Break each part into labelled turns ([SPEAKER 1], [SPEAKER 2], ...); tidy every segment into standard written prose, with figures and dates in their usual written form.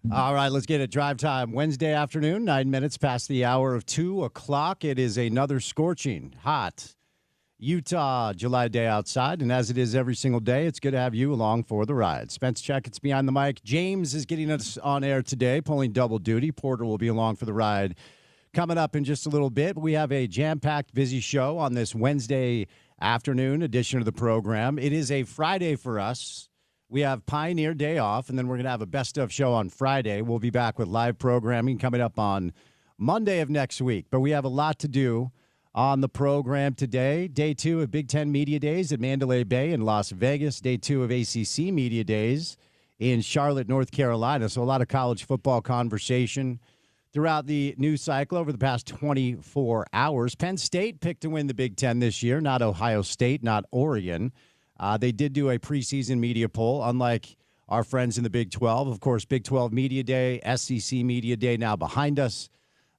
[SPEAKER 1] All right, let's get it. Drive time Wednesday afternoon, 9 minutes past the hour of 2 o'clock. It is another scorching, hot Utah July day outside. And as it is every single day, it's good to have you along for the ride. Spence Checketts behind the mic. James is getting us on air today, pulling double duty. Porter will be along for the ride coming up in just a little bit. We have a jam-packed, busy show on this Wednesday afternoon edition of the program. It is a Friday for us. We have Pioneer Day off, and then we're going to have a best of show on Friday. We'll be back with live programming coming up on Monday of next week. But we have a lot to do on the program today. Day 2 of Big Ten Media Days at Mandalay Bay in Las Vegas. Day 2 of ACC Media Days in Charlotte, North Carolina. So a lot of college football conversation throughout the news cycle over the past 24 hours. Penn State picked to win the Big Ten this year, not Ohio State, not Oregon. They did do a preseason media poll, unlike our friends in the Big 12. Of course, Big 12 Media Day, SEC Media Day now behind us.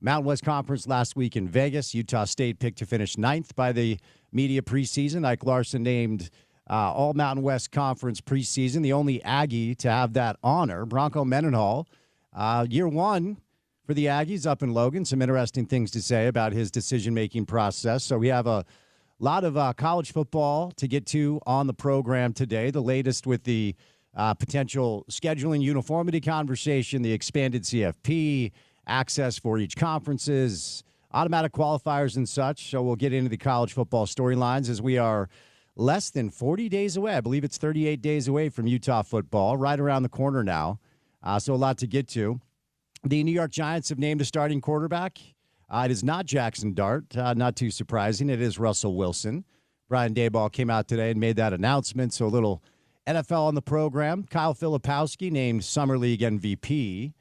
[SPEAKER 1] Mountain West Conference last week in Vegas. Utah State picked to finish 9th by the media preseason. Ike Larson named all Mountain West Conference preseason, the only Aggie to have that honor. Bronco Mendenhall, year one for the Aggies up in Logan. Some interesting things to say about his decision-making process. So we have a lot of college football to get to on the program today. The latest with the potential scheduling uniformity conversation, the expanded CFP, access for each conferences, automatic qualifiers and such. So we'll get into the college football storylines as we are less than 40 days away. I believe it's 38 days away from Utah football, right around the corner now. So a lot to get to. The New York Giants have named a starting quarterback. It is not Jackson Dart, not too surprising. It is Russell Wilson. Brian Daboll came out today and made that announcement, so a little NFL on the program. Kyle Filipowski named Summer League MVP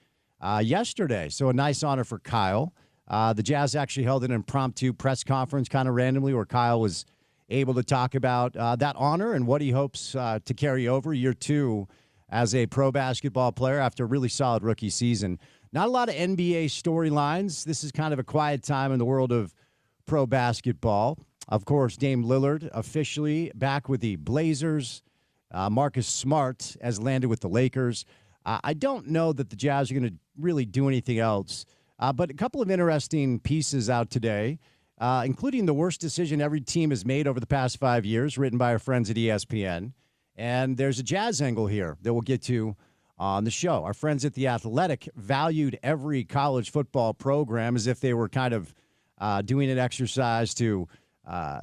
[SPEAKER 1] yesterday, so a nice honor for Kyle. The Jazz actually held an impromptu press conference kind of randomly where Kyle was able to talk about that honor and what he hopes to carry over year two as a pro basketball player after a really solid rookie season. Not a lot of NBA storylines. This is kind of a quiet time in the world of pro basketball. Of course, Dame Lillard officially back with the Blazers. Marcus Smart has landed with the Lakers. I don't know that the Jazz are going to really do anything else, but a couple of interesting pieces out today, including the worst decision every team has made over the past 5 years, written by our friends at ESPN. And there's a Jazz angle here that we'll get to on the show. Our friends at The Athletic valued every college football program as if they were kind of doing an exercise to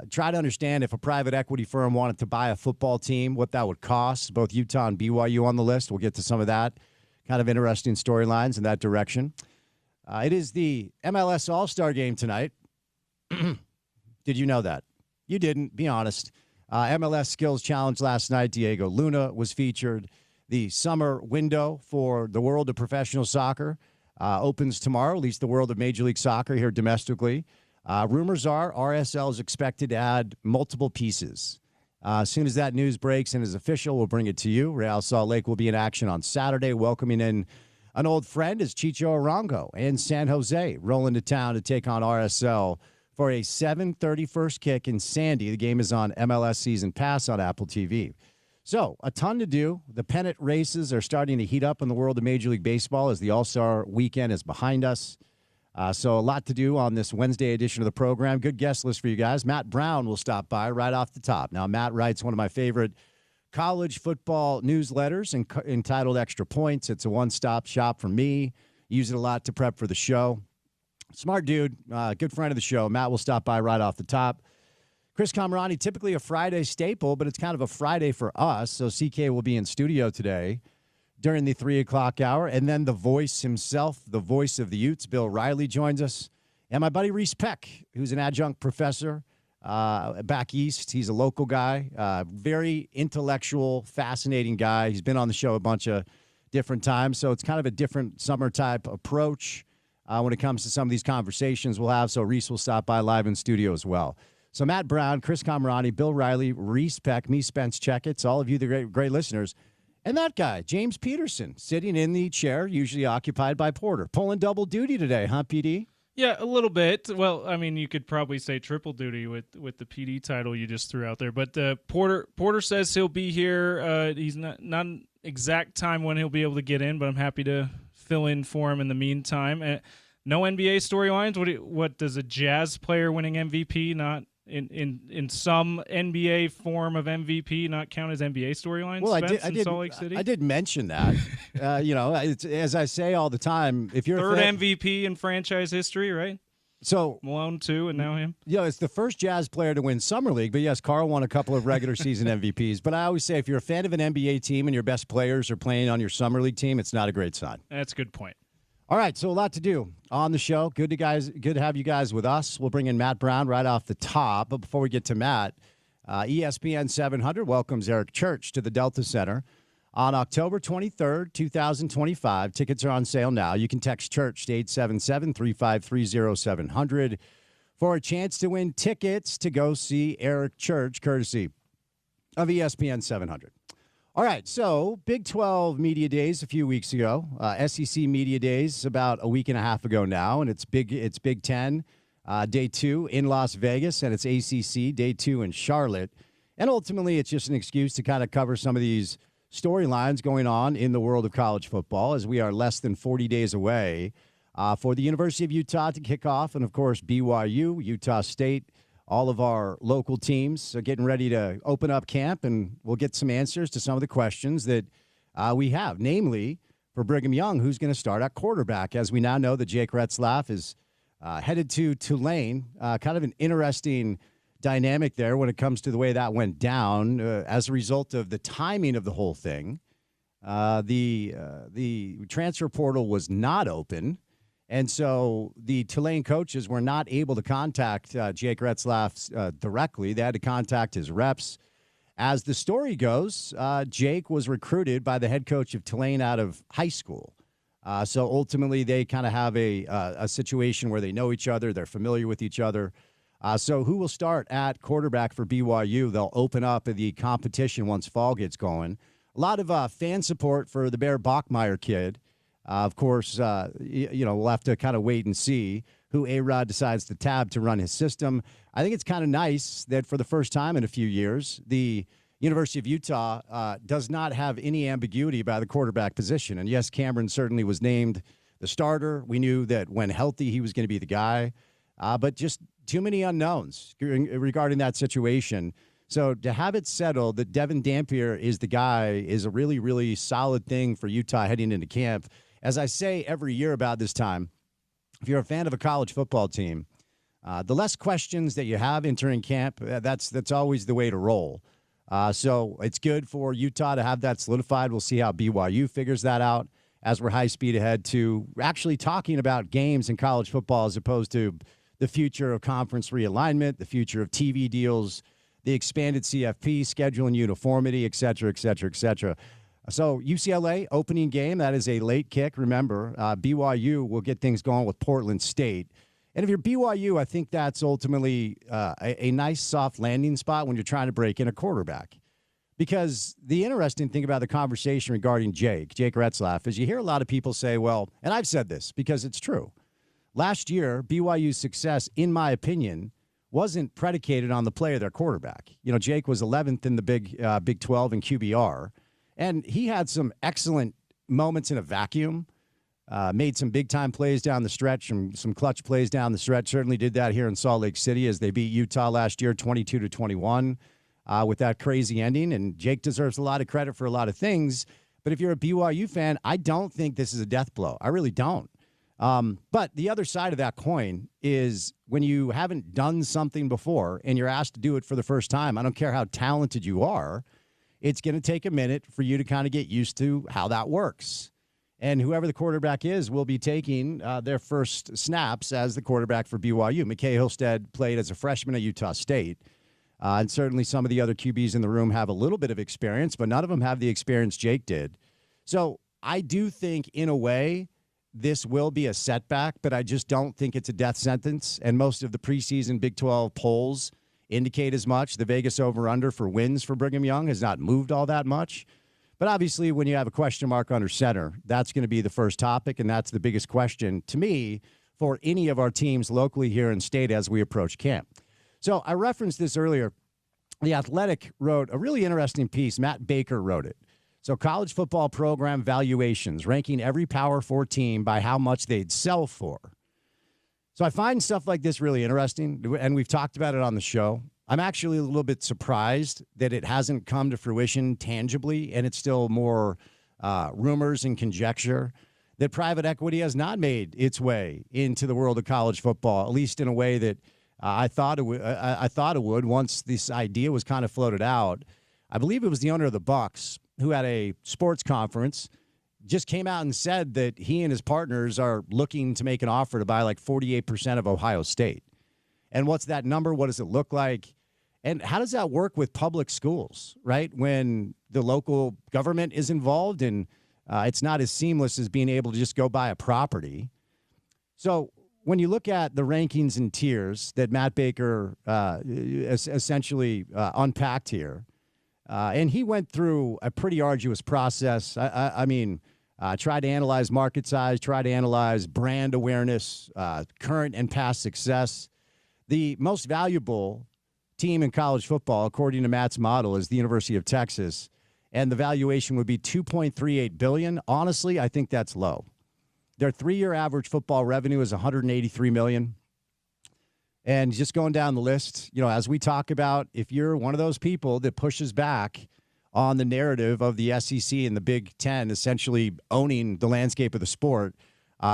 [SPEAKER 1] try to understand if a private equity firm wanted to buy a football team, what that would cost. Both Utah and BYU on the list. We'll get to some of that. Kind of interesting storylines in that direction. It is the MLS All-Star Game tonight. Did you know that? You didn't. Be honest. MLS Skills Challenge last night. Diego Luna was featured. The summer window for the world of professional soccer opens tomorrow, at least the world of Major League Soccer here domestically. Rumors are RSL is expected to add multiple pieces. As soon as that news breaks and is official, we'll bring it to you. Real Salt Lake will be in action on Saturday, welcoming in an old friend as Chicho Arango and San Jose rolling to town to take on RSL for a 7:30 first kick in Sandy. The game is on MLS Season Pass on Apple TV. So, a ton to do. The pennant races are starting to heat up in the world of Major League Baseball as the All-Star weekend is behind us. So, a lot to do on this Wednesday edition of the program. Good guest list for you guys. Matt Brown will stop by right off the top. Now, Matt writes one of my favorite college football newsletters entitled Extra Points. It's a one-stop shop for me. Use it a lot to prep for the show. Smart dude, good friend of the show. Matt will stop by right off the top. Chris Camerani, typically a Friday staple, but it's kind of a Friday for us. So CK will be in studio today during the 3 o'clock hour. And then the voice himself, the voice of the Utes, Bill Riley, joins us. And my buddy Reese Peck, who's an adjunct professor back east. He's a local guy, very intellectual, fascinating guy. He's been on the show a bunch of different times. So it's kind of a different summer type approach when it comes to some of these conversations we'll have. So Reese will stop by live in studio as well. So Matt Brown, Chris Camerani, Bill Riley, Reese Peck, me, Spence Checketts, all of you, the great listeners. And that guy, James Peterson, sitting in the chair usually occupied by Porter. Pulling double duty today, huh, PD?
[SPEAKER 2] Yeah, a little bit. Well, I mean, you could probably say triple duty with the PD title you just threw out there. But Porter says he'll be here. He's not an exact time when he'll be able to get in, but I'm happy to fill in for him in the meantime. No NBA storylines. What does a Jazz player winning MVP not in some NBA form of MVP not count as NBA storylines?
[SPEAKER 1] Well,
[SPEAKER 2] Salt Lake City?
[SPEAKER 1] I did mention that. As I say all the time, if you're
[SPEAKER 2] third MVP in franchise history, right?
[SPEAKER 1] So
[SPEAKER 2] Malone 2 and now him.
[SPEAKER 1] Yeah, it's the first Jazz player to win Summer League. But yes, Carl won a couple of regular season MVPs. But I always say if you're a fan of an NBA team and your best players are playing on your Summer League team, it's not a great sign.
[SPEAKER 2] That's a good point.
[SPEAKER 1] All right, so a lot to do on the show. Good to have you guys with us. We'll bring in Matt Brown right off the top. But before we get to Matt, ESPN 700 welcomes Eric Church to the Delta Center on October 23rd, 2025. Tickets are on sale now. You can text Church to 877-353-0700 for a chance to win tickets to go see Eric Church, courtesy of ESPN 700. All right, so Big 12 Media Days a few weeks ago. SEC Media Days about a week and a half ago now, and it's Big 10, Day 2 in Las Vegas, and it's ACC, Day 2 in Charlotte. And ultimately, it's just an excuse to kind of cover some of these storylines going on in the world of college football as we are less than 40 days away for the University of Utah to kick off, and, of course, BYU, Utah State, all of our local teams are getting ready to open up camp, and we'll get some answers to some of the questions that we have, namely for Brigham Young, who's going to start at quarterback. As we now know that Jake Retzlaff is headed to Tulane. Kind of an interesting dynamic there when it comes to the way that went down as a result of the timing of the whole thing. The transfer portal was not open. And so the Tulane coaches were not able to contact Jake Retzlaff directly. They had to contact his reps. As the story goes, Jake was recruited by the head coach of Tulane out of high school. So ultimately, they kind of have a situation where they know each other. They're familiar with each other. So who will start at quarterback for BYU? They'll open up the competition once fall gets going. A lot of fan support for the Bear Bachmeier kid. Of course, we'll have to kind of wait and see who A-Rod decides to tab to run his system. I think it's kind of nice that for the first time in a few years, the University of Utah does not have any ambiguity about the quarterback position. And yes, Cameron certainly was named the starter. We knew that when healthy, he was going to be the guy. But just too many unknowns regarding that situation. So to have it settled that Devin Dampier is the guy is a really, really solid thing for Utah heading into camp. As I say every year about this time, if you're a fan of a college football team, the less questions that you have entering camp, that's always the way to roll. So it's good for Utah to have that solidified. We'll see how BYU figures that out as we're high speed ahead to actually talking about games in college football as opposed to the future of conference realignment, the future of TV deals, the expanded CFP, schedule and uniformity, et cetera, et cetera, et cetera. So UCLA opening game, that is a late kick. Remember, BYU will get things going with Portland State. And if you're BYU, I think that's ultimately a nice soft landing spot when you're trying to break in a quarterback. Because the interesting thing about the conversation regarding Jake Retzlaff, is you hear a lot of people say, well, and I've said this because it's true. Last year, BYU's success, in my opinion, wasn't predicated on the play of their quarterback. You know, Jake was 11th in the Big 12 in QBR. And he had some excellent moments in a vacuum, made some big-time plays down the stretch, and some clutch plays down the stretch. Certainly did that here in Salt Lake City as they beat Utah last year 22-21 with that crazy ending. And Jake deserves a lot of credit for a lot of things. But if you're a BYU fan, I don't think this is a death blow. I really don't. But the other side of that coin is when you haven't done something before and you're asked to do it for the first time, I don't care how talented you are, it's going to take a minute for you to kind of get used to how that works. And whoever the quarterback is will be taking their first snaps as the quarterback for BYU. McKay Hilstead played as a freshman at Utah State. And certainly some of the other QBs in the room have a little bit of experience, but none of them have the experience Jake did. So I do think, in a way, this will be a setback, but I just don't think it's a death sentence. And most of the preseason Big 12 polls indicate as much. The Vegas over-under for wins for Brigham Young has not moved all that much. But obviously, when you have a question mark under center, that's going to be the first topic, and that's the biggest question to me for any of our teams locally here in state as we approach camp. So I referenced this earlier. The Athletic wrote a really interesting piece. Matt Baker wrote it. So college football program valuations, ranking every Power 4 team by how much they'd sell for. So I find stuff like this really interesting, and we've talked about it on the show. I'm actually a little bit surprised that it hasn't come to fruition tangibly, and it's still more rumors and conjecture, that private equity has not made its way into the world of college football, at least in a way that I thought it would. I thought it would once this idea was kind of floated out. I believe it was the owner of the Bucks who had a sports conference, just came out and said that he and his partners are looking to make an offer to buy like 48% of Ohio State. And what's that number? What does it look like? And how does that work with public schools, right? When the local government is involved and it's not as seamless as being able to just go buy a property. So when you look at the rankings and tiers that Matt Baker essentially unpacked here, and he went through a pretty arduous process. I mean, tried to analyze market size, tried to analyze brand awareness, current and past success. The most valuable team in college football, according to Matt's model, is the University of Texas, and the valuation would be $2.38 billion. Honestly, I think that's low. Their 3-year average football revenue is $183 million. And just going down the list, you know, as we talk about, if you're one of those people that pushes back on the narrative of the SEC and the Big Ten essentially owning the landscape of the sport,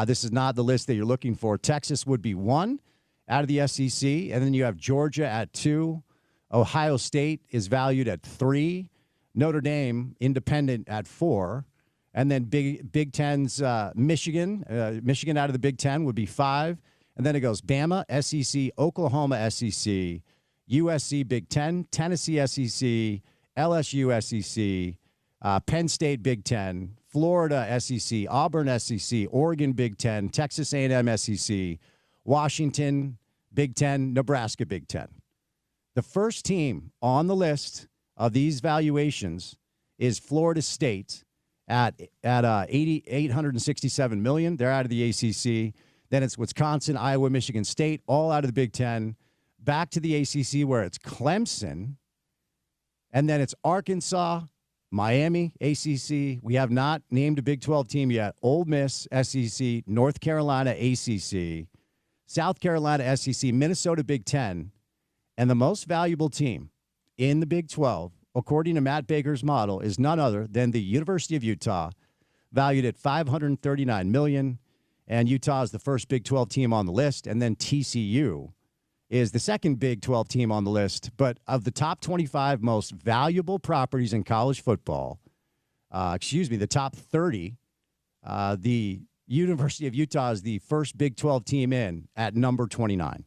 [SPEAKER 1] this is not the list that you're looking for. Texas would be 1 out of the SEC, and then you have Georgia at 2. Ohio State is valued at 3. Notre Dame, independent, at 4. And then Big Ten's Michigan out of the Big Ten would be 5. And then it goes Bama, SEC, Oklahoma, SEC, USC, Big Ten, Tennessee, SEC, LSU, SEC, Penn State, Big Ten, Florida, SEC, Auburn, SEC, Oregon, Big Ten, Texas A&M, SEC, Washington, Big Ten, Nebraska, Big Ten. The first team on the list of these valuations is Florida State at $867 million. They're out of the ACC. Then it's Wisconsin, Iowa, Michigan State, all out of the Big Ten. Back to the ACC where it's Clemson. And then it's Arkansas, Miami, ACC. We have not named a Big 12 team yet. Ole Miss, SEC, North Carolina, ACC, South Carolina, SEC, Minnesota, Big Ten. And the most valuable team in the Big 12, according to Matt Baker's model, is none other than the University of Utah, valued at $539 million. And Utah is the first Big 12 team on the list. And then TCU is the second Big 12 team on the list. But of the top 25 most valuable properties in college football, the top 30, the University of Utah is the first Big 12 team in at number 29.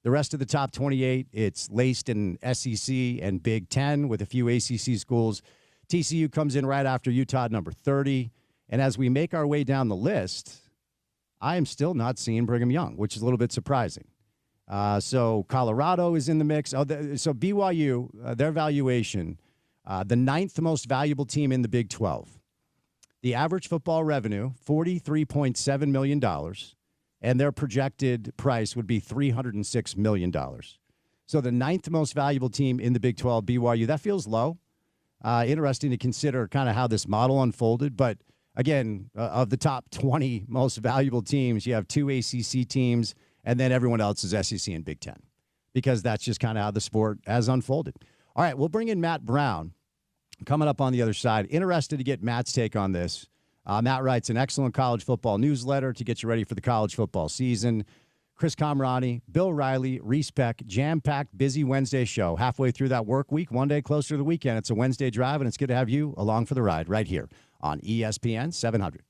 [SPEAKER 1] The rest of the top 28, it's laced in SEC and Big 10 with a few ACC schools. TCU comes in right after Utah at number 30. And as we make our way down the list, I am still not seeing Brigham Young, which is a little bit surprising. So Colorado is in the mix. So BYU, their valuation, the 9th most valuable team in the Big 12. The average football revenue, $43.7 million. And their projected price would be $306 million. So the 9th most valuable team in the Big 12, BYU, that feels low. Interesting to consider kind of how this model unfolded. But again, of the top 20 most valuable teams, you have 2 ACC teams, and then everyone else is SEC and Big 10, because that's just kind of how the sport has unfolded. All right, we'll bring in Matt Brown coming up on the other side. Interested to get Matt's take on this. Matt writes an excellent college football newsletter to get you ready for the college football season. Chris Comrani, Bill Riley, Reese Peck, jam-packed, busy Wednesday show. Halfway through that work week, one day closer to the weekend. It's a Wednesday drive, and it's good to have you along for the ride right here on ESPN 700.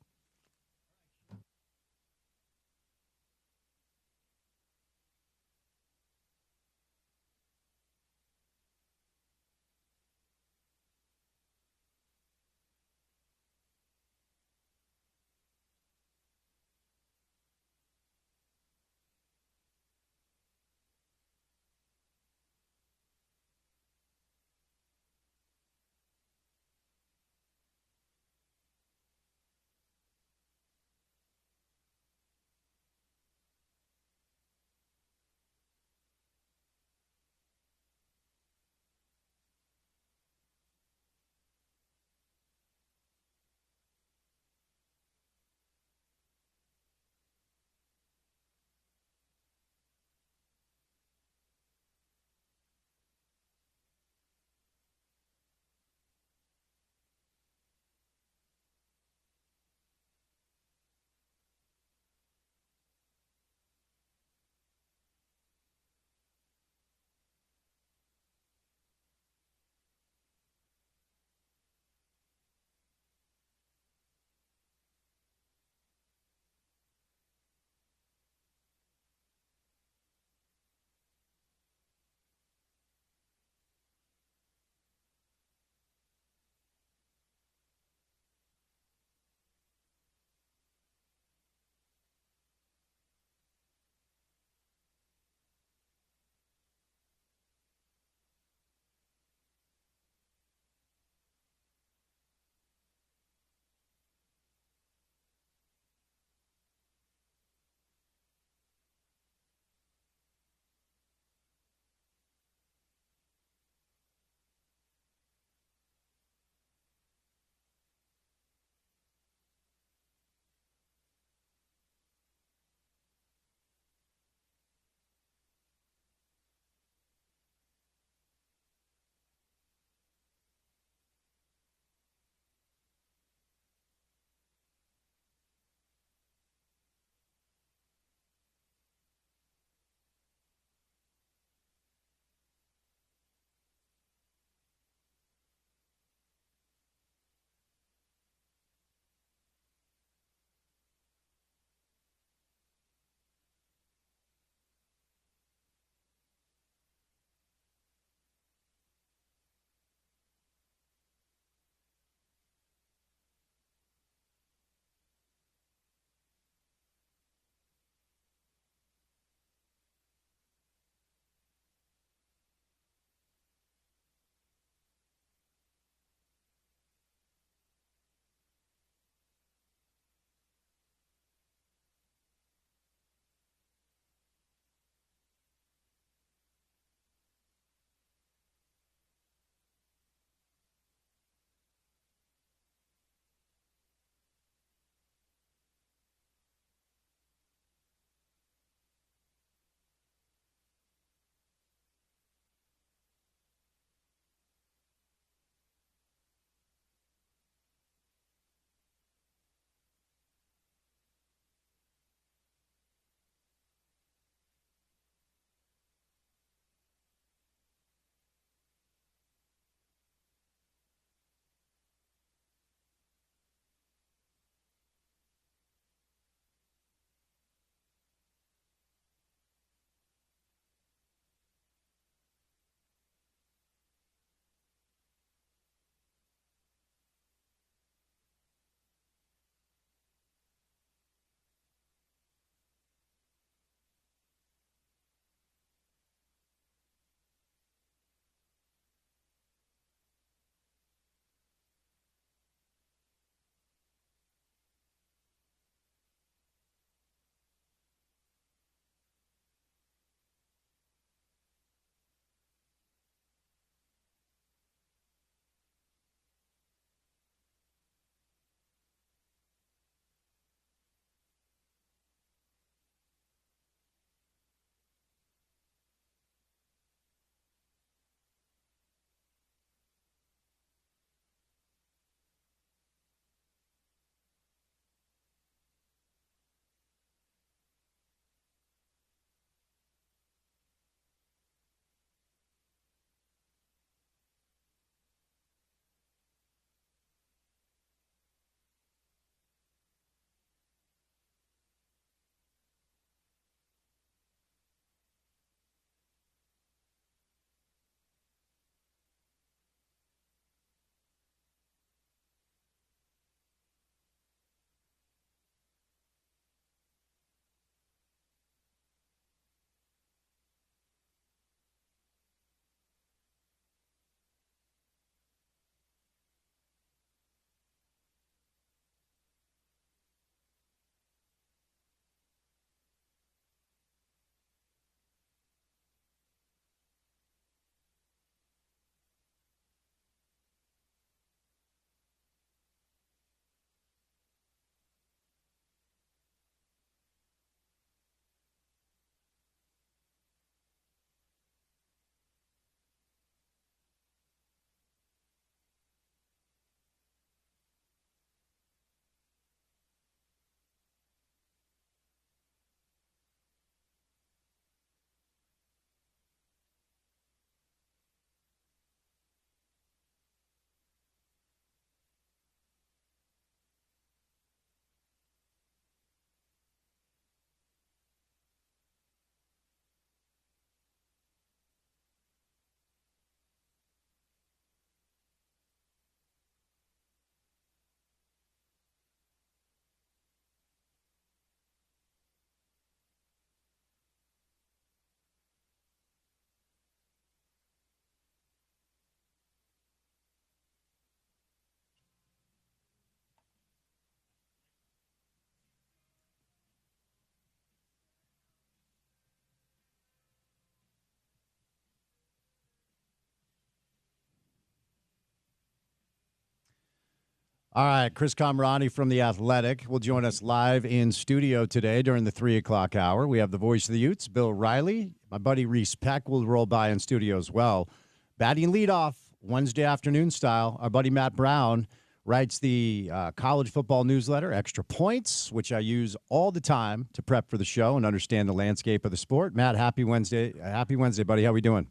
[SPEAKER 1] All right, Chris Camerani from The Athletic will join us live in studio today during the 3 o'clock hour. We have the voice of the Utes, Bill Riley. My buddy Reese Peck will roll by in studio as well. Batting leadoff, Wednesday afternoon style, our buddy Matt Brown writes the college football newsletter, Extra Points, which I use all the time to prep for the show and understand the landscape of the sport. Matt, happy Wednesday. Happy Wednesday, buddy. How we doing?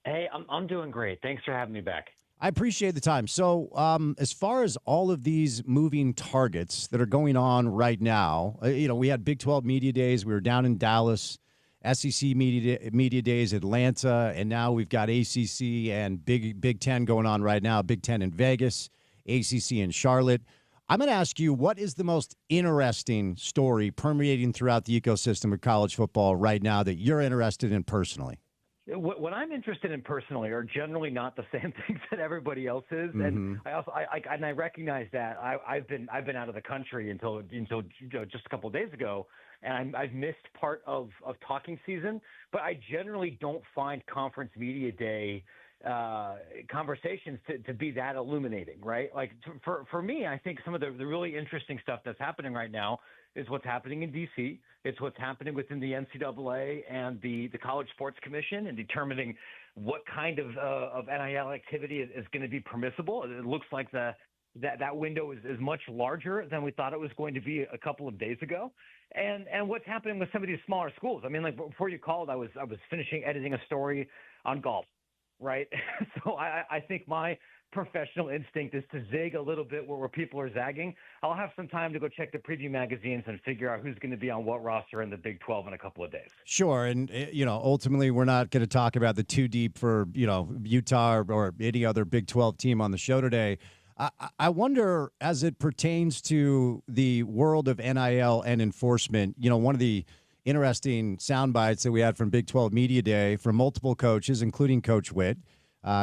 [SPEAKER 3] Hey, I'm doing great. Thanks for having me back.
[SPEAKER 1] I appreciate the time. So, as far as all of these moving targets that are going on right now, we had Big 12 Media Days. We were down in Dallas, SEC Media Days, Atlanta, and now we've got ACC and Big 10 going on right now, Big 10 in Vegas, ACC in Charlotte. I'm going to ask you, what is the most interesting story permeating throughout the ecosystem of college football right now that you're interested in personally?
[SPEAKER 3] What I'm interested in personally are generally not the same things that everybody else is, and I recognize that I've been out of the country until just a couple of days ago, and I've missed part of talking season. But I generally don't find conference media day conversations to be that illuminating, right? Like for me, I think some of the really interesting stuff that's happening right now is what's happening in D.C. It's what's happening within the NCAA and the College Sports Commission and determining what kind of NIL activity is going to be permissible. It looks like that window is much larger than we thought it was going to be a couple of days ago. And what's happening with some of these smaller schools. I mean, like before you called, I was finishing editing a story on golf, right? So I think my professional instinct is to zig a little bit where people are zagging. I'll have some time to go check the preview magazines and figure out who's going to be on what roster in the Big 12 in a couple of days.
[SPEAKER 1] Sure. And, ultimately we're not going to talk about the too deep for, Utah or any other Big 12 team on the show today. I wonder, as it pertains to the world of NIL and enforcement, one of the interesting sound bites that we had from Big 12 Media Day from multiple coaches, including Coach Witt,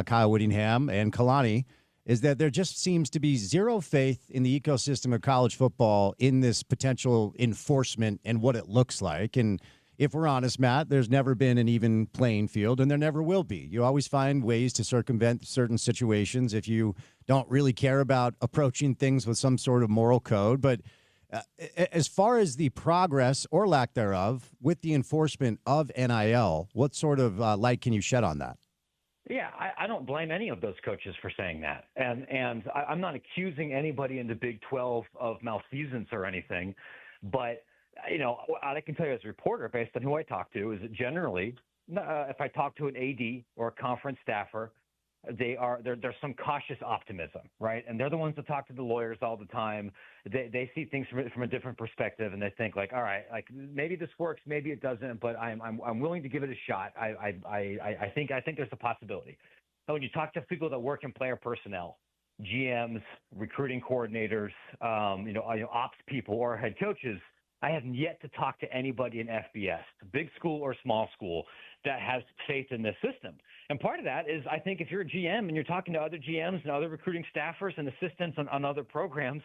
[SPEAKER 1] Kyle Whittingham, and Kalani, is that there just seems to be zero faith in the ecosystem of college football in this potential enforcement and what it looks like. And if we're honest, Matt, there's never been an even playing field, and there never will be. You always find ways to circumvent certain situations if you don't really care about approaching things with some sort of moral code. But as far as the progress or lack thereof with the enforcement of NIL, what sort of light can you shed on that?
[SPEAKER 3] Yeah, I don't blame any of those coaches for saying that. And I'm not accusing anybody in the Big 12 of malfeasance or anything. But, what I can tell you as a reporter, based on who I talk to, is that generally, if I talk to an AD or a conference staffer, there's some cautious optimism, right? And they're the ones that talk to the lawyers all the time. They see things from a different perspective, and they think like, all right, like maybe this works, maybe it doesn't, but I'm willing to give it a shot. I think there's a possibility. So when you talk to people that work in player personnel, GMs, recruiting coordinators, ops people or head coaches, I have yet to talk to anybody in FBS, big school or small school, that has faith in this system. And part of that is, I think if you're a GM and you're talking to other GMs and other recruiting staffers and assistants on other programs,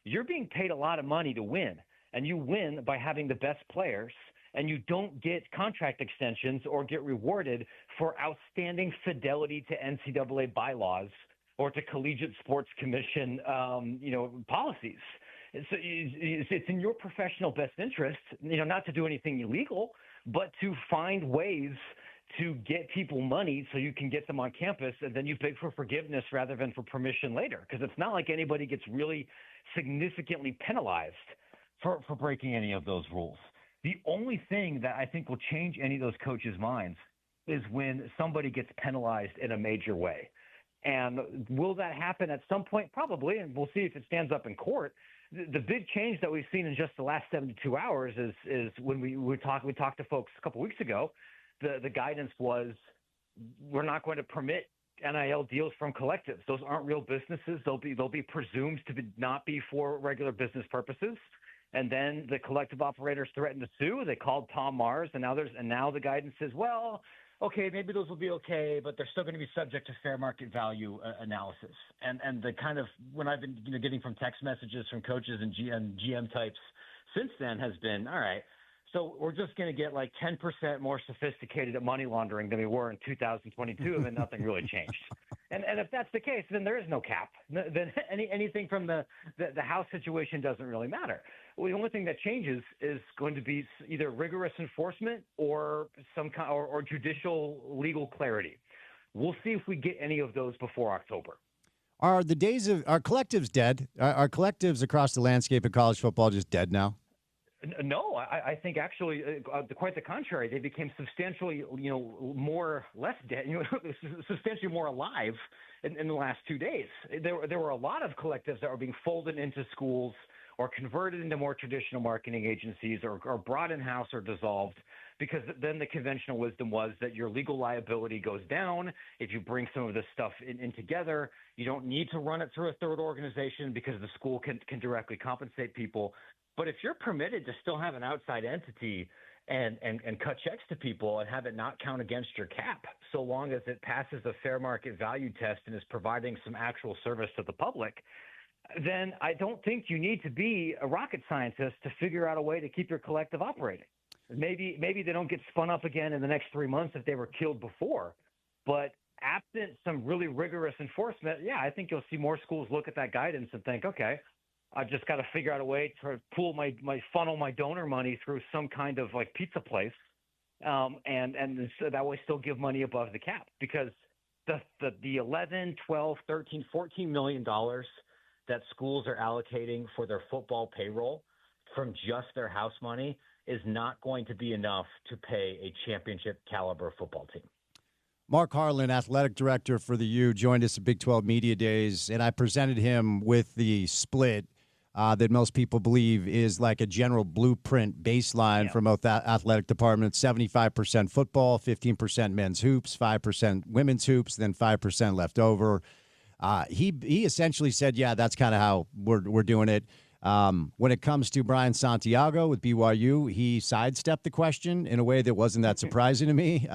[SPEAKER 3] you're being paid a lot of money to win. And you win by having the best players, and you don't get contract extensions or get rewarded for outstanding fidelity to NCAA bylaws or to Collegiate Sports Commission, policies. It's in your professional best interest, not to do anything illegal, but to find ways to get people money so you can get them on campus, and then you beg for forgiveness rather than for permission later. Because it's not like anybody gets really significantly penalized for breaking any of those rules. The only thing that I think will change any of those coaches' minds is when somebody gets penalized in a major way. And will that happen at some point? Probably, and we'll see if it stands up in court. The big change that we've seen in just the last 72 hours is when we talked to folks a couple weeks ago. The guidance was we're not going to permit NIL deals from collectives. Those aren't real businesses. They'll be presumed to not be for regular business purposes. And then the collective operators threatened to sue. They called Tom Mars, and now the guidance says, well, okay, maybe those will be okay, but they're still going to be subject to fair market value analysis. And the kind of when I've been getting from text messages from coaches and GM types since then has been, all right, So we're just going to get like 10% more sophisticated at money laundering than we were in 2022, and then nothing really changed. And if that's the case, then there is no cap. Then anything from the House situation doesn't really matter. Well, the only thing that changes is going to be either rigorous enforcement or some kind or judicial legal clarity. We'll see if we get any of those before October.
[SPEAKER 1] Are the days of our collectives dead? Are collectives across the landscape of college football just dead now?
[SPEAKER 3] No, I think actually quite the contrary. They became substantially, less dead, substantially more alive in the last 2 days. There were a lot of collectives that were being folded into schools or converted into more traditional marketing agencies or brought in-house or dissolved, because then the conventional wisdom was that your legal liability goes down if you bring some of this stuff in together. You don't need to run it through a third organization because the school can directly compensate people. But if you're permitted to still have an outside entity and cut checks to people and have it not count against your cap, so long as it passes a fair market value test and is providing some actual service to the public, then I don't think you need to be a rocket scientist to figure out a way to keep your collective operating. Maybe they don't get spun up again in the next 3 months if they were killed before. But absent some really rigorous enforcement, yeah, I think you'll see more schools look at that guidance and think, okay, I've just got to figure out a way to funnel my donor money through some kind of like pizza place, and so that way still give money above the cap, because the 11, 12, 13, 14 million dollars that schools are allocating for their football payroll from just their house money is not going to be enough to pay a championship caliber football team.
[SPEAKER 1] Mark Harlan, athletic director for the U, joined us at Big 12 Media Days, and I presented him with the split that most people believe is like a general blueprint baseline for both athletic departments: 75% football, 15% men's hoops, 5% women's hoops, then 5% left over. He essentially said, yeah, that's kind of how we're doing it. When it comes to Brian Santiago with BYU, he sidestepped the question in a way that wasn't that surprising to me.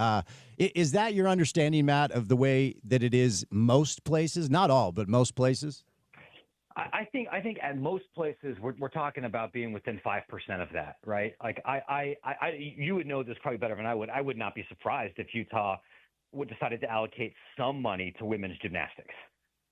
[SPEAKER 1] Is that your understanding, Matt, of the way that it is most places? Not all, but most places?
[SPEAKER 3] I think at most places we're talking about being within 5% of that, right? Like you would know this probably better than I would. I would not be surprised if Utah would decided to allocate some money to women's gymnastics.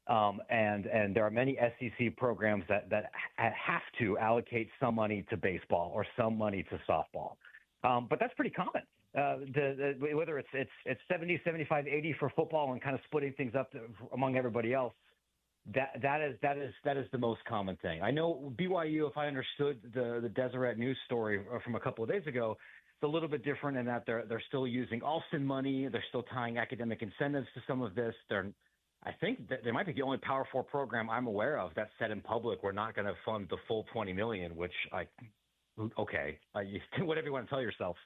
[SPEAKER 3] And there are many SEC programs that have to allocate some money to baseball or some money to softball. But that's pretty common. Whether it's 70, 75, 80 for football and kind of splitting things up among everybody else. That is the most common thing. I know BYU, if I understood the Deseret News story from a couple of days ago, it's a little bit different in that they're still using Alston money. They're still tying academic incentives to some of this. I think that they might be the only Power 4 program I'm aware of that said in public, we're not going to fund the full $20 million, which whatever you want to tell yourself.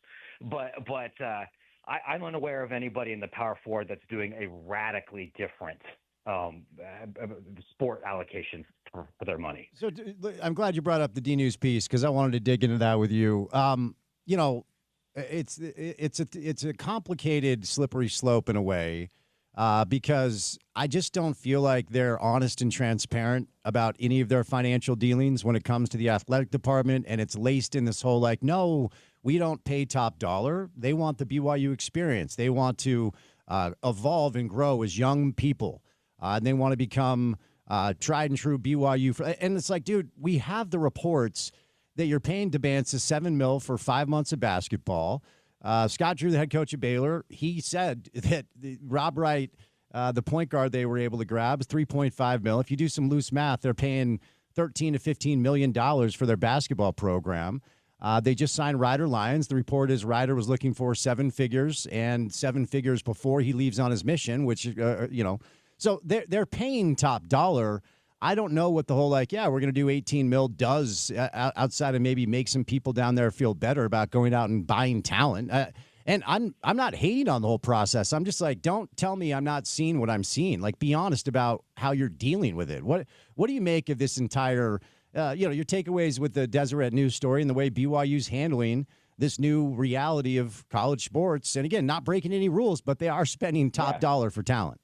[SPEAKER 3] But I'm unaware of anybody in the Power 4 that's doing a radically different sport allocation for their money.
[SPEAKER 1] So I'm glad you brought up the D News piece, because I wanted to dig into that with you. It's a complicated, slippery slope in a way, because I just don't feel like they're honest and transparent about any of their financial dealings when it comes to the athletic department. And it's laced in this whole like, no, we don't pay top dollar. They want the BYU experience. They want to evolve and grow as young people. And they want to become tried and true BYU. And it's like, dude, we have the reports that you're paying DeBancis $7 million for 5 months of basketball. Scott Drew, the head coach of Baylor, he said that Rob Wright, the point guard they were able to grab, is $3.5 million. If you do some loose math, they're paying $13 to $15 million for their basketball program. They just signed Ryder Lyons. The report is Ryder was looking for 7 figures and 7 figures before he leaves on his mission, which, so they're paying top dollar. I don't know what the whole we're going to do 18 mil does outside of maybe make some people down there feel better about going out and buying talent. And I'm not hating on the whole process. I'm just like, don't tell me I'm not seeing what I'm seeing. Like, be honest about how you're dealing with it. What do you make of this entire, your takeaways with the Deseret News story and the way BYU's handling this new reality of college sports? And again, not breaking any rules, but they are spending top dollar for talent.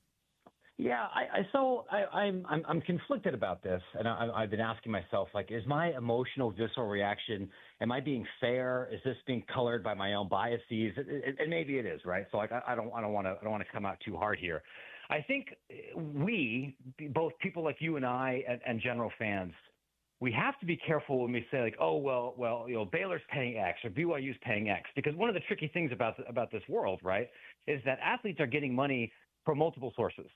[SPEAKER 3] Yeah, I'm conflicted about this, and I've been asking myself, like, is my emotional visceral reaction? Am I being fair? Is this being colored by my own biases? And maybe it is, right? So like, I don't want to come out too hard here. I think we, both people like you and I, and general fans, we have to be careful when we say like, oh well, Baylor's paying X or BYU's paying X, because one of the tricky things about this world, right, is that athletes are getting money from multiple sources.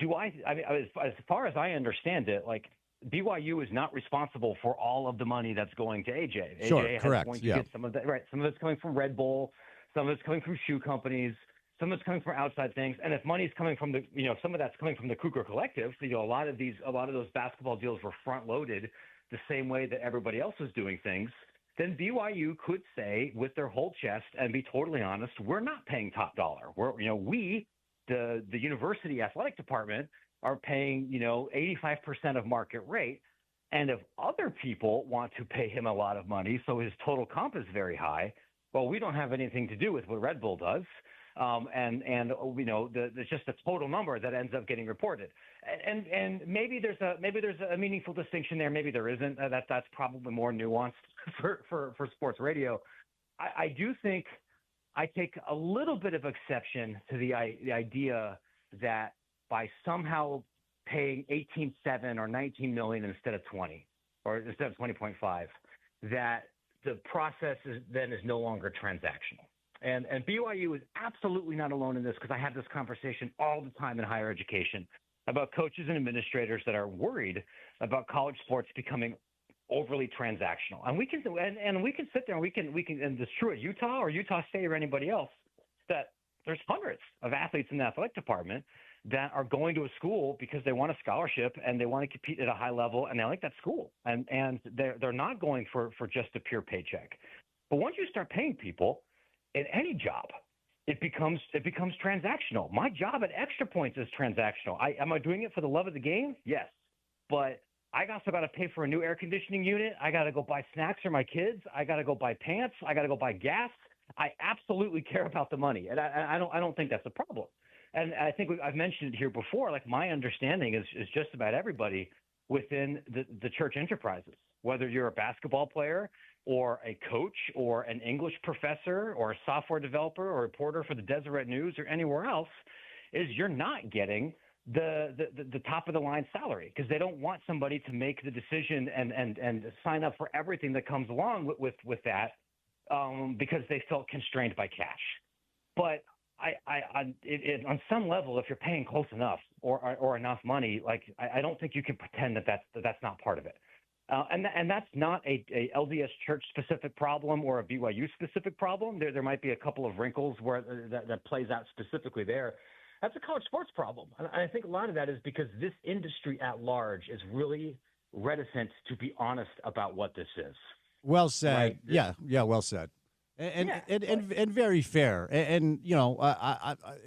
[SPEAKER 3] I mean, as far as I understand it, like BYU is not responsible for all of the money that's going to AJ.
[SPEAKER 1] Sure,
[SPEAKER 3] AJ
[SPEAKER 1] correct.
[SPEAKER 3] is going to
[SPEAKER 1] Yeah.
[SPEAKER 3] get some of that, right? Some of it's coming from Red Bull, some of it's coming from shoe companies, some of it's coming from outside things. And if money's coming from some of that's coming from the Cougar Collective. So, a lot of those basketball deals were front loaded the same way that everybody else was doing things. Then BYU could say with their whole chest and be totally honest, we're not paying top dollar. The university athletic department are paying, 85% of market rate. And if other people want to pay him a lot of money, so his total comp is very high, well, we don't have anything to do with what Red Bull does. There's just a total number that ends up getting reported. And maybe there's a meaningful distinction there. Maybe there isn't. That's probably more nuanced for sports radio. I do think I take a little bit of exception to the idea that by somehow paying 18.7 or 19 million instead of 20, or instead of 20.5, that the process is no longer transactional. And BYU is absolutely not alone in this, because I have this conversation all the time in higher education about coaches and administrators that are worried about college sports becoming overly transactional. And we can sit there and we can and it's true at Utah or Utah State or anybody else, that there's hundreds of athletes in the athletic department that are going to a school because they want a scholarship and they want to compete at a high level and they like that school, and they're not going for just a pure paycheck. But once you start paying people in any job, it becomes transactional. My job at Extra Points is transactional. Am I doing it for the love of the game? Yes, but I also got to pay for a new air conditioning unit. I got to go buy snacks for my kids. I got to go buy pants. I got to go buy gas. I absolutely care about the money, and I don't think that's a problem. And I think I've mentioned it here before. Like, my understanding is just about everybody within the church enterprises, whether you're a basketball player or a coach or an English professor or a software developer or a reporter for the Deseret News or anywhere else, is you're not getting the top of the line salary, because they don't want somebody to make the decision and sign up for everything that comes along with that, because they felt constrained by cash. But on some level, if you're paying close enough or enough money, like, I don't think you can pretend that's not part of it. And that's not a LDS church specific problem or a BYU specific problem. There might be a couple of wrinkles where that plays out specifically there. That's a college sports problem. And I think a lot of that is because this industry at large is really reticent to be honest about what this is.
[SPEAKER 1] Well said.
[SPEAKER 3] Right?
[SPEAKER 1] Yeah, well said. And very fair. And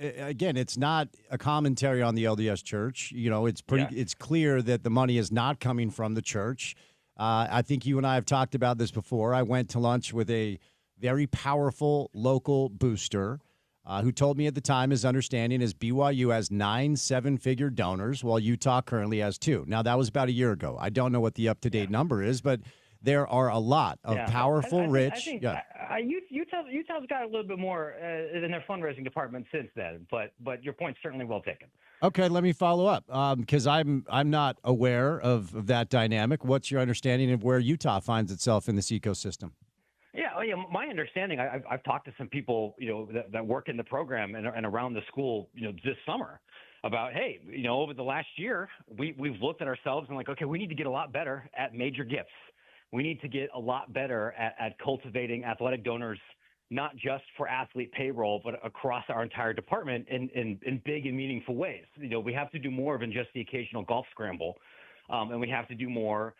[SPEAKER 1] again, it's not a commentary on the LDS Church. It's clear that the money is not coming from the church. I think you and I have talked about this before. I went to lunch with a very powerful local booster who told me at the time his understanding is BYU has 9 7-figure donors, while Utah currently has 2. Now, that was about a year ago. I don't know what the up-to-date number is, but there are a lot of powerful, rich.
[SPEAKER 3] I think Utah's got a little bit more in their fundraising department since then, but your point's certainly well taken.
[SPEAKER 1] Okay, let me follow up because I'm not aware of that dynamic. What's your understanding of where Utah finds itself in this ecosystem?
[SPEAKER 3] Yeah, my understanding, I've talked to some people, that work in the program and around the school, this summer about, hey, over the last year, we've looked at ourselves and like, okay, we need to get a lot better at major gifts. We need to get a lot better at cultivating athletic donors, not just for athlete payroll, but across our entire department in big and meaningful ways. We have to do more than just the occasional golf scramble, and we have to do more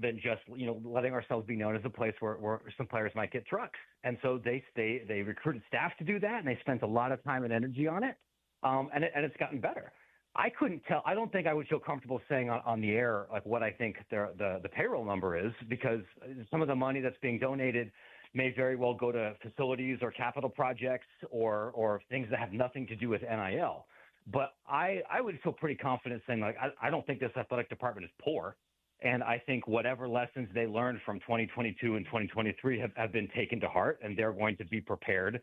[SPEAKER 3] than just letting ourselves be known as a place where some players might get trucks. And so they recruited staff to do that, and they spent a lot of time and energy on it, and it's gotten better. I couldn't tell. I don't think I would feel comfortable saying on the air like what I think the payroll number is, because some of the money that's being donated may very well go to facilities or capital projects or things that have nothing to do with NIL. But I would feel pretty confident saying, like, I don't think this athletic department is poor. And I think whatever lessons they learned from 2022 and 2023 have been taken to heart, and they're going to be prepared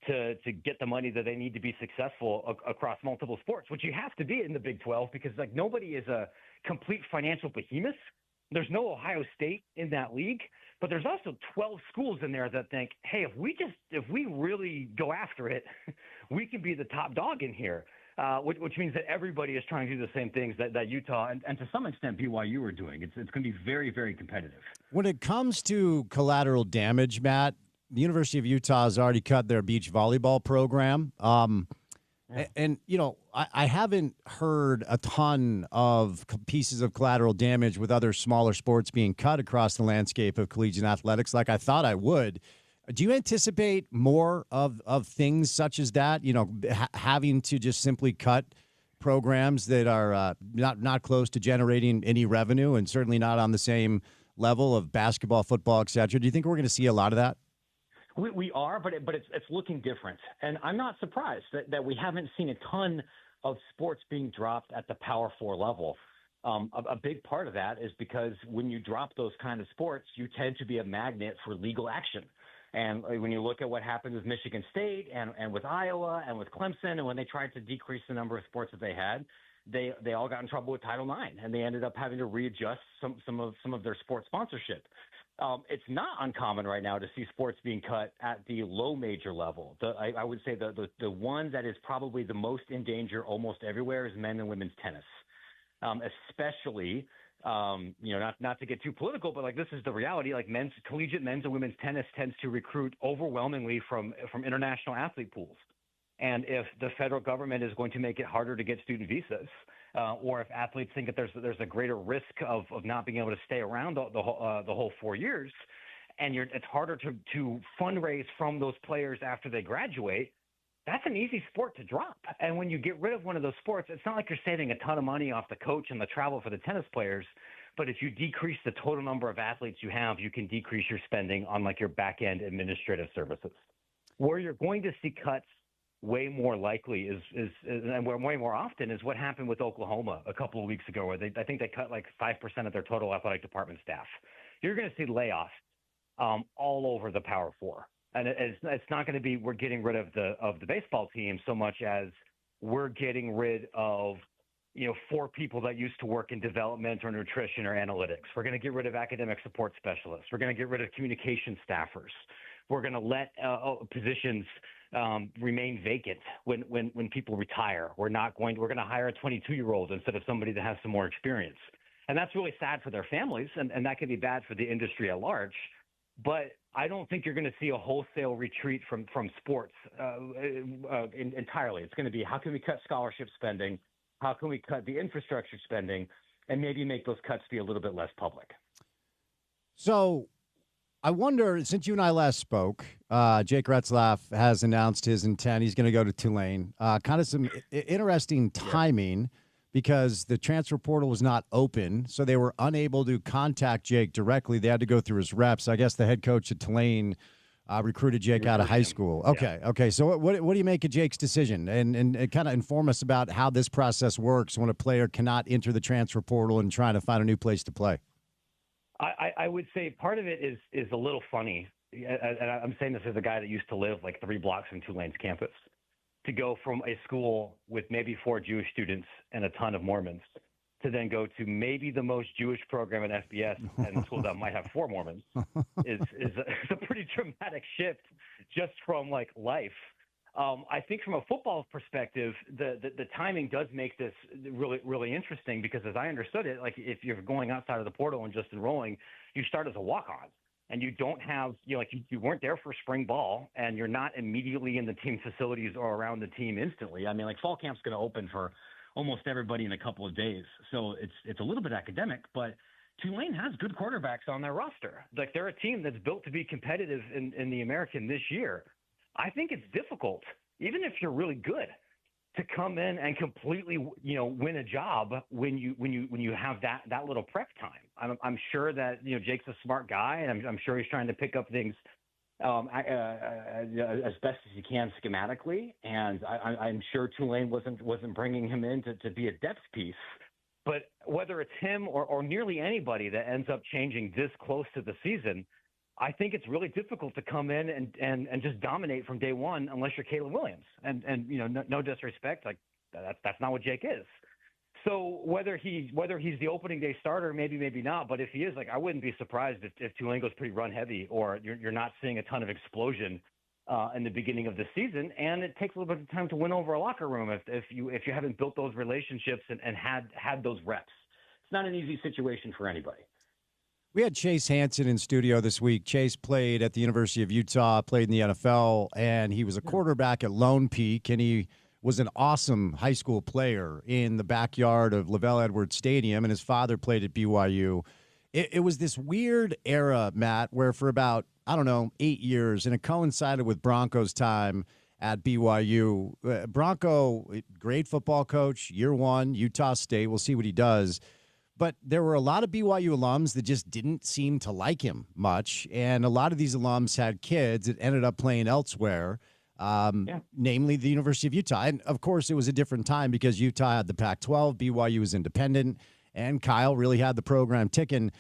[SPEAKER 3] to get the money that they need to be successful across multiple sports, which you have to be in the Big 12 because, like, nobody is a complete financial behemoth. There's no Ohio State in that league, but there's also 12 schools in there that think, hey, if we really go after it, we can be the top dog in here. Which means that everybody is trying to do the same things that Utah and to some extent BYU are doing. It's going to be very, very competitive.
[SPEAKER 1] When it comes to collateral damage, Matt, the University of Utah has already cut their beach volleyball program. And, you know, I haven't heard a ton of pieces of collateral damage with other smaller sports being cut across the landscape of collegiate athletics like I thought I would. Do you anticipate more of things such as that, you know, having to just simply cut programs that are not close to generating any revenue and certainly not on the same level of basketball, football, et cetera? Do you think we're going to see a lot of that?
[SPEAKER 3] We are, but it's looking different. And I'm not surprised that we haven't seen a ton of sports being dropped at the Power 4 level. A big part of that is because when you drop those kind of sports, you tend to be a magnet for legal action. And when you look at what happened with Michigan State and with Iowa and with Clemson, and when they tried to decrease the number of sports that they had, they all got in trouble with Title IX, and they ended up having to readjust some of their sports sponsorship. It's not uncommon right now to see sports being cut at the low major level. I would say the one that is probably the most in danger almost everywhere is men and women's tennis, especially. Not to get too political, but like this is the reality. Like collegiate men's and women's tennis tends to recruit overwhelmingly from international athlete pools. And if the federal government is going to make it harder to get student visas, or if athletes think that there's a greater risk of not being able to stay around the whole 4 years, and it's harder to fundraise from those players after they graduate, that's an easy sport to drop. And when you get rid of one of those sports, it's not like you're saving a ton of money off the coach and the travel for the tennis players. But if you decrease the total number of athletes you have, you can decrease your spending on like your back end administrative services. Where you're going to see cuts way more likely and way more often is what happened with Oklahoma a couple of weeks ago, where I think they cut like 5% of their total athletic department staff. You're going to see layoffs all over the Power 4. And it's not going to be we're getting rid of the baseball team so much as we're getting rid of 4 people that used to work in development or nutrition or analytics. We're going to get rid of academic support specialists. We're going to get rid of communication staffers. We're going to let positions remain vacant when people retire. We're going to hire a 22-year-old instead of somebody that has some more experience. And that's really sad for their families, and that can be bad for the industry at large. But I don't think you're going to see a wholesale retreat from sports entirely. It's going to be, how can we cut scholarship spending? How can we cut the infrastructure spending and maybe make those cuts be a little bit less public?
[SPEAKER 1] So I wonder, since you and I last spoke, Jake Retzlaff has announced his intent. He's going to go to Tulane. Kind of some interesting timing. Because the transfer portal was not open, so they were unable to contact Jake directly. They had to go through his reps. I guess the head coach at Tulane recruited Jake out of high school. Okay. So what do you make of Jake's decision? And kind of inform us about how this process works when a player cannot enter the transfer portal and trying to find a new place to play.
[SPEAKER 3] I would say part of it is a little funny. And I'm saying this as a guy that used to live like 3 blocks from Tulane's campus. To go from a school with maybe 4 Jewish students and a ton of Mormons to then go to maybe the most Jewish program at FBS and a school that might have 4 Mormons is a pretty dramatic shift just from like life. I think from a football perspective, the timing does make this really, really interesting because as I understood it, like if you're going outside of the portal and just enrolling, you start as a walk-on. And you don't have, you weren't there for spring ball, and you're not immediately in the team facilities or around the team instantly. I mean, like fall camp's going to open for almost everybody in a couple of days, so it's a little bit academic. But Tulane has good quarterbacks on their roster. Like they're a team that's built to be competitive in the American this year. I think it's difficult, even if you're really good, to come in and completely, win a job when you have that little prep time. I'm sure that Jake's a smart guy, and I'm sure he's trying to pick up things as best as you can schematically. And I'm sure Tulane wasn't bringing him in to be a depth piece. But whether it's him or nearly anybody that ends up changing this close to the season, I think it's really difficult to come in and just dominate from day one unless you're Caleb Williams. And no disrespect, like that's not what Jake is. So whether he's the opening day starter, maybe not. But if he is, like, I wouldn't be surprised if Tulane goes pretty run heavy, or you're not seeing a ton of explosion in the beginning of the season. And it takes a little bit of time to win over a locker room if you haven't built those relationships and had those reps. It's not an easy situation for anybody.
[SPEAKER 1] We had Chase Hansen in studio this week. Chase played at the University of Utah, played in the NFL, and he was a quarterback at Lone Peak, and he was an awesome high school player in the backyard of Lavelle Edwards Stadium, and his father played at BYU. It was this weird era, Matt, where for about, 8 years, and it coincided with Bronco's time at BYU. Bronco, great football coach, year one, Utah State. We'll see what he does. But there were a lot of BYU alums that just didn't seem to like him much, and a lot of these alums had kids that ended up playing elsewhere. Namely the University of Utah. And, of course, it was a different time because Utah had the Pac-12, BYU was independent, and Kyle really had the program ticking.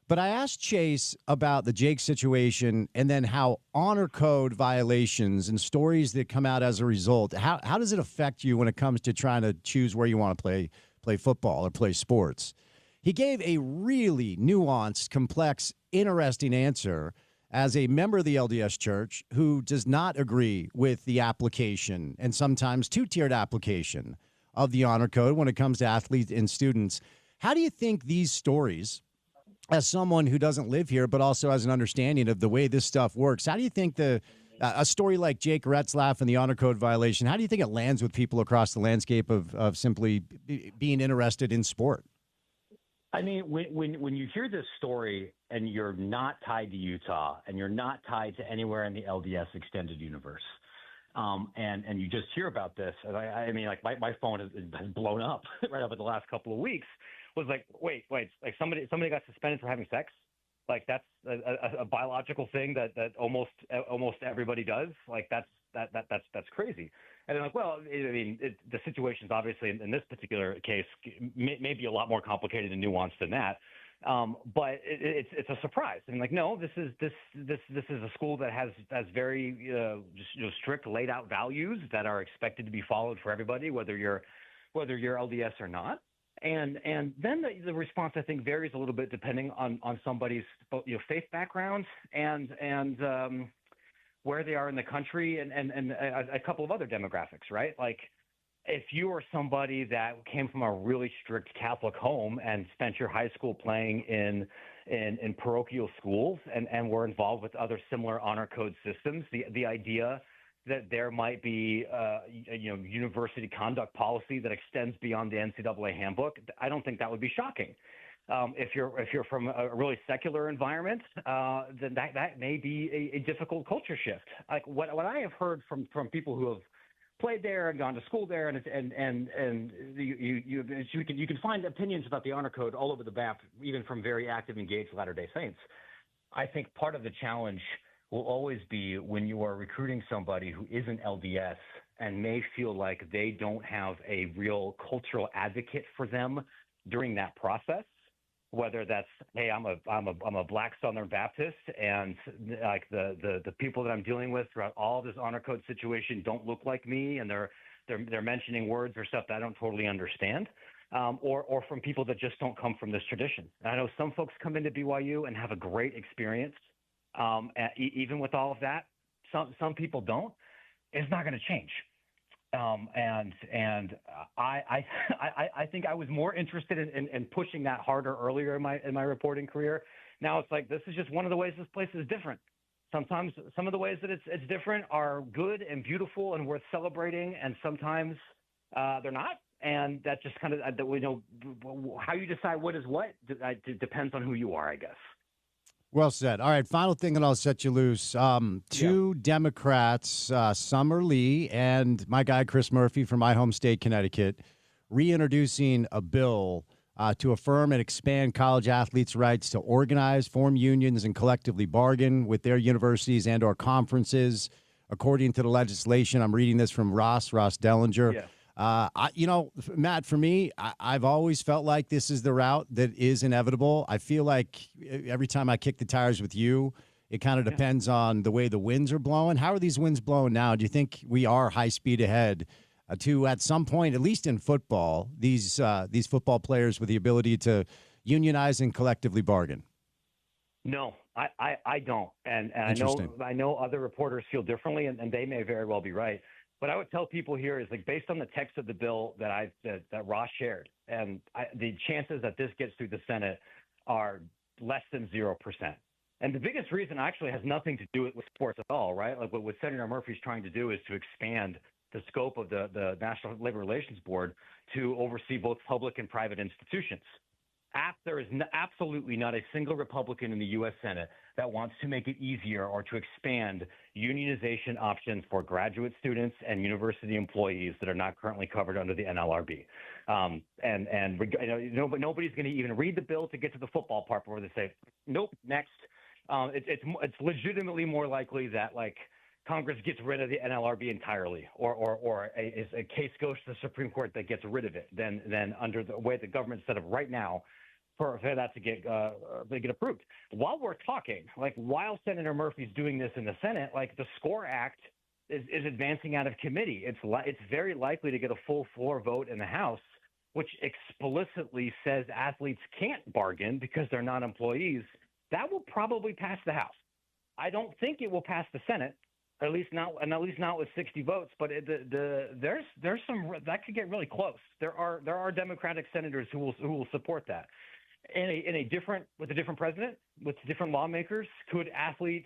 [SPEAKER 1] But I asked Chase about the Jake situation and then how honor code violations and stories that come out as a result, how does it affect you when it comes to trying to choose where you want to play football or play sports? He gave a really nuanced, complex, interesting answer as a member of the LDS Church who does not agree with the application and sometimes two-tiered application of the honor code when it comes to athletes and students. How do you think these stories, as someone who doesn't live here but also has an understanding of the way this stuff works, how do you think a story like Jake Retzlaff and the honor code violation, how do you think it lands with people across the landscape of simply being interested in sport?
[SPEAKER 3] I mean, when you hear this story and you're not tied to Utah and you're not tied to anywhere in the LDS extended universe, and you just hear about this, and I mean, like my phone has blown up right over the last couple of weeks. Was like, wait, like somebody got suspended for having sex? Like that's a biological thing that almost everybody does. Like that's crazy. And they're like, well, I mean, the situation's obviously in this particular case may be a lot more complicated and nuanced than that. But it's a surprise. I mean, like, no, this is a school that has very strict laid out values that are expected to be followed for everybody, whether you're LDS or not. And then the response, I think, varies a little bit depending on somebody's faith background and where they are in the country and a couple of other demographics, right? Like if you are somebody that came from a really strict Catholic home and spent your high school playing in parochial schools and were involved with other similar honor code systems, the idea that there might be university conduct policy that extends beyond the NCAA handbook, I don't think that would be shocking. If you're from a really secular environment, then that may be a difficult culture shift. Like what I have heard from people who have played there and gone to school there, and you can find opinions about the honor code all over the map, even from very active, engaged Latter-day Saints. I think part of the challenge will always be when you are recruiting somebody who isn't LDS and may feel like they don't have a real cultural advocate for them during that process. Whether that's, hey, I'm a Black Southern Baptist, and like the people that I'm dealing with throughout all this honor code situation don't look like me, and they're mentioning words or stuff that I don't totally understand, or from people that just don't come from this tradition. And I know some folks come into BYU and have a great experience, even with all of that. Some people don't. It's not going to change. And I think I was more interested in pushing that harder earlier in my reporting career. Now it's like, this is just one of the ways this place is different. Sometimes some of the ways that it's different are good and beautiful and worth celebrating, and sometimes they're not. And that just kind of, how you decide what is what depends on who you are, I guess.
[SPEAKER 1] Well said. All right, final thing, and I'll set you loose. Two Democrats, Summer Lee and my guy Chris Murphy from my home state, Connecticut, reintroducing a bill to affirm and expand college athletes' rights to organize, form unions, and collectively bargain with their universities and/or conferences. According to the legislation, I'm reading this from Ross Dellinger.
[SPEAKER 3] Yeah.
[SPEAKER 1] Matt, for me, I've always felt like this is the route that is inevitable. I feel like every time I kick the tires with you, it kind of depends on the way the winds are blowing. How are these winds blowing now? Do you think we are high speed ahead to, at some point, at least in football, these football players with the ability to unionize and collectively bargain?
[SPEAKER 3] No, I don't. And I know other reporters feel differently, and they may very well be right. What I would tell people here is, like, based on the text of the bill that Ross shared, and the chances that this gets through the Senate are less than 0%. And the biggest reason actually has nothing to do with sports at all, right? Like what Senator Murphy's trying to do is to expand the scope of the National Labor Relations Board to oversee both public and private institutions. There is absolutely not a single Republican in the U.S. Senate that wants to make it easier or to expand unionization options for graduate students and university employees that are not currently covered under the NLRB. But nobody's going to even read the bill to get to the football part before they say, nope, next. It's legitimately more likely that, like, Congress gets rid of the NLRB entirely, or a case goes to the Supreme Court that gets rid of it, than under the way the government's set up right now for that to get approved. While we're talking, like, while Senator Murphy's doing this in the Senate, like, the SCORE Act is advancing out of committee. It's very likely to get a full floor vote in the House, which explicitly says athletes can't bargain because they're not employees. That will probably pass the House. I don't think it will pass the Senate. At least not with 60 votes, but there's some that could get really close. There are Democratic senators who will support that. With a different president, with different lawmakers, could athlete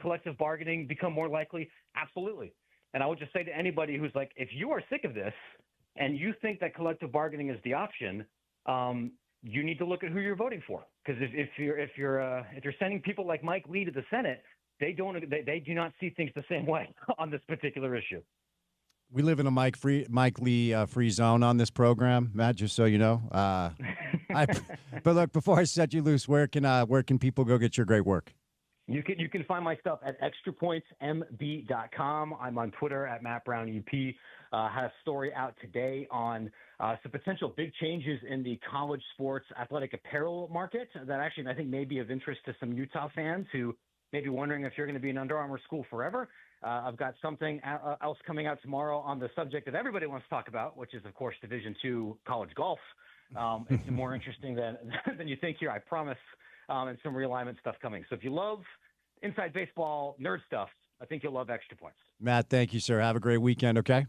[SPEAKER 3] collective bargaining become more likely? Absolutely. And I would just say to anybody who's like, if you are sick of this and you think that collective bargaining is the option, you need to look at who you're voting for. Because if you're sending people like Mike Lee to the Senate, they do not see things the same way on this particular issue.
[SPEAKER 1] We live in a Mike Lee free zone on this program, Matt. Just so you know. But look, before I set you loose, where can people go get your great work?
[SPEAKER 3] You can find my stuff at extrapointsmb.com. I'm on Twitter at MattBrownUP. Had a story out today on some potential big changes in the college sports athletic apparel market that actually I think may be of interest to some Utah fans who may be wondering if you're going to be an Under Armour school forever. I've got something else coming out tomorrow on the subject that everybody wants to talk about, which is, of course, Division II college golf. It's more interesting than you think here, I promise, and some realignment stuff coming. So if you love inside baseball, nerd stuff, I think you'll love Extra Points.
[SPEAKER 1] Matt, thank you, sir. Have a great weekend, okay?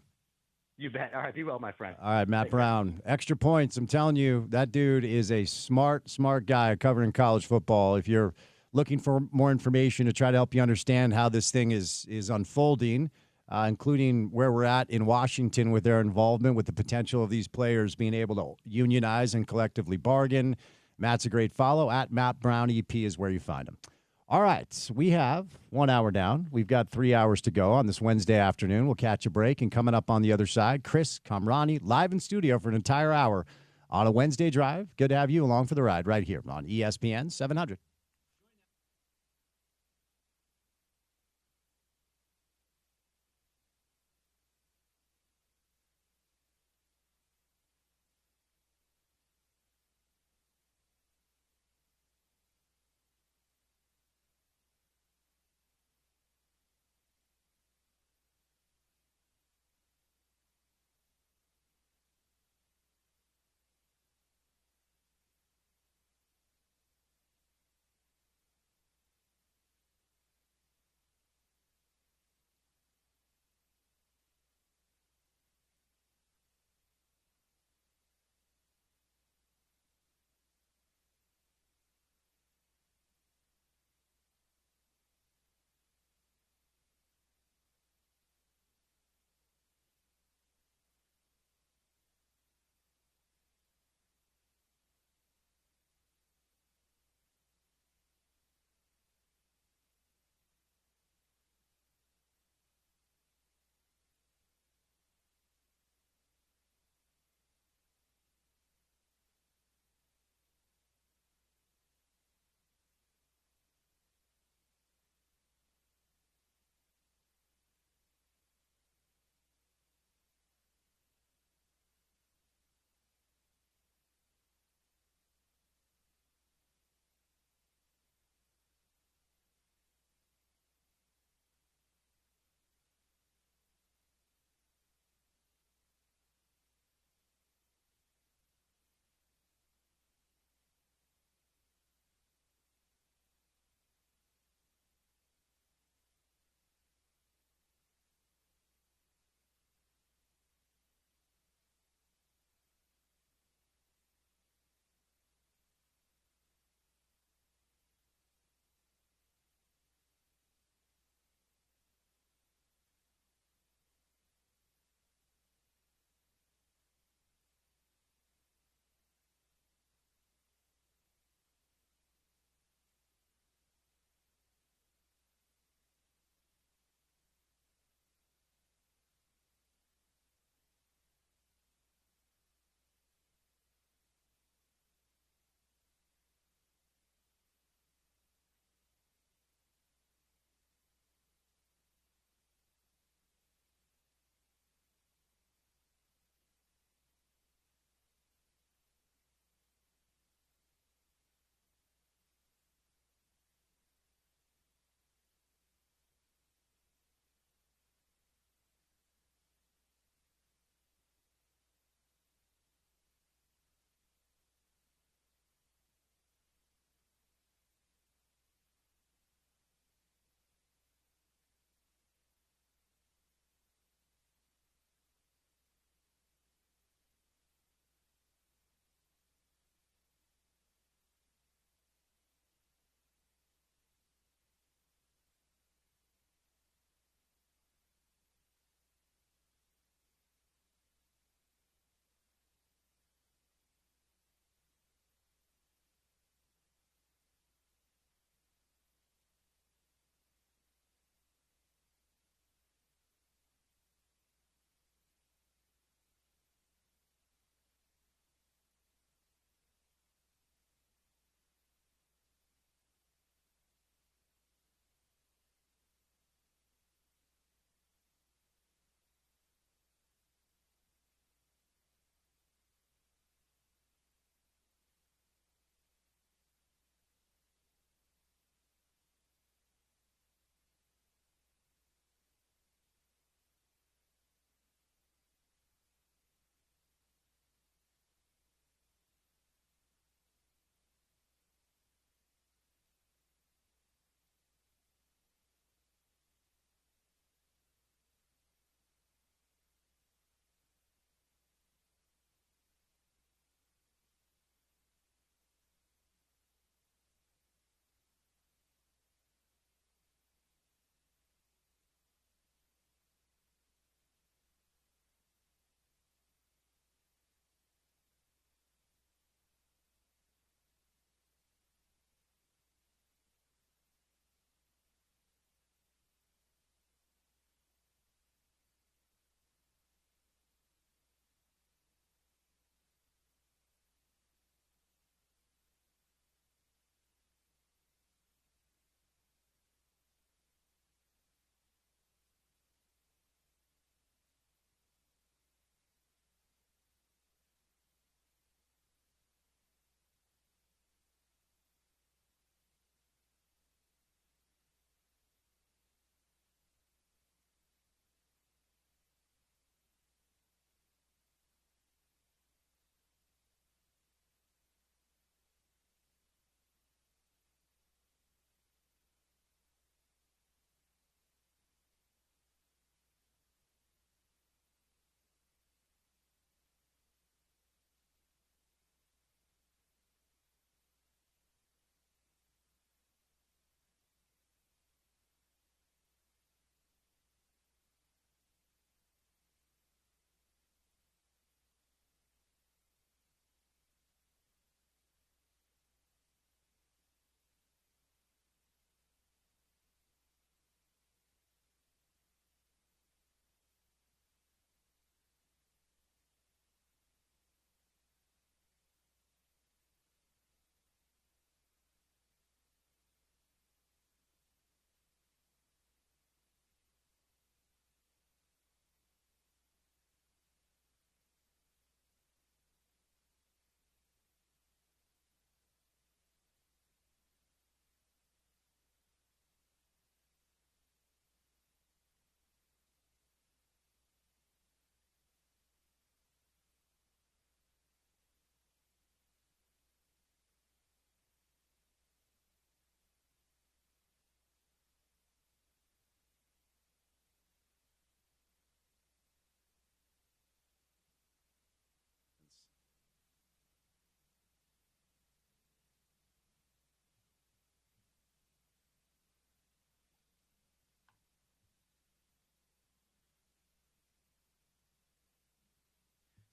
[SPEAKER 3] You bet. All right, be well, my friend.
[SPEAKER 1] All right, Matt Brown. Extra Points. I'm telling you, that dude is a smart guy covering college football. If you're looking for more information to try to help you understand how this thing is unfolding, including where we're at in Washington with their involvement with the potential of these players being able to unionize and collectively bargain, Matt's a great follow. At Matt Brown EP is where you find him. All right, we have 1 hour down. We've got 3 hours to go on this Wednesday afternoon. We'll catch a break, and coming up on the other side, Chris Kamrani live in studio for an entire hour on a Wednesday drive. Good to have you along for the ride right here on ESPN 700.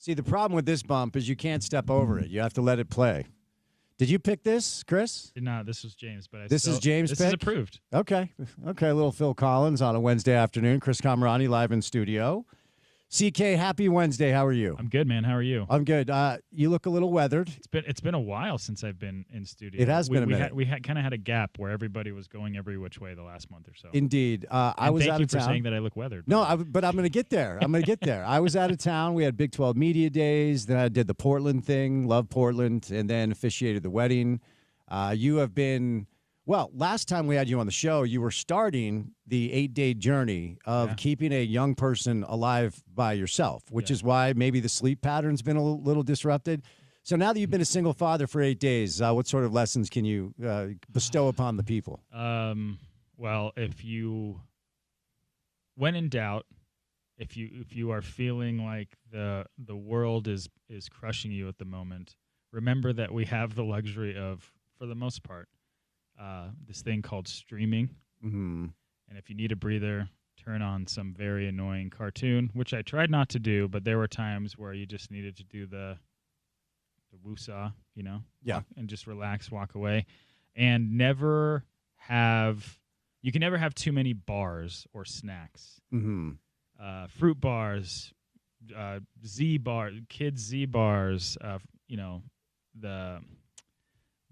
[SPEAKER 1] See, the problem with this bump is you can't step over it. You have to let it play. Did you pick this, Chris?
[SPEAKER 2] No, this was James, but
[SPEAKER 1] This is James'
[SPEAKER 2] This
[SPEAKER 1] pick?
[SPEAKER 2] is approved.
[SPEAKER 1] Okay. A little Phil Collins on a Wednesday afternoon. Chris Camerani live in studio. CK, happy Wednesday. How are you?
[SPEAKER 2] I'm good, man. How are you?
[SPEAKER 1] I'm good. You look a little weathered.
[SPEAKER 2] It's been a while since I've been in studio.
[SPEAKER 1] It has been a minute.
[SPEAKER 2] We kind of had a gap where everybody was going every which way the last month or so.
[SPEAKER 1] Indeed. I was out of town.
[SPEAKER 2] Thank you for saying that I look weathered.
[SPEAKER 1] No, but I'm going to get there. I was out of town. We had Big 12 Media Days. Then I did the Portland thing, love Portland, and then officiated the wedding. You have been... Well, last time we had you on the show, you were starting the 8-day journey of keeping a young person alive by yourself, which is why maybe the sleep pattern's been a little disrupted. So now that you've been a single father for 8 days, what sort of lessons can you bestow upon the people?
[SPEAKER 2] Well, when in doubt, if you are feeling like the world is crushing you at the moment, remember that we have the luxury of, for the most part, this thing called streaming.
[SPEAKER 1] Mm-hmm.
[SPEAKER 2] And if you need a breather, turn on some very annoying cartoon, which I tried not to do, but there were times where you just needed to do the woosah, and just relax, walk away, and you can never have too many bars or snacks.
[SPEAKER 1] Mm-hmm.
[SPEAKER 2] Fruit bars, Z bars, kids Z bars,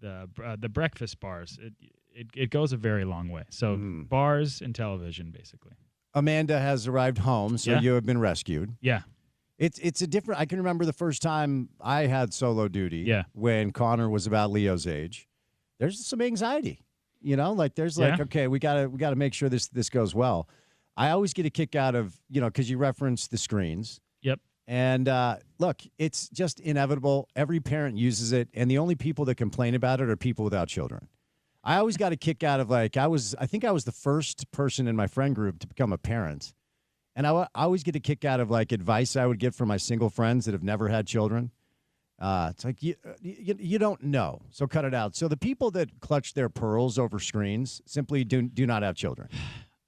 [SPEAKER 2] the breakfast bars. It goes a very long way. So bars and television, basically.
[SPEAKER 1] Amanda has arrived home, so you have been rescued.
[SPEAKER 2] Yeah.
[SPEAKER 1] It's a different. I can remember the first time I had solo duty.
[SPEAKER 2] Yeah.
[SPEAKER 1] When Connor was about Leo's age. There's some anxiety, okay, we gotta make sure this goes well. I always get a kick out of because you referenced the screens.
[SPEAKER 2] Yep.
[SPEAKER 1] And look, it's just inevitable. Every parent uses it, and the only people that complain about it are people without children. I always got a kick out of I think I was the first person in my friend group to become a parent, and I always get a kick out of advice I would get from my single friends that have never had children. It's like you don't know, so cut it out. So the people that clutch their pearls over screens simply do not have children.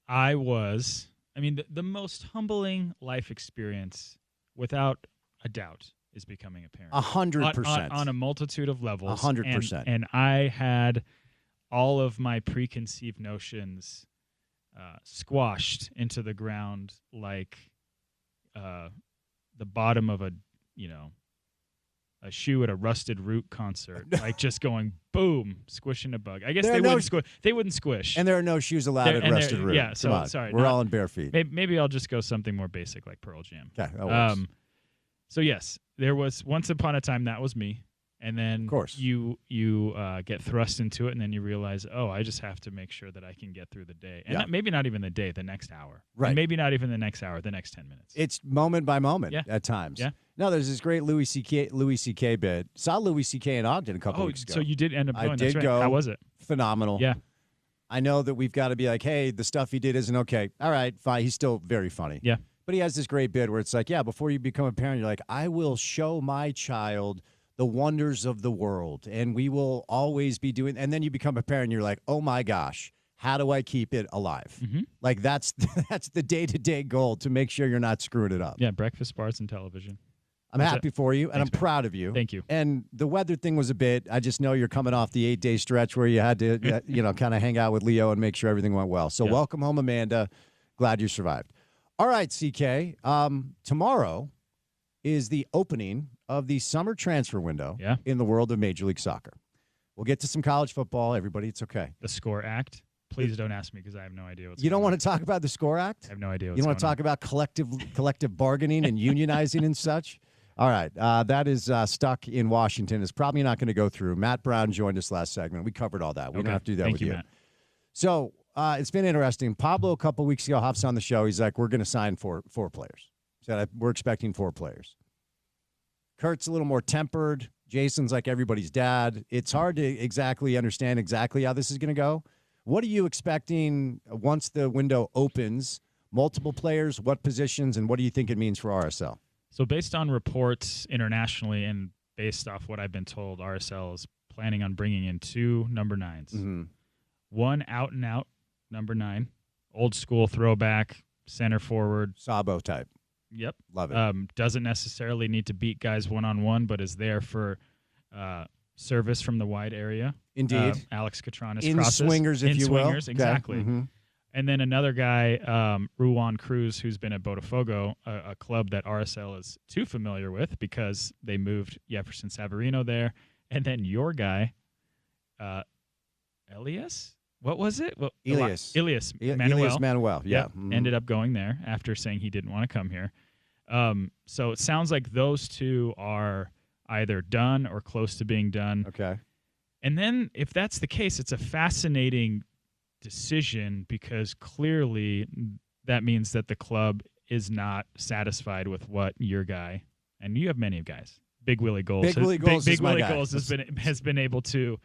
[SPEAKER 2] The most humbling life experience, without a doubt, is becoming a parent.
[SPEAKER 1] 100%.
[SPEAKER 2] On a multitude of levels.
[SPEAKER 1] 100%.
[SPEAKER 2] And I had all of my preconceived notions squashed into the ground like the bottom of a shoe at a Rusted Root concert, just going boom, squishing a bug. I guess they wouldn't squish.
[SPEAKER 1] And there are no shoes allowed at Rusted Root.
[SPEAKER 2] Yeah, so sorry.
[SPEAKER 1] We're all in bare feet.
[SPEAKER 2] Maybe I'll just go something more basic like Pearl Jam.
[SPEAKER 1] Okay, that works.
[SPEAKER 2] So yes, there was once upon a time that was me. And then
[SPEAKER 1] of course.
[SPEAKER 2] you get thrust into it, and then you realize, I just have to make sure that I can get through the day. And maybe not even the day, the next hour.
[SPEAKER 1] Right.
[SPEAKER 2] And maybe not even the next hour, the next 10 minutes.
[SPEAKER 1] It's moment by moment at times.
[SPEAKER 2] Yeah.
[SPEAKER 1] No, there's this great Louis C.K. bit. Saw Louis C.K. in Ogden a couple weeks ago.
[SPEAKER 2] So you did end up going.
[SPEAKER 1] I did go.
[SPEAKER 2] How was it?
[SPEAKER 1] Phenomenal.
[SPEAKER 2] Yeah.
[SPEAKER 1] I know that we've got to be like, hey, the stuff he did isn't okay. All right, fine. He's still very funny.
[SPEAKER 2] Yeah.
[SPEAKER 1] But he has this great bit where it's like, before you become a parent, you're like, I will show my child the wonders of the world, and we will always be doing. And then you become a parent, and you're like, oh my gosh, how do I keep it alive?
[SPEAKER 2] Mm-hmm.
[SPEAKER 1] That's the day-to-day goal, to make sure you're not screwing it up.
[SPEAKER 2] Yeah, breakfast, bars, and television.
[SPEAKER 1] I'm happy for you, and I'm proud of you.
[SPEAKER 2] Thank you.
[SPEAKER 1] And the weather thing was a bit. I just know you're coming off the 8-day stretch where you had to, kind of hang out with Leo and make sure everything went well. So welcome home, Amanda. Glad you survived. All right, CK. Tomorrow is the opening of the summer transfer window in the world of Major League Soccer. We'll get to some college football. Everybody, it's okay.
[SPEAKER 2] The SCORE Act. Please don't ask me because I have no idea what's
[SPEAKER 1] You don't want to talk about the SCORE Act?
[SPEAKER 2] I have no idea what's
[SPEAKER 1] You don't want to talk about collective bargaining and unionizing and such? All right. That is stuck in Washington. It's probably not going to go through. Matt Brown joined us last segment. We covered all that. We don't have to do that with you.
[SPEAKER 2] Matt.
[SPEAKER 1] So it's been interesting. Pablo, a couple weeks ago, hops on the show. He's like, we're going to sign four players. Said we're expecting 4 players. Kurt's a little more tempered. Jason's like everybody's dad. It's hard to exactly understand exactly how this is going to go. What are you expecting once the window opens? Multiple players, what positions, and what do you think it means for RSL?
[SPEAKER 2] So based on reports internationally and based off what I've been told, RSL is planning on bringing in 2 number 9s.
[SPEAKER 1] Mm-hmm.
[SPEAKER 2] One out-and-out number 9, old school throwback, center forward.
[SPEAKER 1] Sabo type.
[SPEAKER 4] Yep.
[SPEAKER 1] Love it.
[SPEAKER 4] Doesn't necessarily need to beat guys one-on-one, but is there for service from the wide area.
[SPEAKER 1] Indeed.
[SPEAKER 4] Alex Catranis
[SPEAKER 1] in
[SPEAKER 4] crosses.
[SPEAKER 1] swingers, if
[SPEAKER 4] in
[SPEAKER 1] you
[SPEAKER 4] swingers,
[SPEAKER 1] will.
[SPEAKER 4] exactly.
[SPEAKER 1] Okay. Mm-hmm.
[SPEAKER 4] And then another guy, Ruan Cruz, who's been at Botafogo, a club that RSL is too familiar with because they moved Jefferson Savarino there. And then your guy, Elias? What was it? Well,
[SPEAKER 1] Elias
[SPEAKER 4] Manuel.
[SPEAKER 1] Yeah.
[SPEAKER 4] Mm-hmm. Ended up going there after saying he didn't want to come here. So it sounds like those two are either done or close to being done.
[SPEAKER 1] Okay.
[SPEAKER 4] And then if that's the case, it's a fascinating decision because clearly that means that the club is not satisfied with what your guy, and you have many guys, Big Willie Goals.
[SPEAKER 1] Big Willie Goals
[SPEAKER 4] has been able to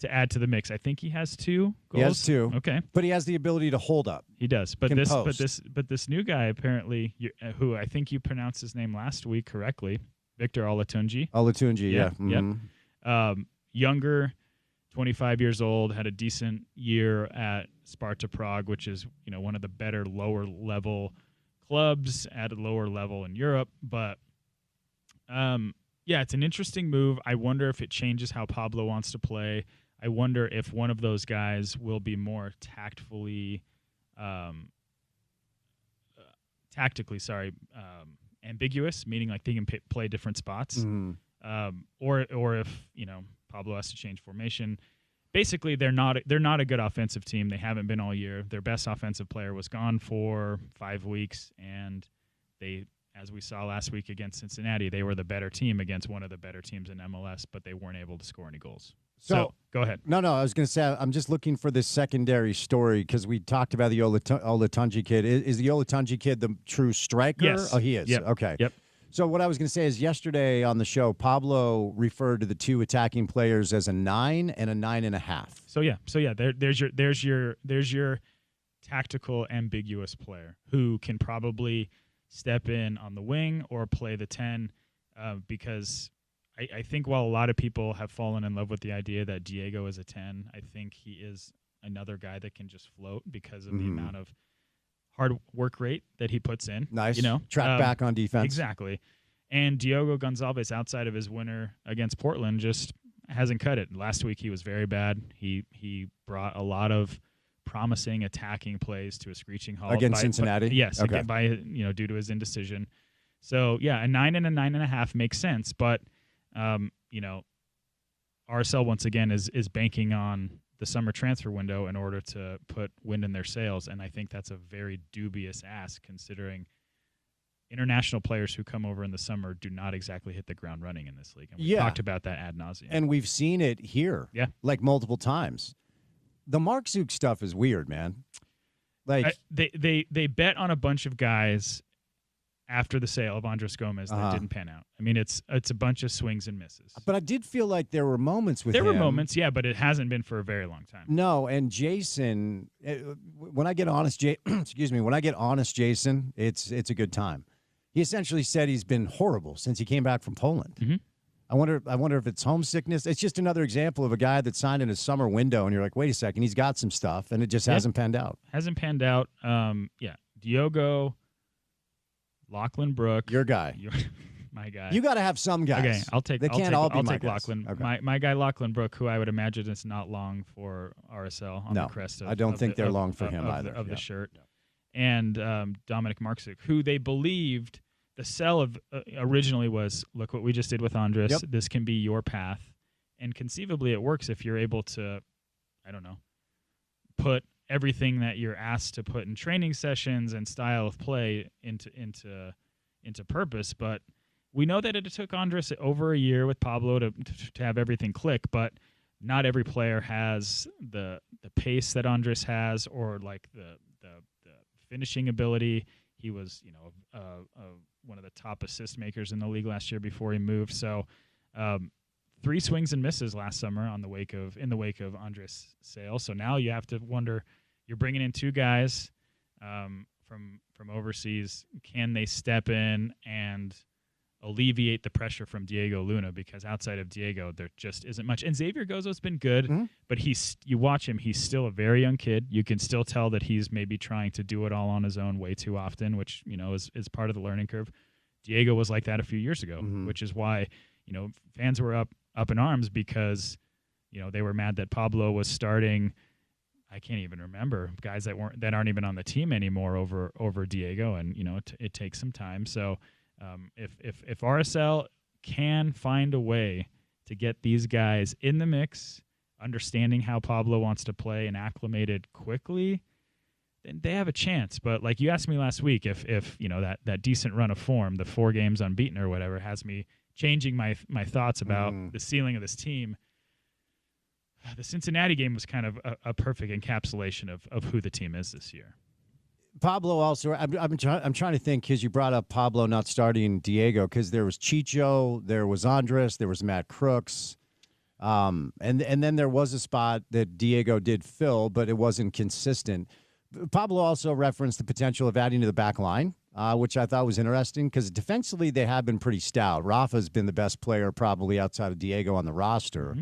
[SPEAKER 4] add to the mix. I think he has 2 goals.
[SPEAKER 1] He has 2.
[SPEAKER 4] Okay.
[SPEAKER 1] But he has the ability to hold up.
[SPEAKER 4] He does. But
[SPEAKER 1] Composed.
[SPEAKER 4] this new guy apparently, who I think you pronounced his name last week correctly, Victor Olatunji.
[SPEAKER 1] Olatunji, yeah. Mm-hmm.
[SPEAKER 4] Yep. Younger, 25 years old, had a decent year at Sparta Prague, which is, one of the better lower level clubs at a lower level in Europe. But it's an interesting move. I wonder if it changes how Pablo wants to play. I wonder if one of those guys will be more tactically ambiguous, meaning like they can play different spots, or if Pablo has to change formation. Basically, they're not a good offensive team. They haven't been all year. Their best offensive player was gone for 5 weeks, and they, as we saw last week against Cincinnati, they were the better team against one of the better teams in MLS, but they weren't able to score any goals. So go ahead.
[SPEAKER 1] No, I was going to say I'm just looking for this secondary story because we talked about the Olatunji kid. Is the Olatunji kid the true striker?
[SPEAKER 4] Yes.
[SPEAKER 1] Oh, he is.
[SPEAKER 4] Yep.
[SPEAKER 1] Okay.
[SPEAKER 4] Yep.
[SPEAKER 1] So what I was going to say is yesterday on the show, Pablo referred to the 2 attacking players as a 9 and a 9.5.
[SPEAKER 4] There's your tactical ambiguous player who can probably step in on the wing or play the 10 because I think while a lot of people have fallen in love with the idea that Diego is a 10, I think he is another guy that can just float because of the amount of hard work rate that he puts in.
[SPEAKER 1] Nice. Track back on defense.
[SPEAKER 4] Exactly. And Diogo Gonçalves, outside of his winner against Portland, just hasn't cut it. Last week he was very bad. He brought a lot of promising attacking plays to a screeching halt
[SPEAKER 1] against Cincinnati.
[SPEAKER 4] Yes,
[SPEAKER 1] okay.
[SPEAKER 4] Due to his indecision. So a 9 and a 9.5 makes sense, but RSL once again is banking on the summer transfer window in order to put wind in their sails, and I think that's a very dubious ask considering international players who come over in the summer do not exactly hit the ground running in this league. And we've talked about that ad nauseum.
[SPEAKER 1] And we've seen it here, like multiple times. The Mark Zook stuff is weird, man. Like
[SPEAKER 4] they bet on a bunch of guys after the sale of Andres Gomez that didn't pan out. I mean, it's a bunch of swings and misses.
[SPEAKER 1] But I did feel like there were moments with him.
[SPEAKER 4] There were moments, but it hasn't been for a very long time.
[SPEAKER 1] No, and Jason, when I get honest, Jason, it's a good time. He essentially said he's been horrible since he came back from Poland.
[SPEAKER 4] Mm-hmm.
[SPEAKER 1] I wonder if it's homesickness. It's just another example of a guy that signed in a summer window, and you're like, wait a second, he's got some stuff, and it just hasn't panned out.
[SPEAKER 4] Hasn't panned out. Diogo, Lachlan Brook.
[SPEAKER 1] Your guy.
[SPEAKER 4] My guy.
[SPEAKER 1] You got to have some guys.
[SPEAKER 4] Okay, I'll take
[SPEAKER 1] Lachlan.
[SPEAKER 4] Okay. My guy Lachlan Brook, who I would imagine is not long for RSL on the crest of
[SPEAKER 1] I don't think they're long for him either.
[SPEAKER 4] Of the shirt. And Dominic Marksic, who they believed the sell of originally was, look what we just did with Andres.
[SPEAKER 1] Yep.
[SPEAKER 4] This can be your path. And conceivably it works if you're able to, put everything that you're asked to put in training sessions and style of play into purpose. But we know that it took Andres over a year with Pablo to have everything click, but not every player has the pace that Andres has or like the finishing ability. He was, one of the top assist makers in the league last year before he moved. So 3 swings and misses last summer in the wake of Andres' sale. So now you have to wonder, you're bringing in 2 guys from overseas. Can they step in and alleviate the pressure from Diego Luna, because outside of Diego, there just isn't much. And Xavier Gozo's been good, but you watch him, he's still a very young kid. You can still tell that he's maybe trying to do it all on his own way too often, which, is part of the learning curve. Diego was like that a few years ago, which is why, fans were up in arms because, they were mad that Pablo was starting. I can't even remember guys that aren't even on the team anymore over Diego, and it takes some time. So if RSL can find a way to get these guys in the mix, understanding how Pablo wants to play and acclimated quickly, then they have a chance. But like you asked me last week, if that decent run of form, the 4 games unbeaten or whatever, has me changing my thoughts about the ceiling of this team. The Cincinnati game was kind of a perfect encapsulation of who the team is this year.
[SPEAKER 1] Pablo also, I'm trying to think, because you brought up Pablo not starting Diego, because there was Chicho, there was Andres, there was Matt Crooks, and then there was a spot that Diego did fill, but it wasn't consistent. Pablo also referenced the potential of adding to the back line, which I thought was interesting, because defensively they have been pretty stout. Rafa's been the best player probably outside of Diego on the roster.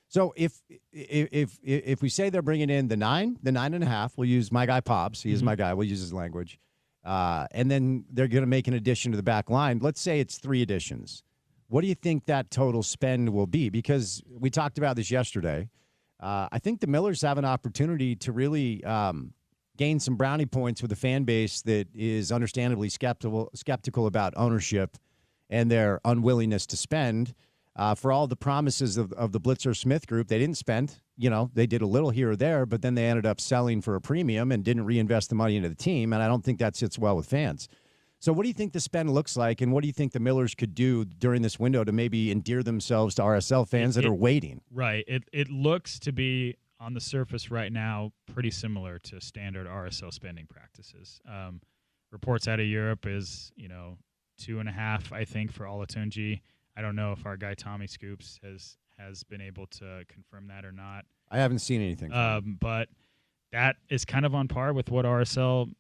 [SPEAKER 1] So if we say they're bringing in the 9.5, we'll use my guy Pops. He is my guy. We'll use his language. And then they're going to make an addition to the back line. Let's say it's 3 additions. What do you think that total spend will be? Because we talked about this yesterday. I think the Millers have an opportunity to really gain some brownie points with a fan base that is understandably skeptical about ownership and their unwillingness to spend. For all the promises of the Blitzer Smith group, they didn't spend. They did a little here or there, but then they ended up selling for a premium and didn't reinvest the money into the team, and I don't think that sits well with fans. So what do you think the spend looks like, and what do you think the Millers could do during this window to maybe endear themselves to RSL fans that are waiting?
[SPEAKER 4] Right. It looks to be, on the surface right now, pretty similar to standard RSL spending practices. Reports out of Europe is, 2.5, I think, for Olatunji. I don't know if our guy Tommy Scoops has been able to confirm that or not.
[SPEAKER 1] I haven't seen anything.
[SPEAKER 4] But that is kind of on par with what RSL,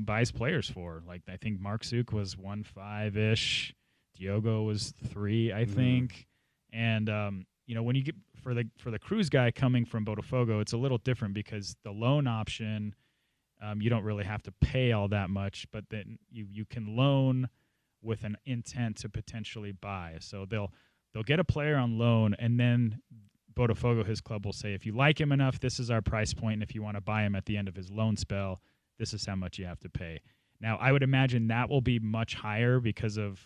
[SPEAKER 4] buys players for. Like, I think Mark Zook was 1.5-ish. Diogo was 3, I think. And when you get for the Cruz guy coming from Botafogo, it's a little different because the loan option, you don't really have to pay all that much, but then you can loan with an intent to potentially buy. So they'll get a player on loan, and then Botafogo, his club, will say, if you like him enough, this is our price point, and if you want to buy him at the end of his loan spell, this is how much you have to pay. Now, I would imagine that will be much higher because of,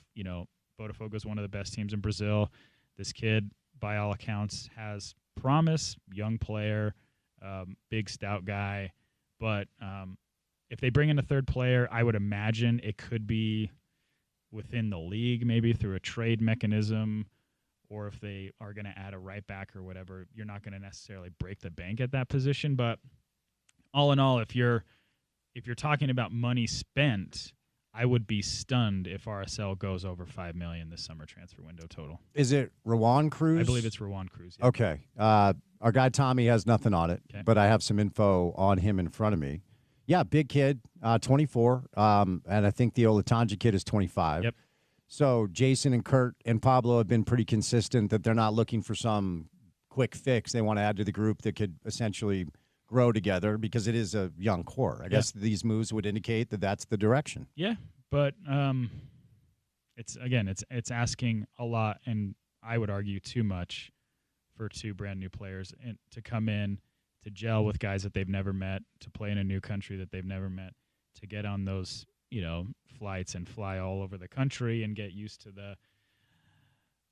[SPEAKER 4] Botafogo is one of the best teams in Brazil. This kid, by all accounts, has promise, young player, big, stout guy. But if they bring in a third player, I would imagine it could be within the league, maybe through a trade mechanism, or if they are going to add a right back or whatever, you're not going to necessarily break the bank at that position. But all in all, if you're talking about money spent, I would be stunned if RSL goes over $5 million this summer transfer window total.
[SPEAKER 1] Is it Rawan Cruz?
[SPEAKER 4] I believe it's Rawan Cruz. Yeah.
[SPEAKER 1] Okay. Our guy Tommy has nothing on it, but I have some info on him in front of me. Yeah, big kid, 24, and I think the Olatunji kid is 25.
[SPEAKER 4] Yep.
[SPEAKER 1] So Jason and Kurt and Pablo have been pretty consistent that they're not looking for some quick fix. They want to add to the group that could essentially grow together because it is a young core. I guess these moves would indicate that that's the direction.
[SPEAKER 4] Yeah, but it's asking a lot, and I would argue too much for 2 brand new players and to come in, to gel with guys that they've never met, to play in a new country that they've never met, to get on those, flights and fly all over the country and get used to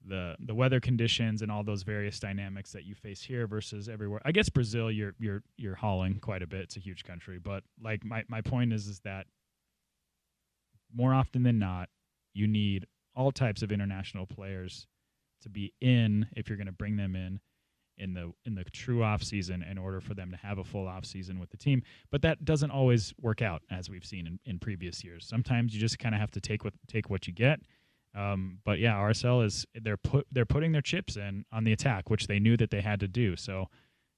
[SPEAKER 4] the weather conditions and all those various dynamics that you face here versus everywhere. I guess Brazil, you're hauling quite a bit. It's a huge country, but like my point is that more often than not, you need all types of international players to be in, if you're going to bring them in the true off season, in order for them to have a full off season with the team. But that doesn't always work out, as we've seen in previous years. Sometimes you just kind of have to take what you get. But yeah, RSL they're putting their chips in on the attack, which they knew that they had to do. So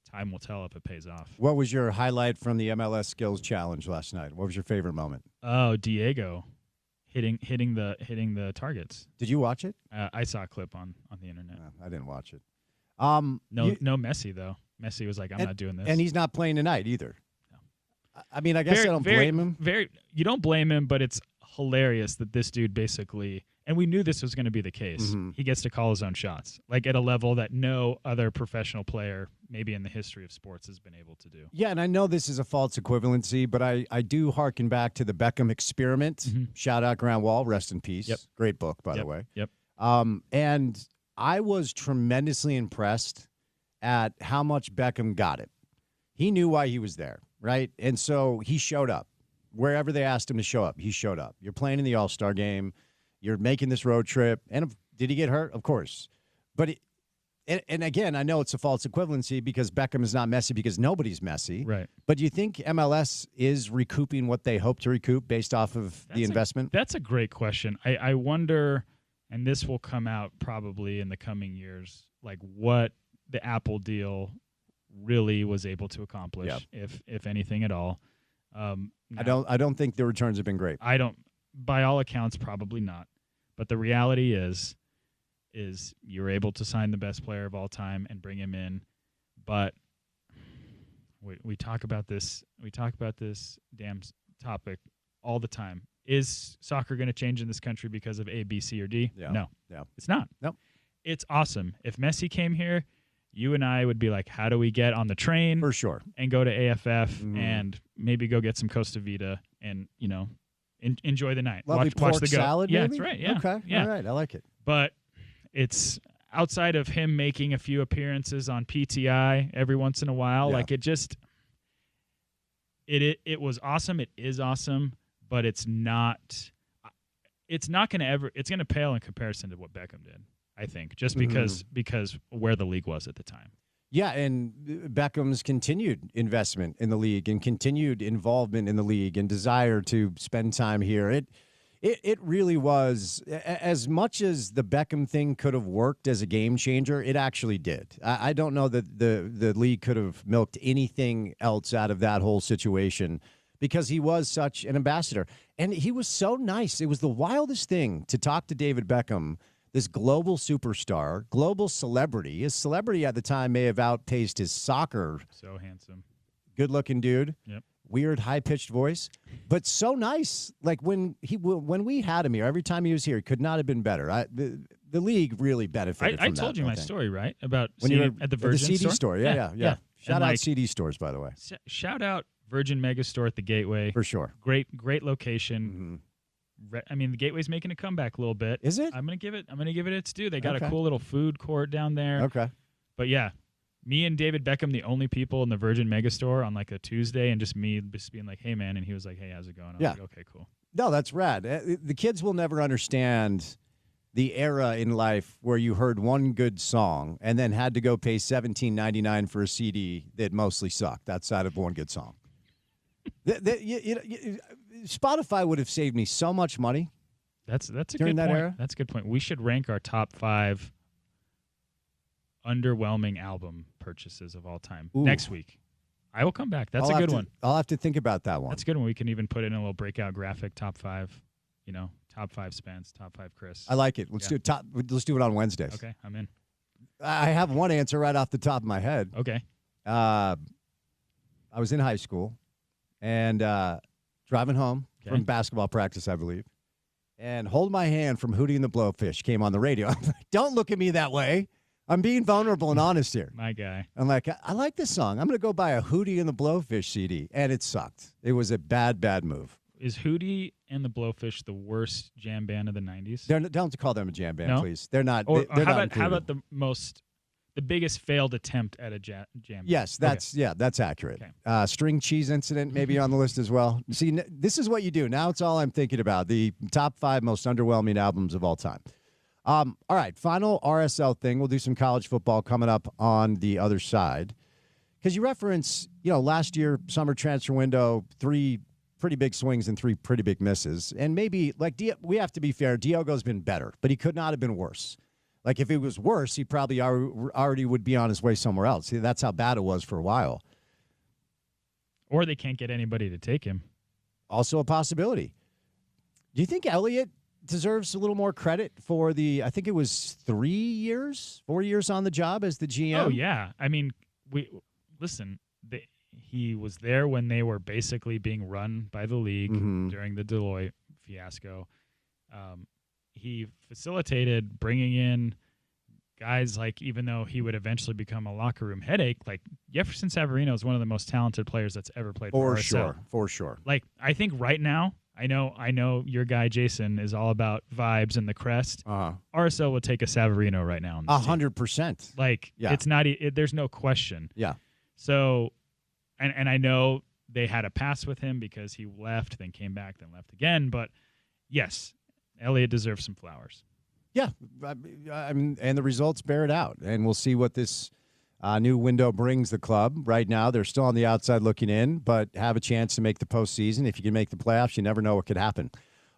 [SPEAKER 4] time will tell if it pays off.
[SPEAKER 1] What was your highlight from the MLS Skills Challenge last night? What was your favorite moment?
[SPEAKER 4] Oh, Diego. hitting the targets.
[SPEAKER 1] Did you watch it?
[SPEAKER 4] I saw a clip on the internet.
[SPEAKER 1] I didn't watch it.
[SPEAKER 4] No Messi though. Messi was like, I'm not doing this,
[SPEAKER 1] and he's not playing tonight either.
[SPEAKER 4] No.
[SPEAKER 1] I mean, I guess I don't blame him.
[SPEAKER 4] You don't blame him, but it's hilarious that this dude basically, and we knew this was going to be the case.
[SPEAKER 1] Mm-hmm.
[SPEAKER 4] He gets to call his own shots, like at a level that no other professional player, maybe in the history of sports, has been able to do.
[SPEAKER 1] Yeah, and I know this is a false equivalency, but I do hearken back to the Beckham experiment.
[SPEAKER 4] Mm-hmm.
[SPEAKER 1] Shout out Grant Wall, rest in peace.
[SPEAKER 4] Yep.
[SPEAKER 1] Great book, by the way.
[SPEAKER 4] Yep.
[SPEAKER 1] And I was tremendously impressed at how much Beckham got it. He knew why he was there, right? And so he showed up. Wherever they asked him to show up, he showed up. You're playing in the All-Star game. You're making this road trip. And did he get hurt? Of course. But and again, I know it's a false equivalency because Beckham is not Messi because nobody's Messi.
[SPEAKER 4] Right.
[SPEAKER 1] But do you think MLS is recouping what they hope to recoup based off of the investment?
[SPEAKER 4] That's a great question. I wonder, and this will come out probably in the coming years, like what the Apple deal really was able to accomplish, if anything at all.
[SPEAKER 1] I don't think the returns have been great.
[SPEAKER 4] I don't, by all accounts, probably not. But the reality is you're able to sign the best player of all time and bring him in. But we talk about this. We talk about this damn topic all the time. Is soccer going to change in this country because of A, B, C, or D?
[SPEAKER 1] Yeah.
[SPEAKER 4] No.
[SPEAKER 1] Yeah.
[SPEAKER 4] It's not.
[SPEAKER 1] Nope.
[SPEAKER 4] It's awesome. If Messi came here, you and I would be like, how do we get on the train?
[SPEAKER 1] For sure.
[SPEAKER 4] And go to AFF and maybe go get some Costa Vida and, enjoy the night.
[SPEAKER 1] Lovely
[SPEAKER 4] watch
[SPEAKER 1] pork
[SPEAKER 4] the
[SPEAKER 1] salad,
[SPEAKER 4] Yeah,
[SPEAKER 1] maybe?
[SPEAKER 4] that's right. Yeah.
[SPEAKER 1] Okay.
[SPEAKER 4] Yeah.
[SPEAKER 1] All right. I like it.
[SPEAKER 4] But it's outside of him making a few appearances on PTI every once in a while.
[SPEAKER 1] Yeah.
[SPEAKER 4] Like it was awesome. It is awesome, but it's not going to pale in comparison to what Beckham did. I think just because where the league was at the time.
[SPEAKER 1] Yeah, and Beckham's continued investment in the league and continued involvement in the league and desire to spend time here. It really was, as much as the Beckham thing could have worked as a game changer, it actually did. I don't know that the league could have milked anything else out of that whole situation because he was such an ambassador. And he was so nice. It was the wildest thing to talk to David Beckham, this global superstar, global celebrity. His celebrity at the time may have outpaced his soccer.
[SPEAKER 4] So handsome. Good-looking
[SPEAKER 1] dude.
[SPEAKER 4] Yep.
[SPEAKER 1] Weird, high-pitched voice, but so nice. Like when we had him here, every time he was here, he could not have been better. The league really benefited from that.
[SPEAKER 4] I told you my story, right? About
[SPEAKER 1] when you were
[SPEAKER 4] at the Virgin
[SPEAKER 1] CD store. Yeah. Shout out CD stores, by the way.
[SPEAKER 4] Shout out Virgin Megastore at the Gateway.
[SPEAKER 1] For sure.
[SPEAKER 4] Great location. I mean, the Gateway's making a comeback a little bit.
[SPEAKER 1] Is it?
[SPEAKER 4] I'm gonna give it its due. They got a cool little food court down there.
[SPEAKER 1] Okay.
[SPEAKER 4] But yeah, me and David Beckham, the only people in the Virgin Megastore on like a Tuesday, and just me just being like, "Hey, man," and he was like, "Hey, how's it going?" I was like, "Okay, cool."
[SPEAKER 1] No, that's rad. The kids will never understand the era in life where you heard one good song and then had to go pay $17.99 for a CD that mostly sucked outside of one good song. Spotify would have saved me so much money.
[SPEAKER 4] That's a
[SPEAKER 1] during
[SPEAKER 4] good
[SPEAKER 1] that
[SPEAKER 4] point.
[SPEAKER 1] era?
[SPEAKER 4] That's a good point. We should rank our top 5 underwhelming album purchases of all time next week. I will come back. That's a good one.
[SPEAKER 1] I'll have to think about that one.
[SPEAKER 4] That's a good one. We can even put in a little breakout graphic, top 5, top 5 Spence, top 5 Chris.
[SPEAKER 1] I like it. Let's do it on Wednesdays.
[SPEAKER 4] Okay, I'm in.
[SPEAKER 1] I have one answer right off the top of my head.
[SPEAKER 4] Okay.
[SPEAKER 1] I was in high school and driving home from basketball practice, I believe. And Hold My Hand from Hootie and the Blowfish came on the radio. I'm like, don't look at me that way. I'm being vulnerable and honest here.
[SPEAKER 4] My guy.
[SPEAKER 1] I'm like, I like this song. I'm going to go buy a Hootie and the Blowfish CD. And it sucked. It was a bad move.
[SPEAKER 4] Is Hootie and the Blowfish the worst jam band of the 90s?
[SPEAKER 1] Don't call them a jam band,
[SPEAKER 4] No?
[SPEAKER 1] Please. They're not.
[SPEAKER 4] Or
[SPEAKER 1] they're
[SPEAKER 4] how
[SPEAKER 1] not
[SPEAKER 4] about the biggest failed attempt at a jam band?
[SPEAKER 1] Yes, that's accurate.
[SPEAKER 4] Okay.
[SPEAKER 1] String cheese incident maybe on the list as well. See, this is what you do. Now it's all I'm thinking about. The top 5 most underwhelming albums of all time. All right, final RSL thing. We'll do some college football coming up on the other side. Because you reference, last year, summer transfer window, 3 pretty big swings and 3 pretty big misses. And maybe, we have to be fair, Diogo's been better, but he could not have been worse. Like, if it was worse, he probably already would be on his way somewhere else. See, that's how bad it was for a while.
[SPEAKER 4] Or they can't get anybody to take him.
[SPEAKER 1] Also a possibility. Do you think Elliott deserves a little more credit for I think it was 4 years on the job as the GM?
[SPEAKER 4] Oh, yeah. I mean, he was there when they were basically being run by the league during the Deloitte fiasco. He facilitated bringing in guys like, even though he would eventually become a locker room headache, like Jefferson Savarino is one of the most talented players that's ever played for RSL.
[SPEAKER 1] For sure.
[SPEAKER 4] Like, I think right now, I know your guy Jason is all about vibes and the crest. RSL would take a Savarino right now.
[SPEAKER 1] 100%.
[SPEAKER 4] Like, it's not. There's no question.
[SPEAKER 1] Yeah.
[SPEAKER 4] So, and I know they had a pass with him because he left, then came back, then left again. But yes, Elliott deserves some flowers.
[SPEAKER 1] Yeah, I mean, and the results bear it out, and we'll see what this new window brings the club. Right now, they're still on the outside looking in, but have a chance to make the postseason. If you can make the playoffs, you never know what could happen.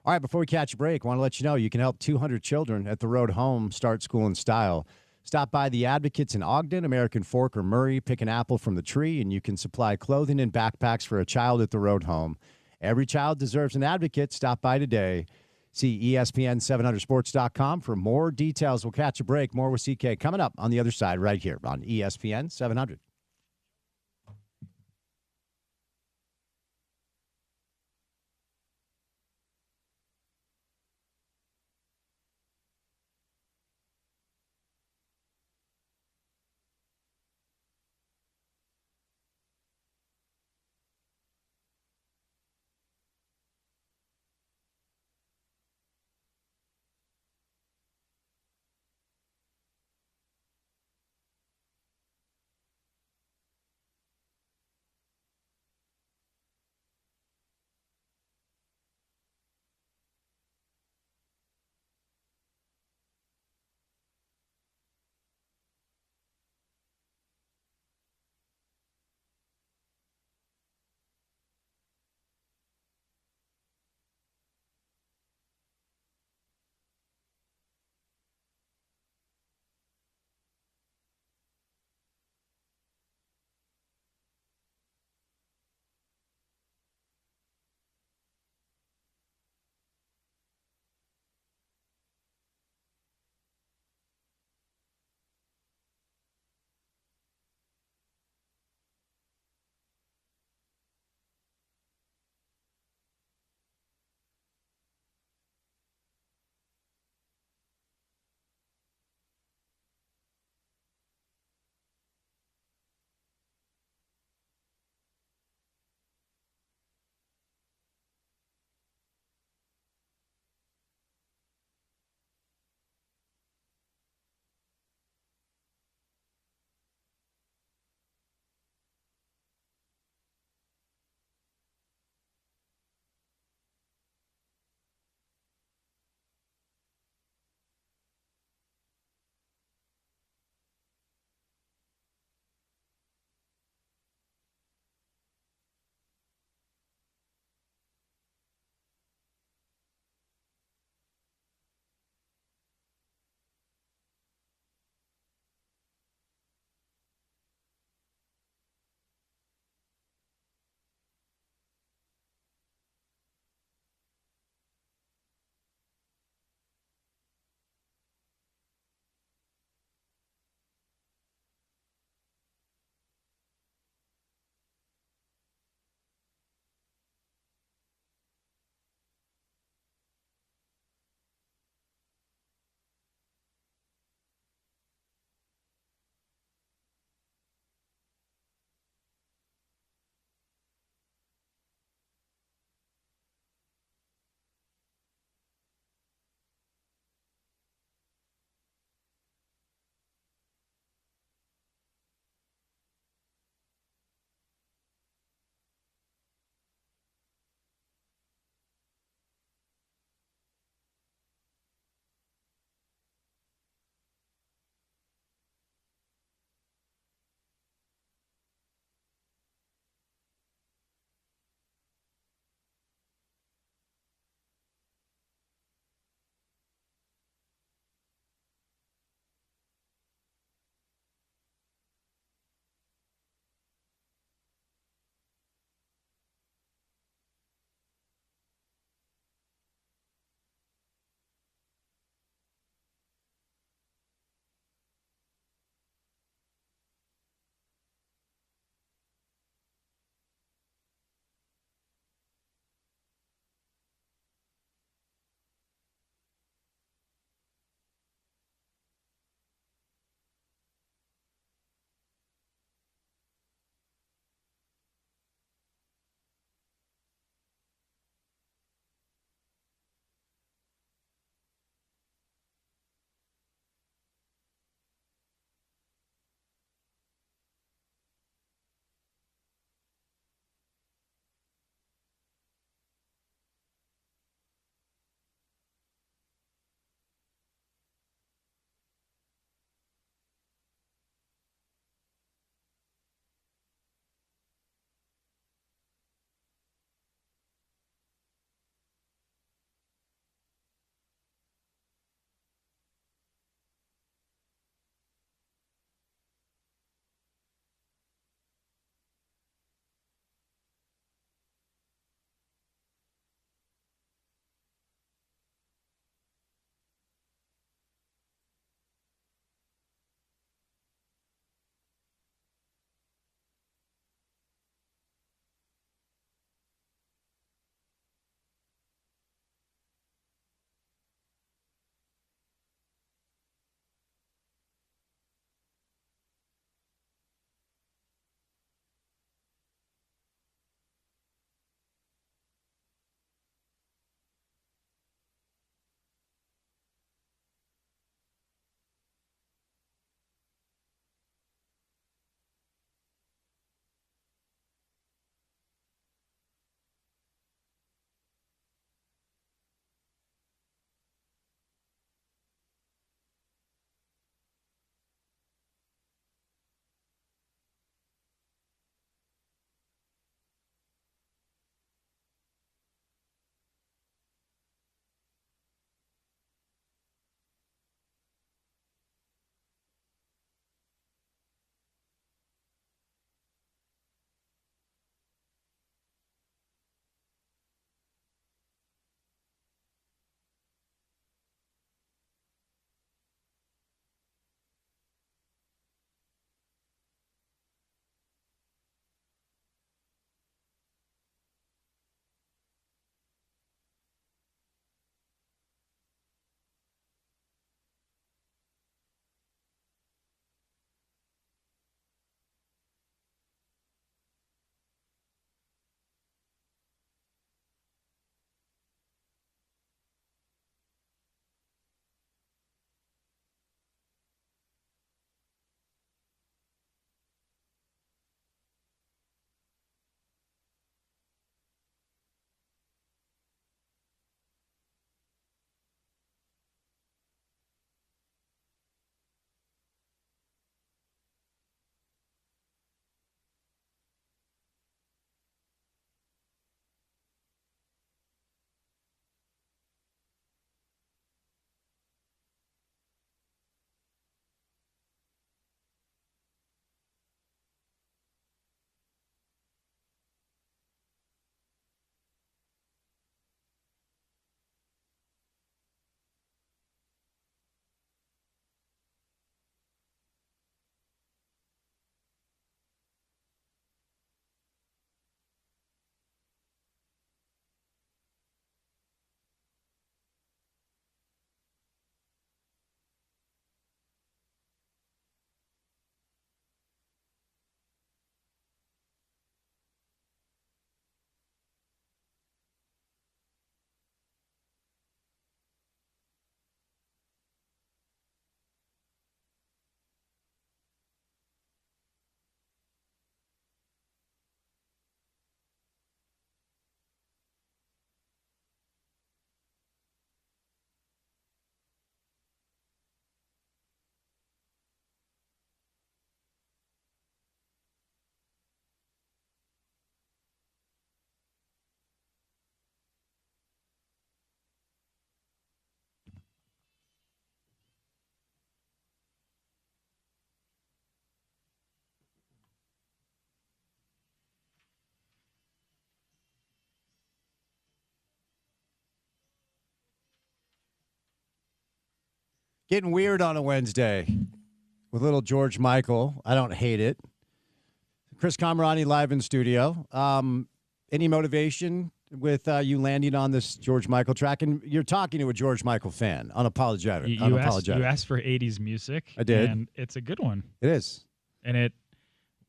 [SPEAKER 1] All right, before we catch a break, I want to let you know you can help 200 children at the road home start school in style. Stop by the Advocates in Ogden, American Fork, or Murray, pick an apple from the tree, and you can supply clothing and backpacks for a child at the road home. Every child deserves an advocate. Stop by today. See ESPN700sports.com for more details. We'll catch a break. More with CK coming up on the other side right here on ESPN 700. Getting weird on a Wednesday with little George Michael. I don't hate it. Chris Camerani live in studio. Any motivation with you landing on this George Michael track? And you're talking to a George Michael fan, unapologetic.
[SPEAKER 4] You asked for 80s music.
[SPEAKER 1] I did.
[SPEAKER 4] And it's a good one.
[SPEAKER 1] It is.
[SPEAKER 4] And it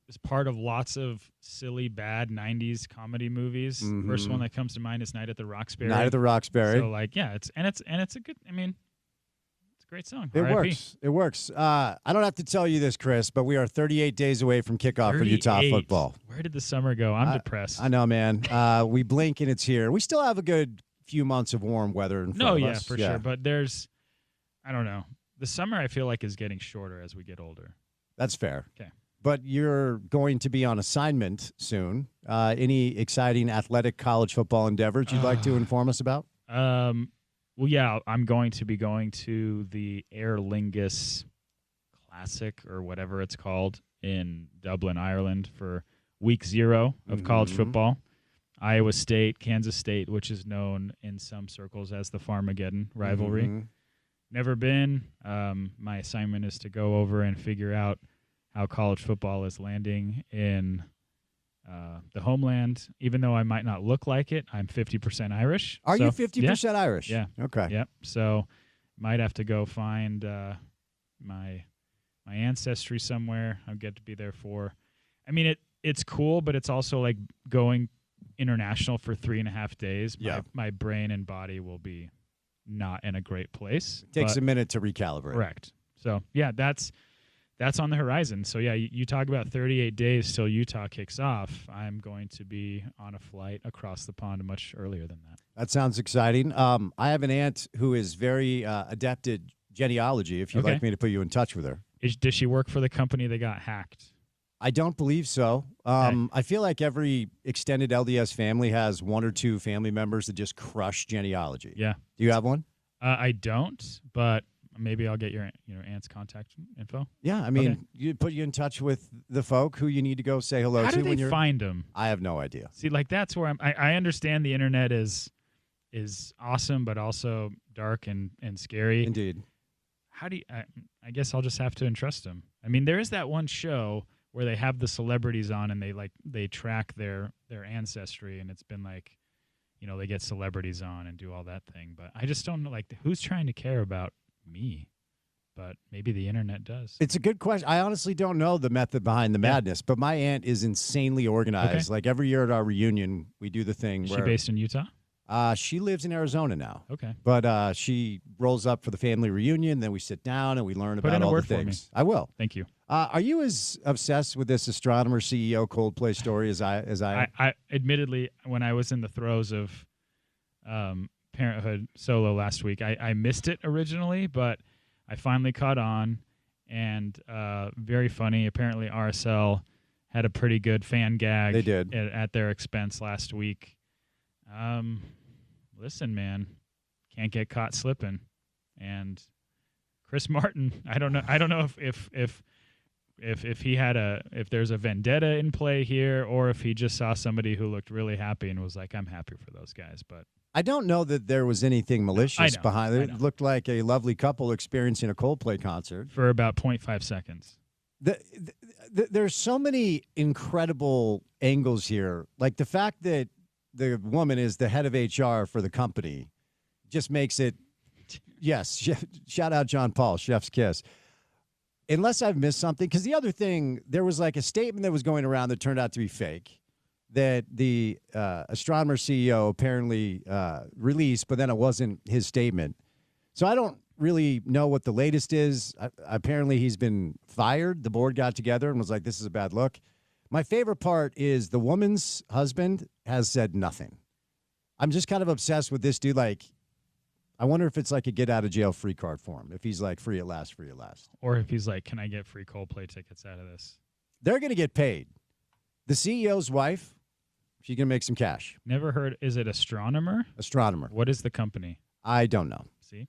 [SPEAKER 4] is part of lots of silly, bad 90s comedy movies.
[SPEAKER 1] Mm-hmm.
[SPEAKER 4] First one that comes to mind is Night at the Roxbury.
[SPEAKER 1] Night at the Roxbury.
[SPEAKER 4] So, like, yeah, it's a good, I mean, it's a great song.
[SPEAKER 1] It
[SPEAKER 4] R.I.P.
[SPEAKER 1] works. It works. I don't have to tell you this, Chris, but we are 38 days away from kickoff for Utah football.
[SPEAKER 4] Where did the summer go? I'm depressed.
[SPEAKER 1] I know, man. We blink and it's here. We still have a good few months of warm weather in front of us.
[SPEAKER 4] For sure. But I don't know. The summer, I feel like, is getting shorter as we get older. That's
[SPEAKER 1] fair.
[SPEAKER 4] Okay.
[SPEAKER 1] But you're going to be on assignment soon. Any exciting athletic college football endeavors you'd like to inform us about?
[SPEAKER 4] Well, yeah, I'm going to be going to the Aer Lingus Classic or whatever it's called in Dublin, Ireland for week 0 of college football. Iowa State, Kansas State, which is known in some circles as the Farmageddon rivalry.
[SPEAKER 1] Mm-hmm.
[SPEAKER 4] Never been. My assignment is to go over and figure out how college football is landing in the homeland. Even though I might not look like it, I'm 50% Irish.
[SPEAKER 1] Are you 50% Irish?
[SPEAKER 4] Yeah.
[SPEAKER 1] Okay.
[SPEAKER 4] Yep. So might have to go find my ancestry somewhere. I'll get to be there for. I mean, it's cool, but it's also like going international for 3.5 days.
[SPEAKER 1] Yeah.
[SPEAKER 4] My brain and body will be not in a great place.
[SPEAKER 1] It takes a minute to recalibrate.
[SPEAKER 4] Correct. So yeah, that's on the horizon. So yeah, you talk about 38 days till Utah kicks off. I'm going to be on a flight across the pond much earlier than that.
[SPEAKER 1] That sounds exciting. I have an aunt who is very adept at genealogy, if you'd like me to put you in touch with her.
[SPEAKER 4] Does she work for the company that got hacked?
[SPEAKER 1] I don't believe so. I feel like every extended LDS family has one or two family members that just crush genealogy.
[SPEAKER 4] Yeah.
[SPEAKER 1] Do you have one?
[SPEAKER 4] I don't, but maybe I'll get your aunt's contact info.
[SPEAKER 1] Yeah, I mean, you put you in touch with the folk who you need to go say hello to.
[SPEAKER 4] How do
[SPEAKER 1] when
[SPEAKER 4] they
[SPEAKER 1] you're
[SPEAKER 4] find them?
[SPEAKER 1] I have no idea.
[SPEAKER 4] See, like that's where I understand the internet is awesome, but also dark and scary.
[SPEAKER 1] Indeed.
[SPEAKER 4] How do you? I guess I'll just have to entrust them. I mean, there is that one show where they have the celebrities on and they track their ancestry, and it's been like, they get celebrities on and do all that thing. But I just don't know, like, who's trying to care about me? But maybe the internet does.
[SPEAKER 1] It's a good question. I honestly don't know the method behind the madness, but my aunt is insanely organized. Like every year at our reunion, we do the thing.
[SPEAKER 4] Is she based in Utah?
[SPEAKER 1] She lives in Arizona now.
[SPEAKER 4] Okay.
[SPEAKER 1] But she rolls up for the family reunion, then we sit down and we learn about all the things. I will.
[SPEAKER 4] Thank you.
[SPEAKER 1] Are you as obsessed with this astronomer CEO Coldplay story as I am?
[SPEAKER 4] I admittedly, when I was in the throes of Parenthood solo last week, I missed it originally, but I finally caught on, and very funny. Apparently, RSL had a pretty good fan gag.
[SPEAKER 1] They did.
[SPEAKER 4] At their expense last week. Listen, man, can't get caught slipping. And Chris Martin, I don't know if he had if there's a vendetta in play here, or if he just saw somebody who looked really happy and was like, I'm happy for those guys. But
[SPEAKER 1] I don't know that there was anything malicious behind it. It looked like a lovely couple experiencing a Coldplay concert
[SPEAKER 4] for about 0.5 seconds.
[SPEAKER 1] There's so many incredible angles here. Like the fact that the woman is the head of HR for the company just makes it, yes, shout out John Paul, chef's kiss. Unless I've missed something, because the other thing, there was like a statement that was going around that turned out to be fake that the astronomer CEO apparently released, but then it wasn't his statement. So I don't really know what the latest is. Apparently he's been fired. The board got together and was like, this is a bad look. My favorite part is the woman's husband has said nothing. I'm just kind of obsessed with this dude. Like, I wonder if it's like a get out of jail free card for him. If he's like free at last, free at last.
[SPEAKER 4] Or if he's like, can I get free Coldplay tickets out of this?
[SPEAKER 1] They're going to get paid. The CEO's wife, she's going to make some cash.
[SPEAKER 4] Never heard. Is it astronomer?
[SPEAKER 1] Astronomer.
[SPEAKER 4] What is the company?
[SPEAKER 1] I don't know.
[SPEAKER 4] See?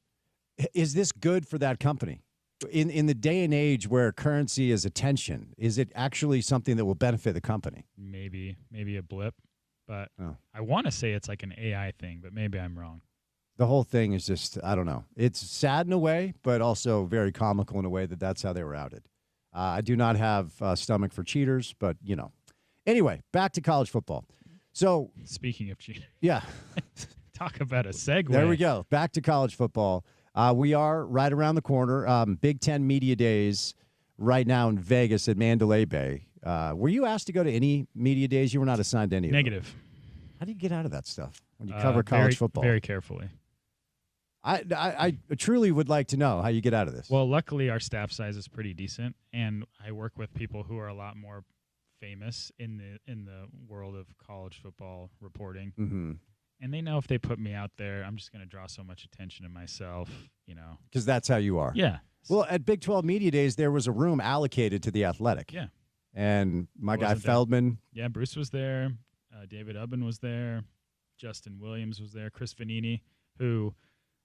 [SPEAKER 1] Is this good for that company? In the day and age where currency is attention, is it actually something that will benefit the company?
[SPEAKER 4] Maybe a blip, but I want to say it's like an AI thing, but maybe I'm wrong.
[SPEAKER 1] The whole thing is just, I don't know. It's sad in a way, but also very comical in a way that that's how they were outed. I do not have a stomach for cheaters, but, you know. Anyway, back to college football. So,
[SPEAKER 4] Speaking of cheating,
[SPEAKER 1] yeah.
[SPEAKER 4] talk about a segue.
[SPEAKER 1] There we go. Back to college football. We are right around the corner. Big Ten Media Days right now in Vegas at Mandalay Bay. Were you asked to go to any media days? You were not assigned to any of them.
[SPEAKER 4] Negative.
[SPEAKER 1] How do you get out of that stuff when you cover college football?
[SPEAKER 4] Very carefully.
[SPEAKER 1] I truly would like to know how you get out of this.
[SPEAKER 4] Well, luckily our staff size is pretty decent, and I work with people who are a lot more famous in the world of college football reporting.
[SPEAKER 1] Mm-hmm.
[SPEAKER 4] And they know if they put me out there, I'm just going to draw so much attention to myself, you know.
[SPEAKER 1] Because that's how you are.
[SPEAKER 4] Yeah.
[SPEAKER 1] Well, at Big 12 Media Days, there was a room allocated to the Athletic.
[SPEAKER 4] Yeah.
[SPEAKER 1] And my guy Feldman.
[SPEAKER 4] Yeah, Bruce was there. David Ubben was there. Justin Williams was there. Chris Vanini, who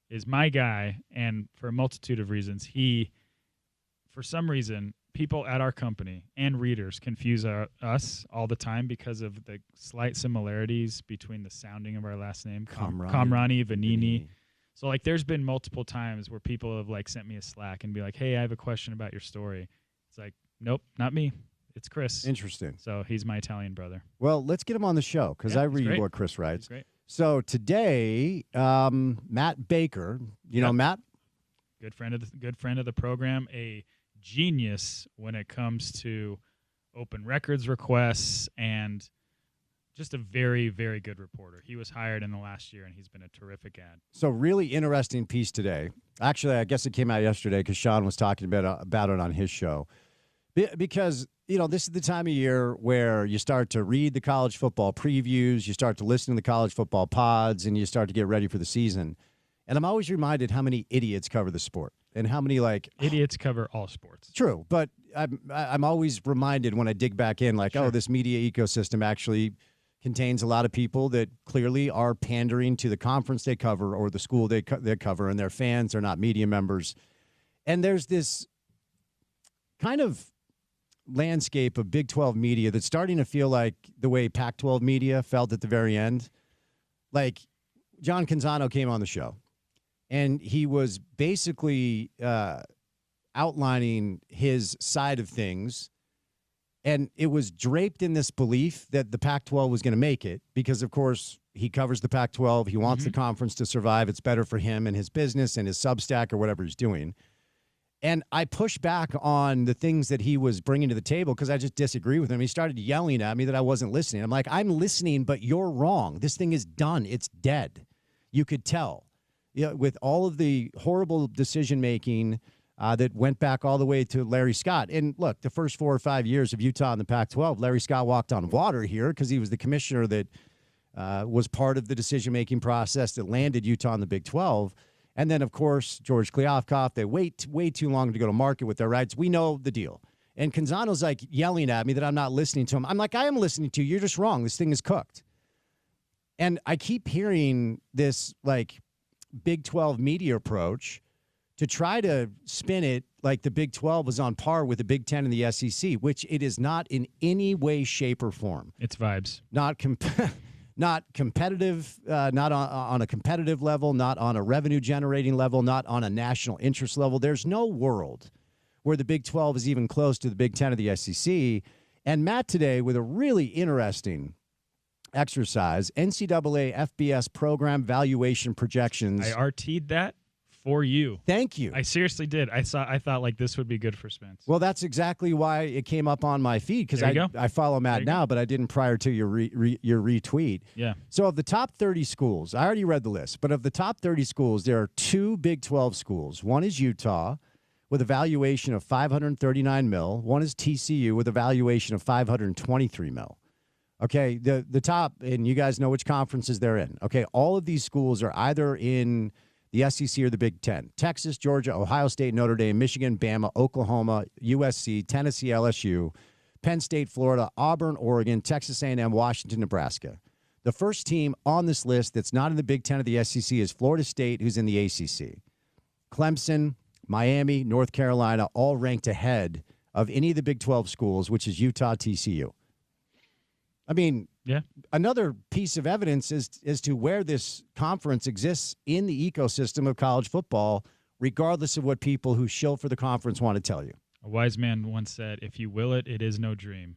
[SPEAKER 4] is my guy, and for a multitude of reasons, for some reason, people at our company and readers confuse us all the time because of the slight similarities between the sounding of our last name, Kamrani, Vanini. So, like, there's been multiple times where people have, like, sent me a Slack and be like, hey, I have a question about your story. It's like, nope, not me. It's Chris.
[SPEAKER 1] Interesting.
[SPEAKER 4] So he's my Italian brother.
[SPEAKER 1] Well, let's get him on the show because I read what Chris writes.
[SPEAKER 4] Great.
[SPEAKER 1] So today, Matt Baker, you know Matt?
[SPEAKER 4] Good friend of the program, a genius when it comes to open records requests, and just a very, very good reporter. He was hired in the last year, and he's been a terrific ad.
[SPEAKER 1] So really interesting piece today. Actually, I guess it came out yesterday because Sean was talking about it on his show. Because, you know, this is the time of year where you start to read the college football previews, you start to listen to the college football pods, and you start to get ready for the season. And I'm always reminded how many idiots cover the sport and how many, like...
[SPEAKER 4] Idiots cover all sports.
[SPEAKER 1] True, but I'm always reminded when I dig back in, like, this media ecosystem actually contains a lot of people that clearly are pandering to the conference they cover or the school they cover, and their fans are not media members. And there's this kind of landscape of Big 12 media that's starting to feel like the way Pac-12 media felt at the very end. Like, John Canzano came on the show, and he was basically outlining his side of things, and it was draped in this belief that the Pac-12 was going to make it because, of course, he covers the Pac-12. He wants the conference to survive. It's better for him and his business and his Substack or whatever he's doing. And I pushed back on the things that he was bringing to the table because I just disagree with him. He started yelling at me that I wasn't listening. I'm like, I'm listening, but you're wrong. This thing is done. It's dead. You could tell. With all of the horrible decision-making that went back all the way to Larry Scott. And, look, the first 4 or 5 years of Utah in the Pac-12, Larry Scott walked on water here because he was the commissioner that was part of the decision-making process that landed Utah in the Big 12. And then, of course, George Kliavkoff, they wait way too long to go to market with their rights. We know the deal. And Canzano's like yelling at me that I'm not listening to him. I'm like, I am listening to you. You're just wrong. This thing is cooked. And I keep hearing this, like, Big 12 media approach to try to spin it like the Big 12 was on par with the Big 10 and the SEC, which it is not in any way, shape, or form.
[SPEAKER 4] It's vibes.
[SPEAKER 1] Not competitive, not on a competitive level, not on a revenue-generating level, not on a national interest level. There's no world where the Big 12 is even close to the Big 10 or the SEC. And Matt today with a really interesting exercise, NCAA FBS program valuation projections.
[SPEAKER 4] I RT'd that for you.
[SPEAKER 1] Thank you.
[SPEAKER 4] I seriously did. I thought like this would be good for Spence.
[SPEAKER 1] Well, that's exactly why it came up on my feed because I follow Matt now, but I didn't prior to your retweet.
[SPEAKER 4] Yeah.
[SPEAKER 1] So of the top 30 schools, I already read the list, but of the top 30 schools, there are 2 Big 12 schools. One is Utah with a valuation of $539 million. One is TCU with a valuation of $523 million. Okay, the top, and you guys know which conferences they're in. Okay, all of these schools are either in the SEC or the Big Ten. Texas, Georgia, Ohio State, Notre Dame, Michigan, Bama, Oklahoma, USC, Tennessee, LSU, Penn State, Florida, Auburn, Oregon, Texas A&M, Washington, Nebraska. The first team on this list that's not in the Big Ten or the SEC is Florida State, who's in the ACC. Clemson, Miami, North Carolina, all ranked ahead of any of the Big 12 schools, which is Utah, TCU. I mean,
[SPEAKER 4] Yeah.
[SPEAKER 1] another piece of evidence is as to where this conference exists in the ecosystem of college football, regardless of what people who shill for the conference want to tell you.
[SPEAKER 4] A wise man once said, "If you will it, it is no dream."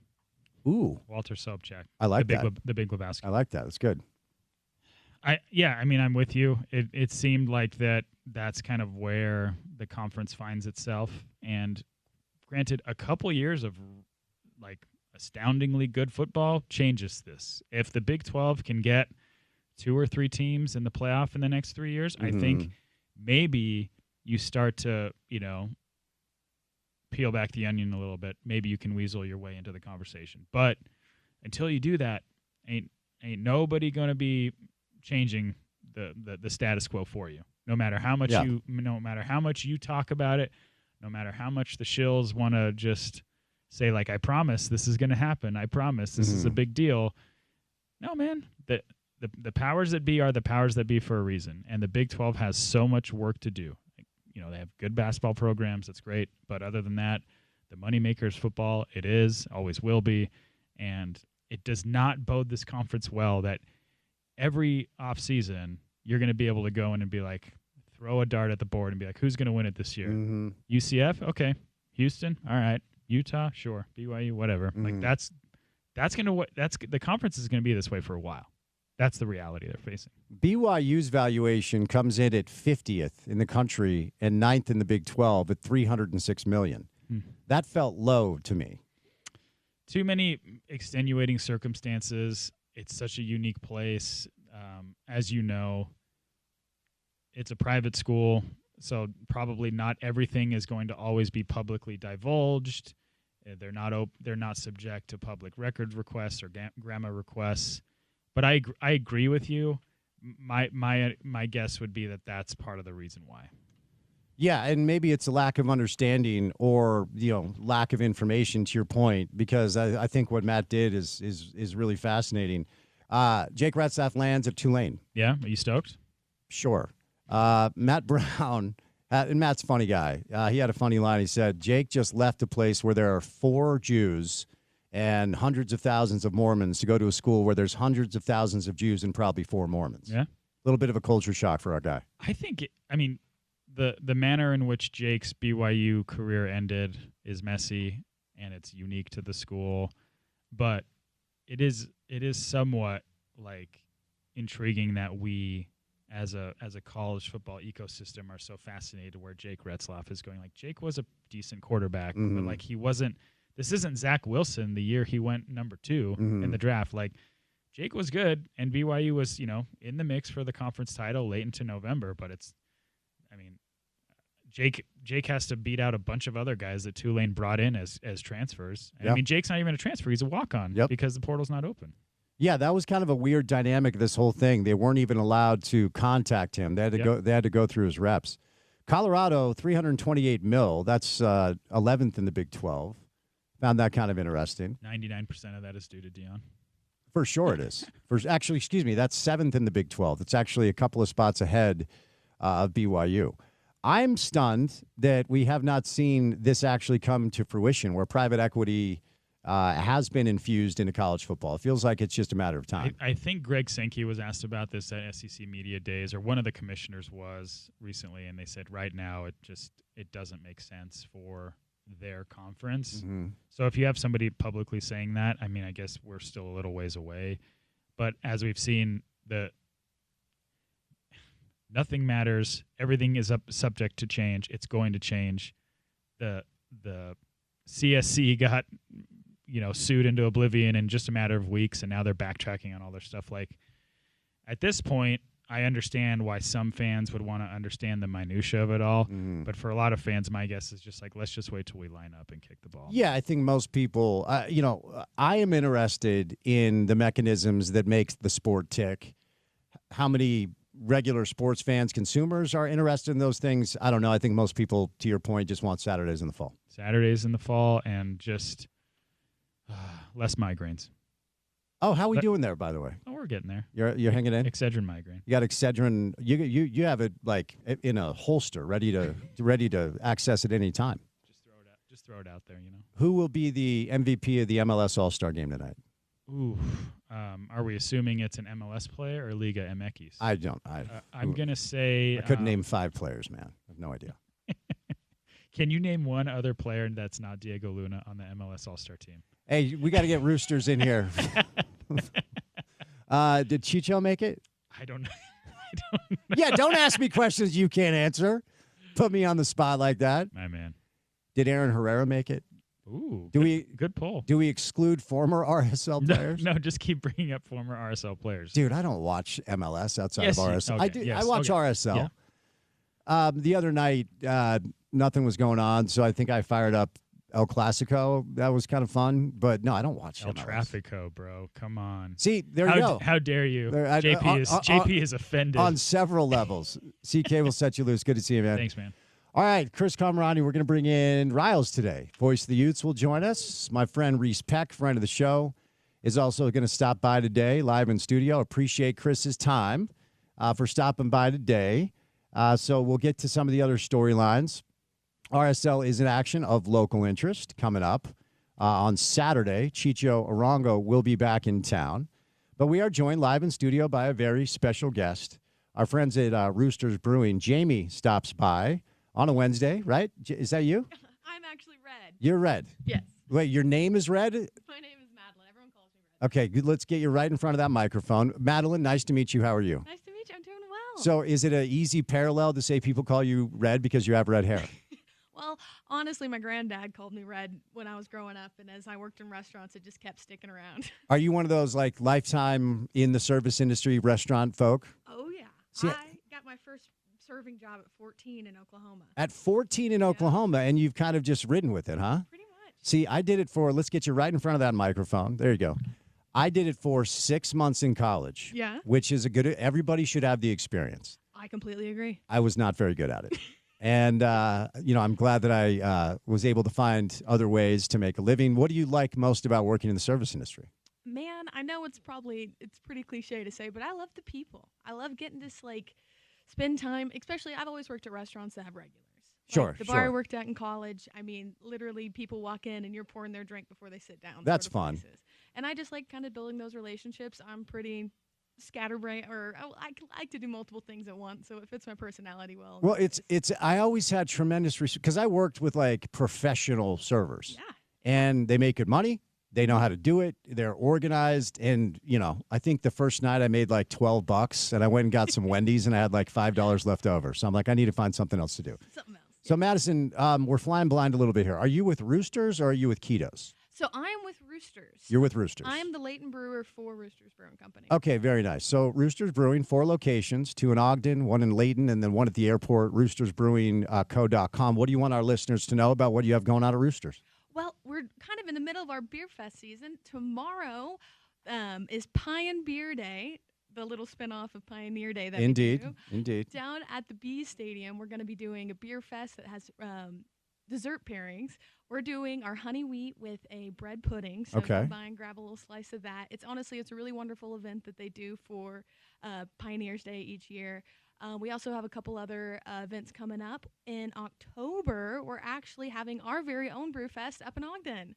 [SPEAKER 1] Ooh,
[SPEAKER 4] Walter Sobchak.
[SPEAKER 1] I like that.
[SPEAKER 4] The Big Lebowski.
[SPEAKER 1] I like that. It's good.
[SPEAKER 4] I mean, I'm with you. It seemed like that's kind of where the conference finds itself. And granted, a couple years of like astoundingly good football changes this. If the Big 12 can get 2 or 3 teams in the playoff in the next 3 years, I think maybe you start to, peel back the onion a little bit. Maybe you can weasel your way into the conversation. But until you do that, ain't nobody going to be changing the status quo for you. No matter how much you talk about it, no matter how much the shills want to just say, like, I promise this is going to happen. I promise this is a big deal. No, man. The powers that be are the powers that be for a reason. And the Big 12 has so much work to do. They have good basketball programs. That's great. But other than that, the moneymaker is football. It is, always will be. And it does not bode this conference well that every offseason you're going to be able to go in and be like, throw a dart at the board and be like, who's going to win it this year? UCF? Okay. Houston? All right. Utah? Sure. BYU? Whatever. Like the conference is going to be this way for a while. That's the reality they're facing.
[SPEAKER 1] BYU's valuation comes in at 50th in the country and 9th in the Big 12 at $306 million. That felt low to me.
[SPEAKER 4] Too many extenuating circumstances. It's such a unique place. As you know, it's a private school, so probably not everything is going to always be publicly divulged. They're not subject to public records requests or GRAMA requests. But I agree with you. My guess would be that that's part of the reason why.
[SPEAKER 1] Yeah, and maybe it's a lack of understanding or lack of information, to your point, because I think what Matt did is really fascinating. Jake Retzlaff lands at Tulane.
[SPEAKER 4] Yeah, are you stoked?
[SPEAKER 1] Sure. Matt Brown, and Matt's a funny guy. He had a funny line. He said, Jake just left a place where there are 4 Jews and hundreds of thousands of Mormons to go to a school where there's hundreds of thousands of Jews and probably 4 Mormons.
[SPEAKER 4] Yeah.
[SPEAKER 1] A little bit of a culture shock for our guy.
[SPEAKER 4] I think, the manner in which Jake's BYU career ended is messy, and it's unique to the school. But it is somewhat, like, intriguing that we, as a college football ecosystem, are so fascinated where Jake Retzlaff is going. Like, Jake was a decent quarterback, but, like, he wasn't – this isn't Zach Wilson the year he went number 2 in the draft. Like, Jake was good, and BYU was, in the mix for the conference title late into November. But Jake has to beat out a bunch of other guys that Tulane brought in as transfers. And, Jake's not even a transfer; he's a walk-on because the portal's not open. Yeah,
[SPEAKER 1] that was kind of a weird dynamic of this whole thing. They weren't even allowed to contact him. They had to go. They had to go through his reps. Colorado, $328 million. That's 11th in the Big 12. Found that kind of interesting.
[SPEAKER 4] 99% of that is due to Dion.
[SPEAKER 1] For sure it is. That's 7th in the Big 12. It's actually a couple of spots ahead of BYU. I'm stunned that we have not seen this actually come to fruition, where private equity has been infused into college football. It feels like it's just a matter of time.
[SPEAKER 4] I think Greg Sankey was asked about this at SEC Media Days, or one of the commissioners was recently, and they said right now it doesn't make sense for their conference. So if you have somebody publicly saying that, I guess we're still a little ways away. But as we've seen, nothing matters. Everything is subject to change. It's going to change. The CSC got sued into oblivion in just a matter of weeks, and now they're backtracking on all their stuff. Like, at this point, I understand why some fans would want to understand the minutia of it all, but for a lot of fans, my guess is just like, let's just wait till we line up and kick the ball.
[SPEAKER 1] Yeah, I think most people, I am interested in the mechanisms that makes the sport tick. How many regular sports fans, consumers are interested in those things? I don't know. I think most people, to your point, just want Saturdays in the fall.
[SPEAKER 4] Saturdays in the fall and just less migraines.
[SPEAKER 1] Oh, how are we doing there, by the way?
[SPEAKER 4] Oh, we're getting there.
[SPEAKER 1] You're hanging in?
[SPEAKER 4] Excedrin migraine.
[SPEAKER 1] You got Excedrin. You have it like in a holster, ready to access at any time.
[SPEAKER 4] Just throw it out there,
[SPEAKER 1] Who will be the MVP of the MLS All-Star game tonight?
[SPEAKER 4] Ooh. Are we assuming it's an MLS player or Liga MX?
[SPEAKER 1] I don't.
[SPEAKER 4] I'm going to say...
[SPEAKER 1] I couldn't name 5 players, man. I have no idea.
[SPEAKER 4] Can you name one other player that's not Diego Luna on the MLS All-Star team?
[SPEAKER 1] Hey, we got to get Roosters in here. Did Chicho make it?
[SPEAKER 4] I don't know.
[SPEAKER 1] Yeah, don't ask me questions you can't answer. Put me on the spot like that.
[SPEAKER 4] My man.
[SPEAKER 1] Did Aaron Herrera make it?
[SPEAKER 4] Ooh, good poll.
[SPEAKER 1] Do we exclude former RSL players?
[SPEAKER 4] No, just keep bringing up former RSL players.
[SPEAKER 1] Dude, I don't watch MLS outside of RSL.
[SPEAKER 4] Okay,
[SPEAKER 1] I do.
[SPEAKER 4] yes,
[SPEAKER 1] I watch
[SPEAKER 4] okay.
[SPEAKER 1] RSL.
[SPEAKER 4] Yeah.
[SPEAKER 1] The other night, nothing was going on, so I think I fired up El Clasico. That was kind of fun, but no, I don't watch
[SPEAKER 4] El
[SPEAKER 1] MLS.
[SPEAKER 4] Trafico, bro. Come on.
[SPEAKER 1] See, there you go.
[SPEAKER 4] How dare you?
[SPEAKER 1] There,
[SPEAKER 4] JP is offended.
[SPEAKER 1] On several levels. CK will set you loose. Good to see you, man.
[SPEAKER 4] Thanks, man.
[SPEAKER 1] All right, Chris Camerani, we're going to bring in Riles today. Voice of the Utes will join us. My friend Reese Peck, friend of the show, is also going to stop by today, live in studio. Appreciate Chris's time for stopping by today. So we'll get to some of the other storylines. RSL is in action of local interest coming up on Saturday. Chicho Arango will be back in town. But we are joined live in studio by a very special guest. Our friends at Roosters Brewing. Jamie stops by on a Wednesday, right? Is that you?
[SPEAKER 5] I'm actually Red.
[SPEAKER 1] You're Red.
[SPEAKER 5] Yes.
[SPEAKER 1] Wait, your name is Red?
[SPEAKER 5] My name is Madeline. Everyone calls me Red.
[SPEAKER 1] Okay, good. Let's get you right in front of that microphone. Madeline, nice to meet you. How are you?
[SPEAKER 5] Nice to meet you. I'm doing well.
[SPEAKER 1] So is it an easy parallel to say people call you Red because you have red hair?
[SPEAKER 5] Well, honestly, my granddad called me Red when I was growing up, and as I worked in restaurants, it just kept sticking around.
[SPEAKER 1] Are you one of those like lifetime in the service industry restaurant folk?
[SPEAKER 5] Oh, yeah.
[SPEAKER 1] See,
[SPEAKER 5] I got my first serving job at 14 in Oklahoma.
[SPEAKER 1] At 14 in Oklahoma, and you've kind of just ridden with it, huh?
[SPEAKER 5] Pretty much.
[SPEAKER 1] See, I did it for, let's get you right in front of that microphone. There you go. I did it for 6 months in college.
[SPEAKER 5] Yeah.
[SPEAKER 1] Which is everybody should have the experience.
[SPEAKER 5] I completely agree.
[SPEAKER 1] I was not very good at it. And, I'm glad that I was able to find other ways to make a living. What do you like most about working in the service industry?
[SPEAKER 5] Man, I know it's pretty cliche to say, but I love the people. I love getting to, spend time, especially I've always worked at restaurants that have regulars.
[SPEAKER 1] Sure,
[SPEAKER 5] The bar I worked at in college, I mean, literally people walk in and you're pouring their drink before they sit down.
[SPEAKER 1] That's
[SPEAKER 5] sort of
[SPEAKER 1] fun.
[SPEAKER 5] places. And I just like kind of building those relationships. I'm pretty scatterbrained, or I like to do multiple things at once, so it fits my personality well.
[SPEAKER 1] Well, I always had tremendous respect because I worked with like professional servers.
[SPEAKER 5] Yeah.
[SPEAKER 1] And they make good money. They know how to do it. They're organized. And, I think the first night I made like $12 and I went and got some Wendy's and I had like $5 left over. So I'm like, I need to find something else to do.
[SPEAKER 5] Something else.
[SPEAKER 1] So Madison, we're flying blind a little bit here. Are you with Roosters or are you with Ketos?
[SPEAKER 5] So I'm with Roosters.
[SPEAKER 1] You're with Roosters.
[SPEAKER 5] I'm the Leighton brewer for Roosters Brewing Company.
[SPEAKER 1] Okay, very nice. So Roosters Brewing, 4 locations, 2 in Ogden, 1 in Layton, and then 1 at the airport, roostersbrewingco.com. What do you want our listeners to know about what you have going on at Roosters?
[SPEAKER 5] Well, we're kind of in the middle of our beer fest season. Tomorrow is Pioneer Day, the little spinoff of Pioneer Day that we do.
[SPEAKER 1] Indeed.
[SPEAKER 5] Down at the Bee Stadium, we're going to be doing a beer fest that has dessert pairings. We're doing our honey wheat with a bread pudding. So
[SPEAKER 1] Okay.
[SPEAKER 5] come by and grab a little slice of that. It's a really wonderful event that they do for Pioneers Day each year. We also have a couple other events coming up. In October, we're actually having our very own brew fest up in Ogden.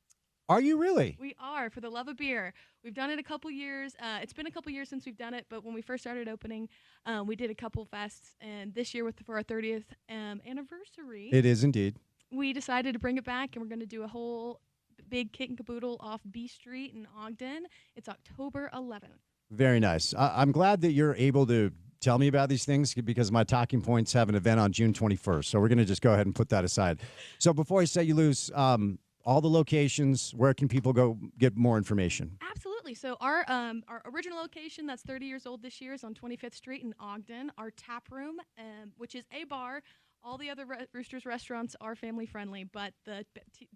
[SPEAKER 1] Are you really?
[SPEAKER 5] We are, for the love of beer. We've done it a couple years. It's been a couple years since we've done it, but when we first started opening, we did a couple fests. And this year, for our 30th anniversary,
[SPEAKER 1] It is indeed.
[SPEAKER 5] we decided to bring it back, and we're going to do a whole big kit and caboodle off B Street in Ogden. It's October 11th.
[SPEAKER 1] Very nice. I'm glad that you're able to tell me about these things because my talking points have an event on June 21st. So we're going to just go ahead and put that aside. So before I set you loose, all the locations, where can people go get more information?
[SPEAKER 5] Absolutely. So our original location that's 30 years old this year is on 25th Street in Ogden. Our tap room, which is a bar. All the other Roosters restaurants are family friendly, but the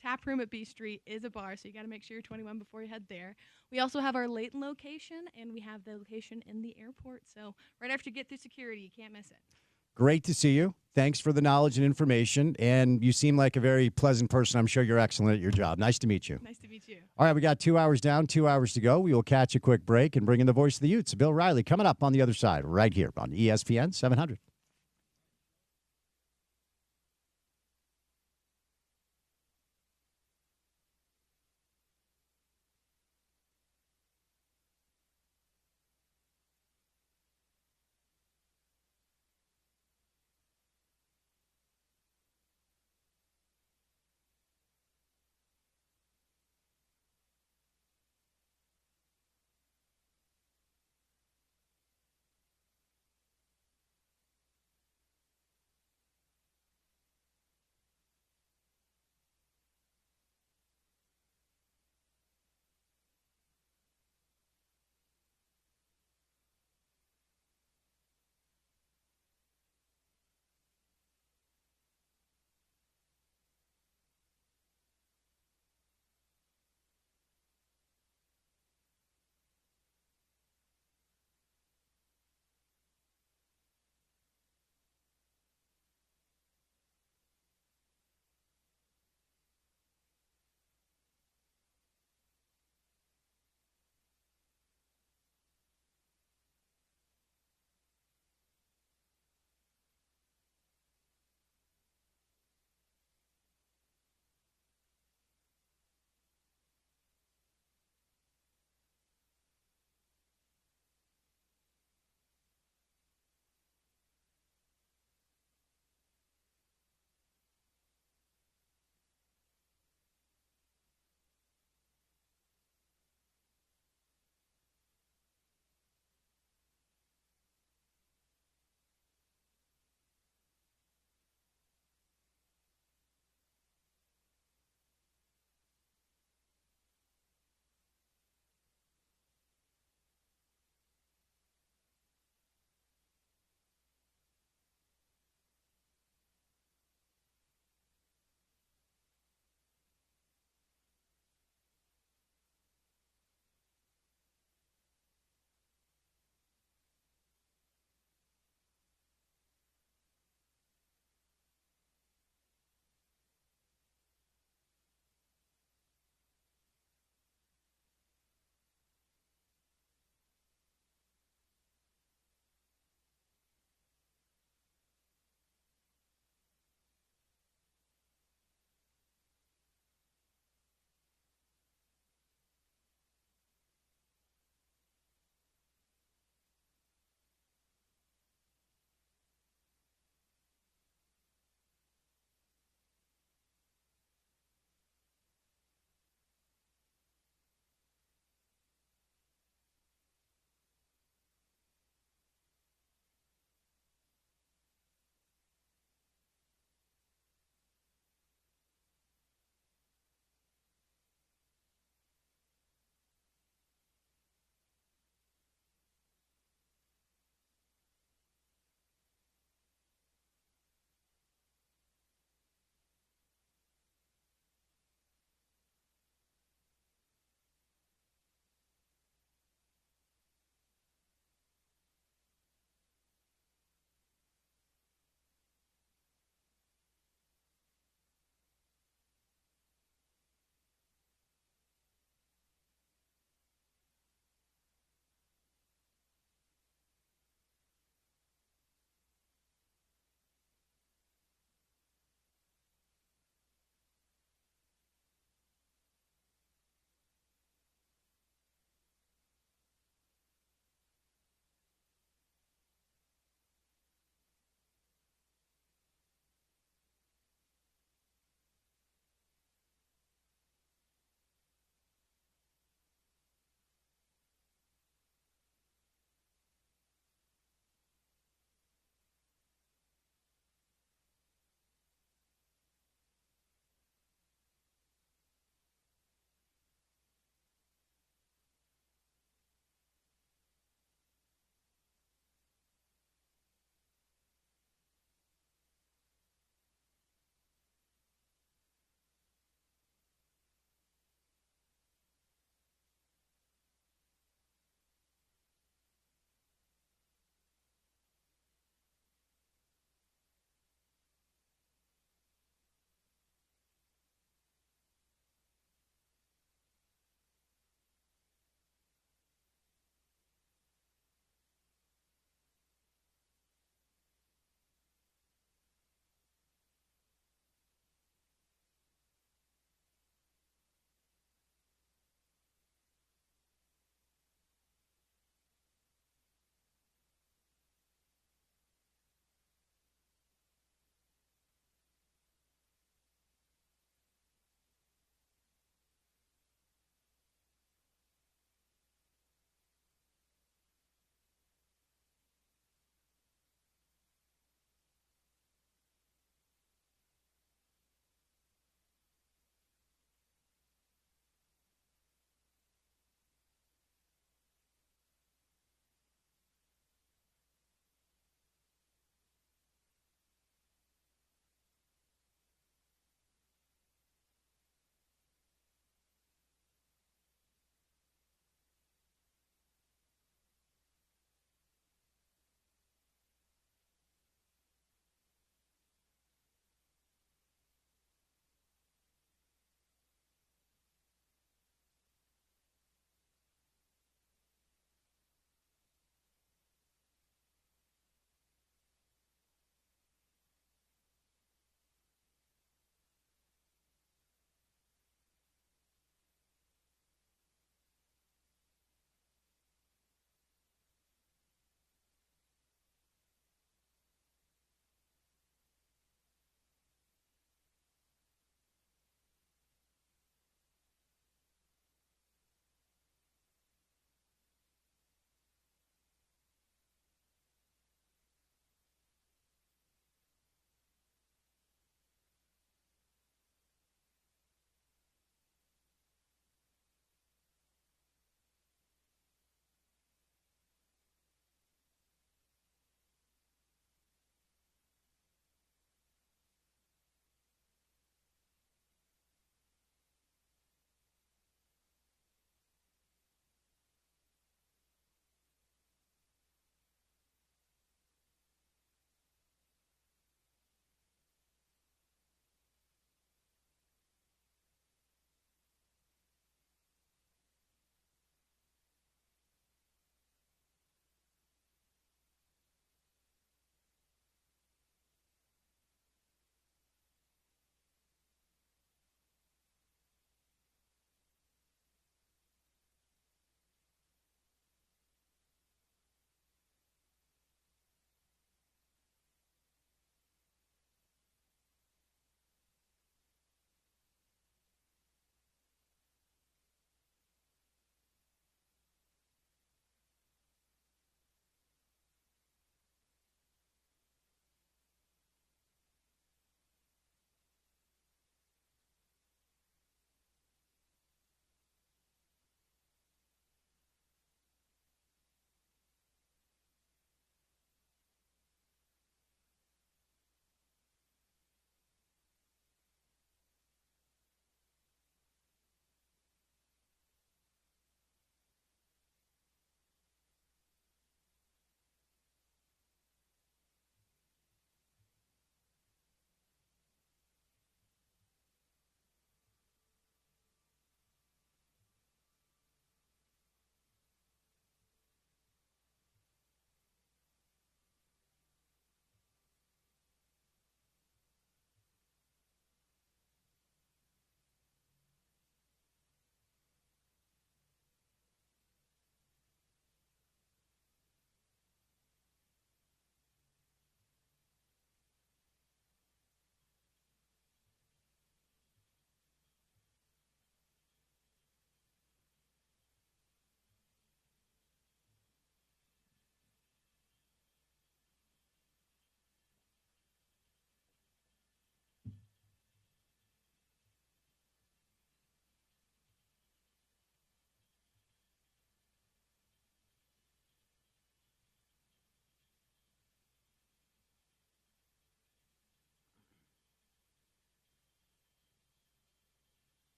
[SPEAKER 5] tap room at B Street is a bar, so you got to make sure you're 21 before you head there. We also have our Layton location, and we have the location in the airport. So right after you get through security, you can't miss it.
[SPEAKER 1] Great to see you. Thanks for the knowledge and information. And you seem like a very pleasant person. I'm sure you're excellent at your job. Nice to meet you.
[SPEAKER 5] Nice to meet you.
[SPEAKER 1] All right, we got 2 hours down, 2 hours to go. We will catch a quick break and bring in the voice of the Utes, Bill Riley, coming up on the other side right here on ESPN 700.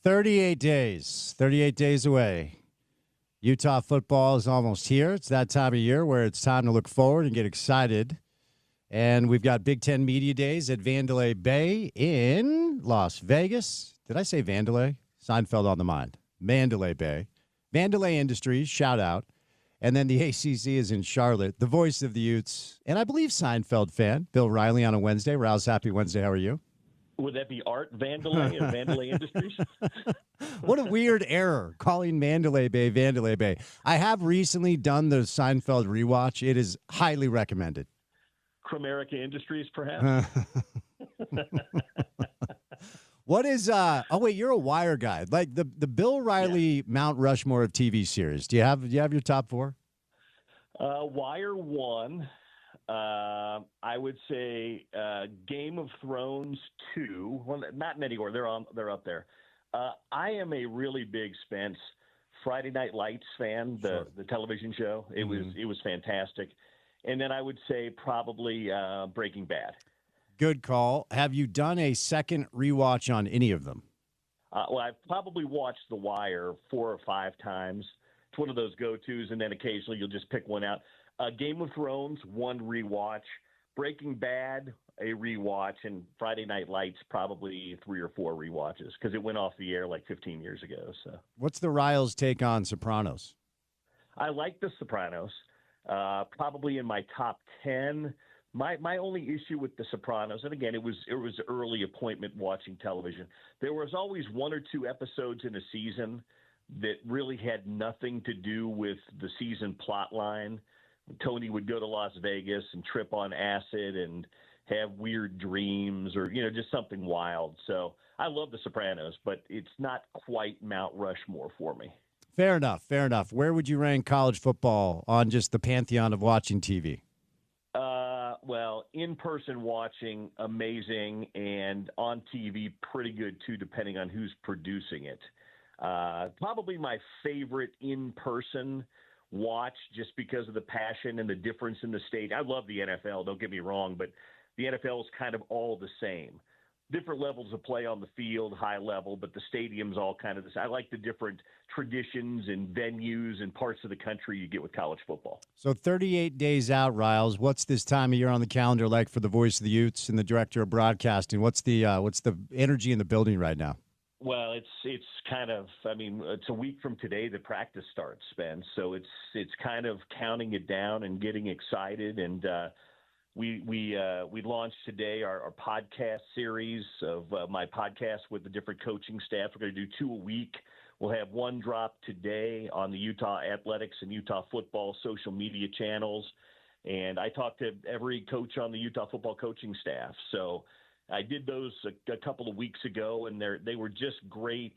[SPEAKER 1] 38 days. 38 days away. Utah football is almost here. It's that time of year where it's time to look forward and get excited. And we've got Big Ten Media Days at Mandalay Bay in Las Vegas. Did I say Mandalay? Seinfeld on the mind. Mandalay Bay. Mandalay Industries, shout out. And then the ACC is in Charlotte. The voice of the Utes, and I believe Seinfeld fan, Bill Riley on a Wednesday. Rouse, happy Wednesday. How are you?
[SPEAKER 6] Would that be Art Vandalay of Vandalay Industries?
[SPEAKER 1] What a weird error, calling Mandalay Bay Vandalay Bay. I have recently done the Seinfeld rewatch. It is highly recommended.
[SPEAKER 6] Cramerica Industries, perhaps?
[SPEAKER 1] What is oh wait, you're a Wire guy. Like the Bill Riley Mount Rushmore of TV series. Do you have your top 4?
[SPEAKER 6] Wire 1. I would say Game of Thrones 2. Well, not in any order. They're up there. I am a really big Spence Friday Night Lights fan. The television show. It was fantastic. And then I would say probably Breaking Bad.
[SPEAKER 1] Good call. Have you done a second rewatch on any of them?
[SPEAKER 6] Well, I've probably watched The Wire 4 or 5 times. It's one of those go-tos, and then occasionally you'll just pick one out. Game of Thrones, 1 rewatch. Breaking Bad, a rewatch. And Friday Night Lights, probably 3 or 4 rewatches because it went off the air like 15 years ago. So,
[SPEAKER 1] what's the Riles' take on Sopranos?
[SPEAKER 6] I like The Sopranos. Probably in my top 10. My only issue with The Sopranos, and again, it was early appointment watching television. There was always 1 or 2 episodes in a season that really had nothing to do with the season plot line. Tony would go to Las Vegas and trip on acid and have weird dreams or, just something wild. So I love The Sopranos, but it's not quite Mount Rushmore for me.
[SPEAKER 1] Fair enough. Fair enough. Where would you rank college football on just the pantheon of watching TV?
[SPEAKER 6] Well, in-person watching, amazing, and on TV, pretty good, too, depending on who's producing it. Probably my favorite in-person watch just because of the passion and the difference in the state. I love the NFL, don't get me wrong, but the NFL is kind of all the same. Different levels of play on the field, high level, but the stadium's all kind of the same. I like the different traditions and venues and parts of the country you get with college football.
[SPEAKER 1] So 38 days out, Riles. What's this time of year on the calendar like for the voice of the Utes and the director of broadcasting? What's the energy in the building right now?
[SPEAKER 6] Well, it's kind of, it's a week from today the practice starts, Spence. So it's kind of counting it down and getting excited. And we launched today our podcast series of my podcast with the different coaching staff. We're going to do 2 a week. We'll have 1 drop today on the Utah Athletics and Utah Football social media channels. And I talked to every coach on the Utah football coaching staff. So I did those a couple of weeks ago, and they were just great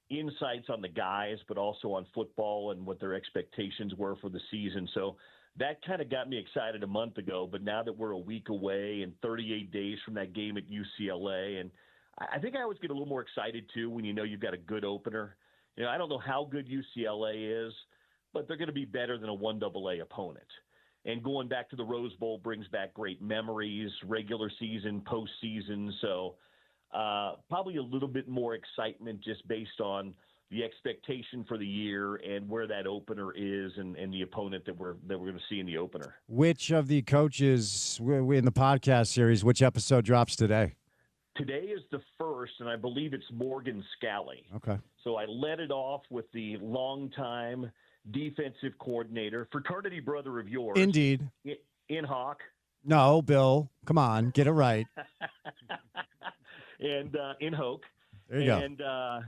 [SPEAKER 6] insights on the guys, but also on football and what their expectations were for the season. So that kind of got me excited a month ago, but now that we're a week away and 38 days from that game at UCLA, and I think I always get a little more excited too when you've got a good opener. I don't know how good UCLA is, but they're going to be better than a 1AA opponent. And going back to the Rose Bowl brings back great memories, regular season, postseason. So probably a little bit more excitement just based on the expectation for the year and where that opener is and the opponent that we're going to see in the opener.
[SPEAKER 1] Which of the coaches in the podcast series, which episode drops today?
[SPEAKER 6] Today is the first, and I believe it's Morgan Scally.
[SPEAKER 1] Okay.
[SPEAKER 6] So I led it off with the longtime defensive coordinator, fraternity brother of yours.
[SPEAKER 1] Indeed.
[SPEAKER 6] In Hawk.
[SPEAKER 1] No, Bill. Come on. Get it right.
[SPEAKER 6] And in Hoke.
[SPEAKER 1] There you go.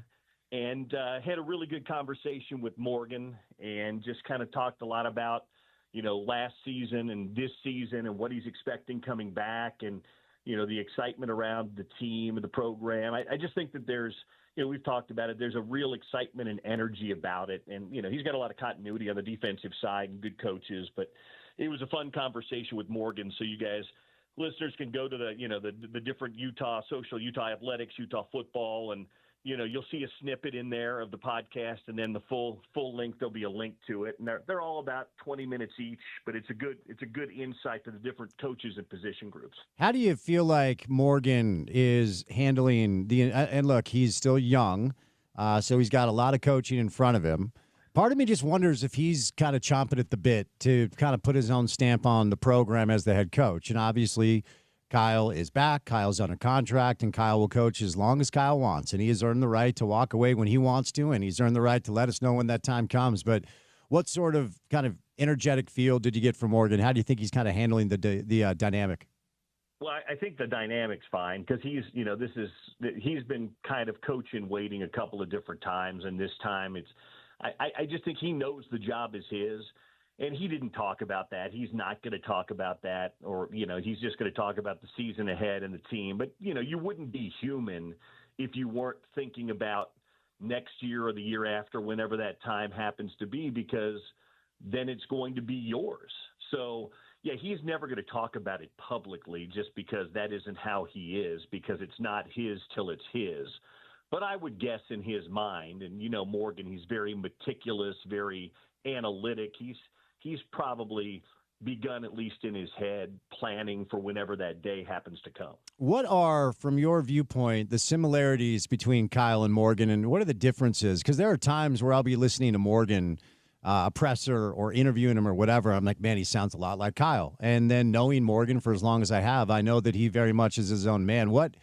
[SPEAKER 6] And had a really good conversation with Morgan and just kind of talked a lot about, last season and this season and what he's expecting coming back and, the excitement around the team and the program. I just think that there's, we've talked about it. There's a real excitement and energy about it. And, he's got a lot of continuity on the defensive side and good coaches. But it was a fun conversation with Morgan. So you guys, listeners, can go to the different Utah Athletics, Utah football, and, you'll see a snippet in there of the podcast, and then the full length, there'll be a link to it. And they're all about 20 minutes each, but it's a good insight to the different coaches and position groups.
[SPEAKER 1] How do you feel like Morgan is handling and look, he's still young, So he's got a lot of coaching in front of him. Part of me just wonders if he's kind of chomping at the bit to kind of put his own stamp on the program as the head coach. And obviously, Kyle is back. Kyle's under contract, and Kyle will coach as long as Kyle wants. And he has earned the right to walk away when he wants to, and he's earned the right to let us know when that time comes. But what sort of kind of energetic feel did you get from Morgan? How do you think he's kind of handling the dynamic?
[SPEAKER 6] Well, I think the dynamic's fine because he's been kind of coaching waiting a couple of different times, and this time I just think he knows the job is his, and he didn't talk about that. He's not going to talk about that, or he's just going to talk about the season ahead and the team. But you wouldn't be human if you weren't thinking about next year or the year after, whenever that time happens to be, because then it's going to be yours. So. Yeah, he's never going to talk about it publicly just because that isn't how he is, because it's not his till it's his. But I would guess in his mind, and Morgan, he's very meticulous, very analytic. He's probably begun, at least in his head, planning for whenever that day happens to come.
[SPEAKER 1] What are, from your viewpoint, the similarities between Kyle and Morgan, and what are the differences? Because there are times where I'll be listening to Morgan a presser or interviewing him or whatever, I'm like, man, he sounds a lot like Kyle. And then knowing Morgan for as long as I have, I know that he very much is his own man. What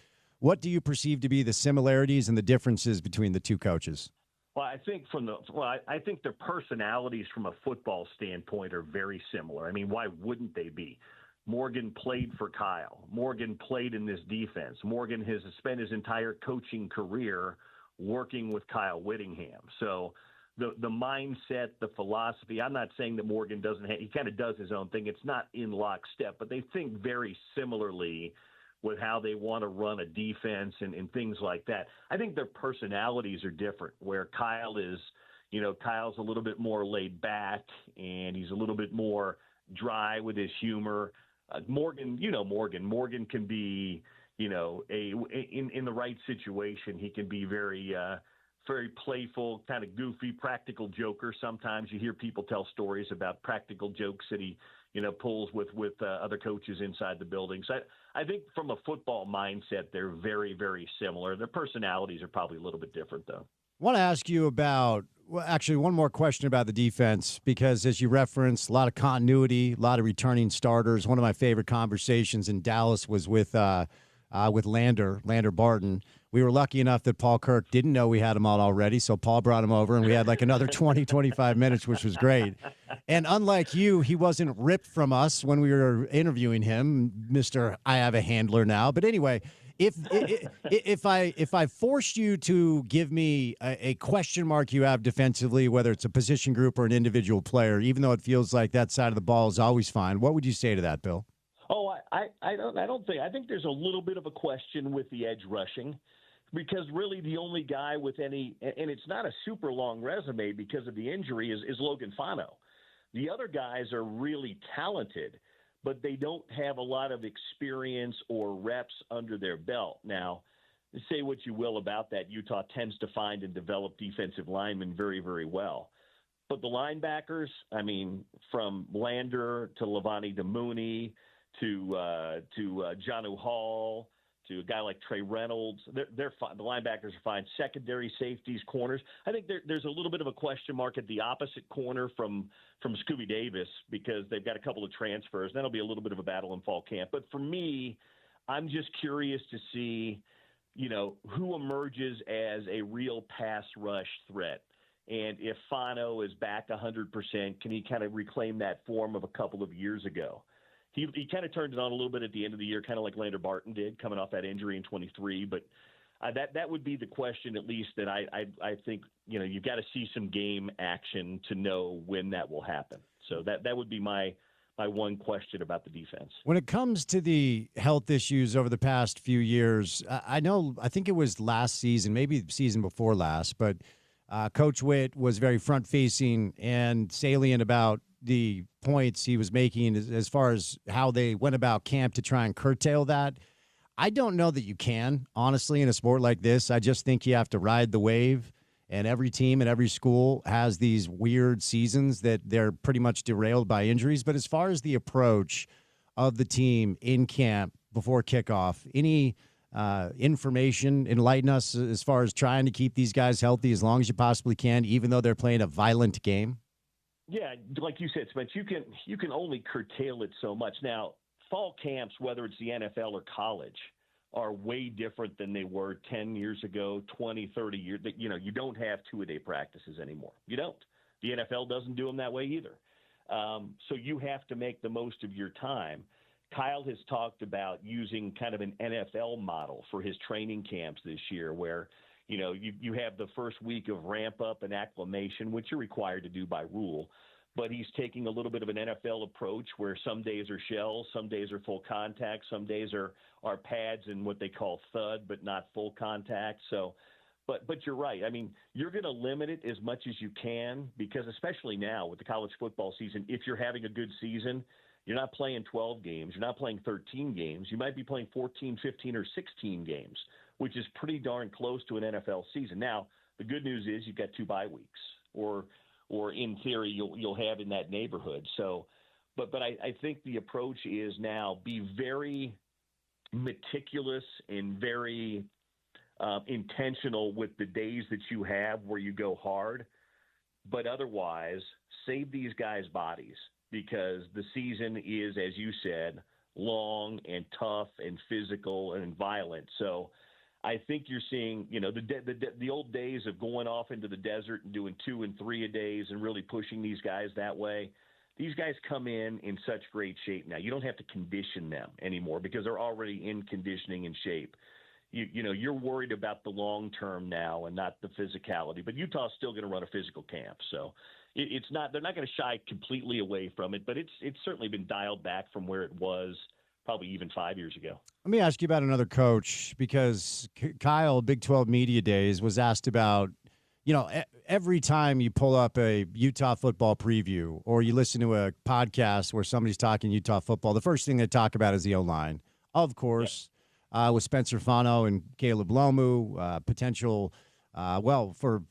[SPEAKER 1] do you perceive to be the similarities and the differences between the two coaches?
[SPEAKER 6] Well, I think I think their personalities from a football standpoint are very similar. I mean, why wouldn't they be? Morgan played for Kyle. Morgan played in this defense. Morgan has spent his entire coaching career working with Kyle Whittingham. So the mindset, the philosophy, I'm not saying that Morgan he kind of does his own thing. It's not in lockstep, but they think very similarly with how they want to run a defense and things like that. I think their personalities are different, where Kyle is, Kyle's a little bit more laid back and he's a little bit more dry with his humor. Morgan can be, in the right situation, he can be very playful, kind of goofy, practical joker. Sometimes you hear people tell stories about practical jokes that he, pulls with other coaches inside the building. So I think from a football mindset, they're very, very similar. Their personalities are probably a little bit different, though.
[SPEAKER 1] I want to ask you about, actually, one more question about the defense, because as you referenced, a lot of continuity, a lot of returning starters. One of my favorite conversations in Dallas was with Lander Barton. We were lucky enough that Paul Kirk didn't know we had him on already, so Paul brought him over, and we had like another 20, 25 minutes, which was great. And unlike you, he wasn't ripped from us when we were interviewing him, Mr. I have a handler now. But anyway, if I forced you to give me a question mark you have defensively, whether it's a position group or an individual player, even though it feels like that side of the ball is always fine, what would you say to that, Bill?
[SPEAKER 6] Oh, I think there's a little bit of a question with the edge rushing, because really the only guy with any, and it's not a super long resume because of the injury, is Logan Fano. The other guys are really talented, but they don't have a lot of experience or reps under their belt. Now, say what you will about that, Utah tends to find and develop defensive linemen very, very well. But the linebackers, I mean, from Lander to Levani Damuni to Jonnu Hall, to a guy like Trey Reynolds, they're fine. The linebackers are fine. Secondary safeties, corners. I think there's a little bit of a question mark at the opposite corner from Scooby Davis, because they've got a couple of transfers. That'll be a little bit of a battle in fall camp. But for me, I'm just curious to see, who emerges as a real pass rush threat. And if Fano is back 100%, can he kind of reclaim that form of a couple of years ago? He kind of turned it on a little bit at the end of the year, kind of like Lander Barton did, coming off that injury in 23. But that would be the question, at least, that I think, you've got to see some game action to know when that will happen. So that would be my one question about the defense.
[SPEAKER 1] When it comes to the health issues over the past few years, I think it was last season, maybe the season before last, but Coach Witt was very front-facing and salient about the points he was making as far as how they went about camp to try and curtail that. I don't know that you can, honestly, in a sport like this. I just think you have to ride the wave, and every team and every school has these weird seasons that they're pretty much derailed by injuries. But as far as the approach of the team in camp before kickoff, any information, enlighten us as far as trying to keep these guys healthy as long as you possibly can, even though they're playing a violent game?
[SPEAKER 6] Yeah, like you said, Spence, you can only curtail it so much. Now, fall camps, whether it's the NFL or college, are way different than they were 10 years ago, 20, 30 years. You don't have two-a-day practices anymore. You don't. The NFL doesn't do them that way either. So you have to make the most of your time. Kyle has talked about using kind of an NFL model for his training camps this year where, you have the first week of ramp up and acclimation, which you're required to do by rule. But he's taking a little bit of an NFL approach where some days are shells, some days are full contact, some days are pads and what they call thud, but not full contact. So, but you're right. I mean, you're going to limit it as much as you can because especially now with the college football season, if you're having a good season, you're not playing 12 games. You're not playing 13 games. You might be playing 14, 15, or 16 games, which is pretty darn close to an NFL season. Now, the good news is you've got 2 bye weeks, or in theory you'll have in that neighborhood. So, but I think the approach is now be very meticulous and very intentional with the days that you have where you go hard, but otherwise save these guys' bodies because the season is, as you said, long and tough and physical and violent. So I think you're seeing, the old days of going off into the desert and doing 2 and 3 a days and really pushing these guys that way. These guys come in such great shape now. You don't have to condition them anymore because they're already in conditioning and shape. You're worried about the long term now and not the physicality. But Utah's still going to run a physical camp, so it's not. They're not going to shy completely away from it, but it's certainly been dialed back from where it was probably even 5 years ago.
[SPEAKER 1] Let me ask you about another coach because Kyle, Big 12 Media Days, was asked about, every time you pull up a Utah football preview or you listen to a podcast where somebody's talking Utah football, the first thing they talk about is the O-line. Of course, with Spencer Fano and Caleb Lomu, potential, for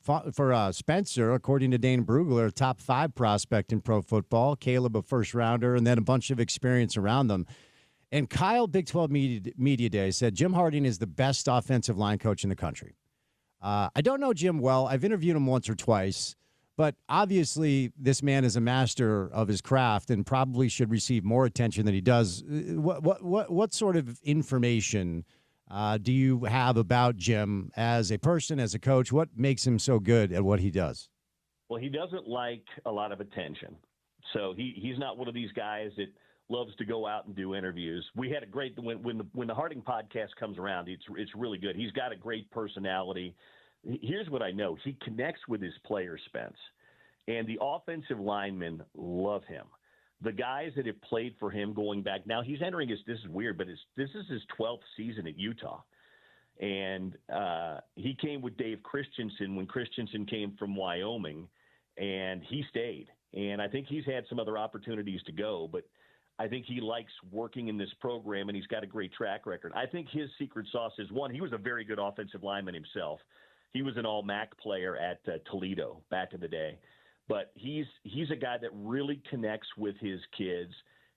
[SPEAKER 1] Spencer, according to Dane Brugler, a top 5 prospect in pro football, Caleb a first rounder, and then a bunch of experience around them. And Kyle, Big 12 Media Day, said Jim Harding is the best offensive line coach in the country. I don't know Jim well. I've interviewed him once or twice, but obviously this man is a master of his craft and probably should receive more attention than he does. What sort of information do you have about Jim as a person, as a coach? What makes him so good at what he does?
[SPEAKER 6] Well, he doesn't like a lot of attention. So he's not one of these guys that loves to go out and do interviews. We had a great when the Harding podcast comes around, it's really good. He's got a great personality. Here's what I know. He connects with his players, Spence, and the offensive linemen love him. The guys that have played for him going back, now he's entering this is weird, but this is his 12th season at Utah. And he came with Dave Christensen when Christensen came from Wyoming, and he stayed. And I think he's had some other opportunities to go, but I think he likes working in this program, and he's got a great track record. I think his secret sauce is, one, he was a very good offensive lineman himself. He was an all-MAC player at Toledo back in the day. But he's a guy that really connects with his kids,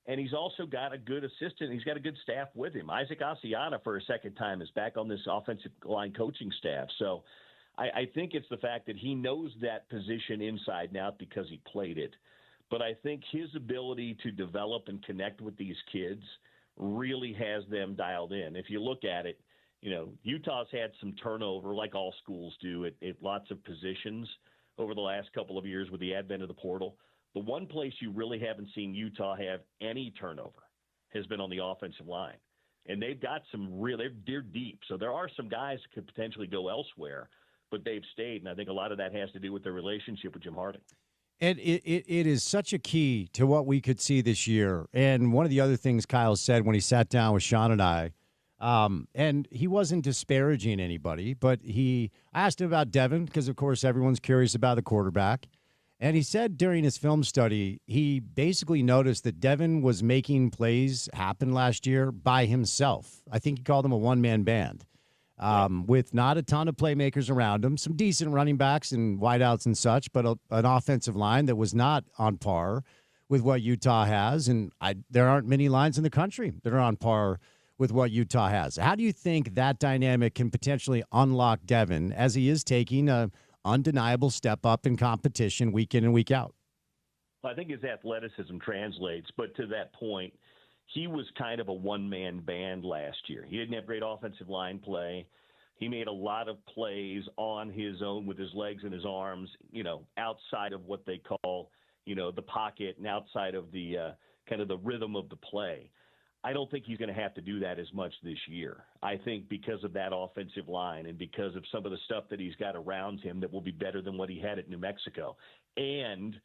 [SPEAKER 6] and he's also got a good assistant. He's got a good staff with him. Isaac Asiana, for a second time, is back on this offensive line coaching staff. So I think it's the fact that he knows that position inside and out because he played it. But I think his ability to develop and connect with these kids really has them dialed in. If you look at it, Utah's had some turnover like all schools do at lots of positions over the last couple of years with the advent of the portal. The one place you really haven't seen Utah have any turnover has been on the offensive line. And they've got they're deep. So there are some guys that could potentially go elsewhere, but they've stayed. And I think a lot of that has to do with their relationship with Jim Harding.
[SPEAKER 1] And it is such a key to what we could see this year. And one of the other things Kyle said when he sat down with Sean and I, and he wasn't disparaging anybody, but I asked him about Devin because, of course, everyone's curious about the quarterback. And he said during his film study, he basically noticed that Devin was making plays happen last year by himself. I think he called him a one-man band. With not a ton of playmakers around him, some decent running backs and wideouts and such, but an offensive line that was not on par with what Utah has. And there aren't many lines in the country that are on par with what Utah has. How do you think that dynamic can potentially unlock Devin as he is taking a undeniable step up in competition week in and week out?
[SPEAKER 6] I think his athleticism translates, but to that point, he was kind of a one-man band last year. He didn't have great offensive line play. He made a lot of plays on his own with his legs and his arms, outside of what they call, the pocket and outside of the kind of the rhythm of the play. I don't think he's going to have to do that as much this year. I think because of that offensive line and because of some of the stuff that he's got around him that will be better than what he had at New Mexico. And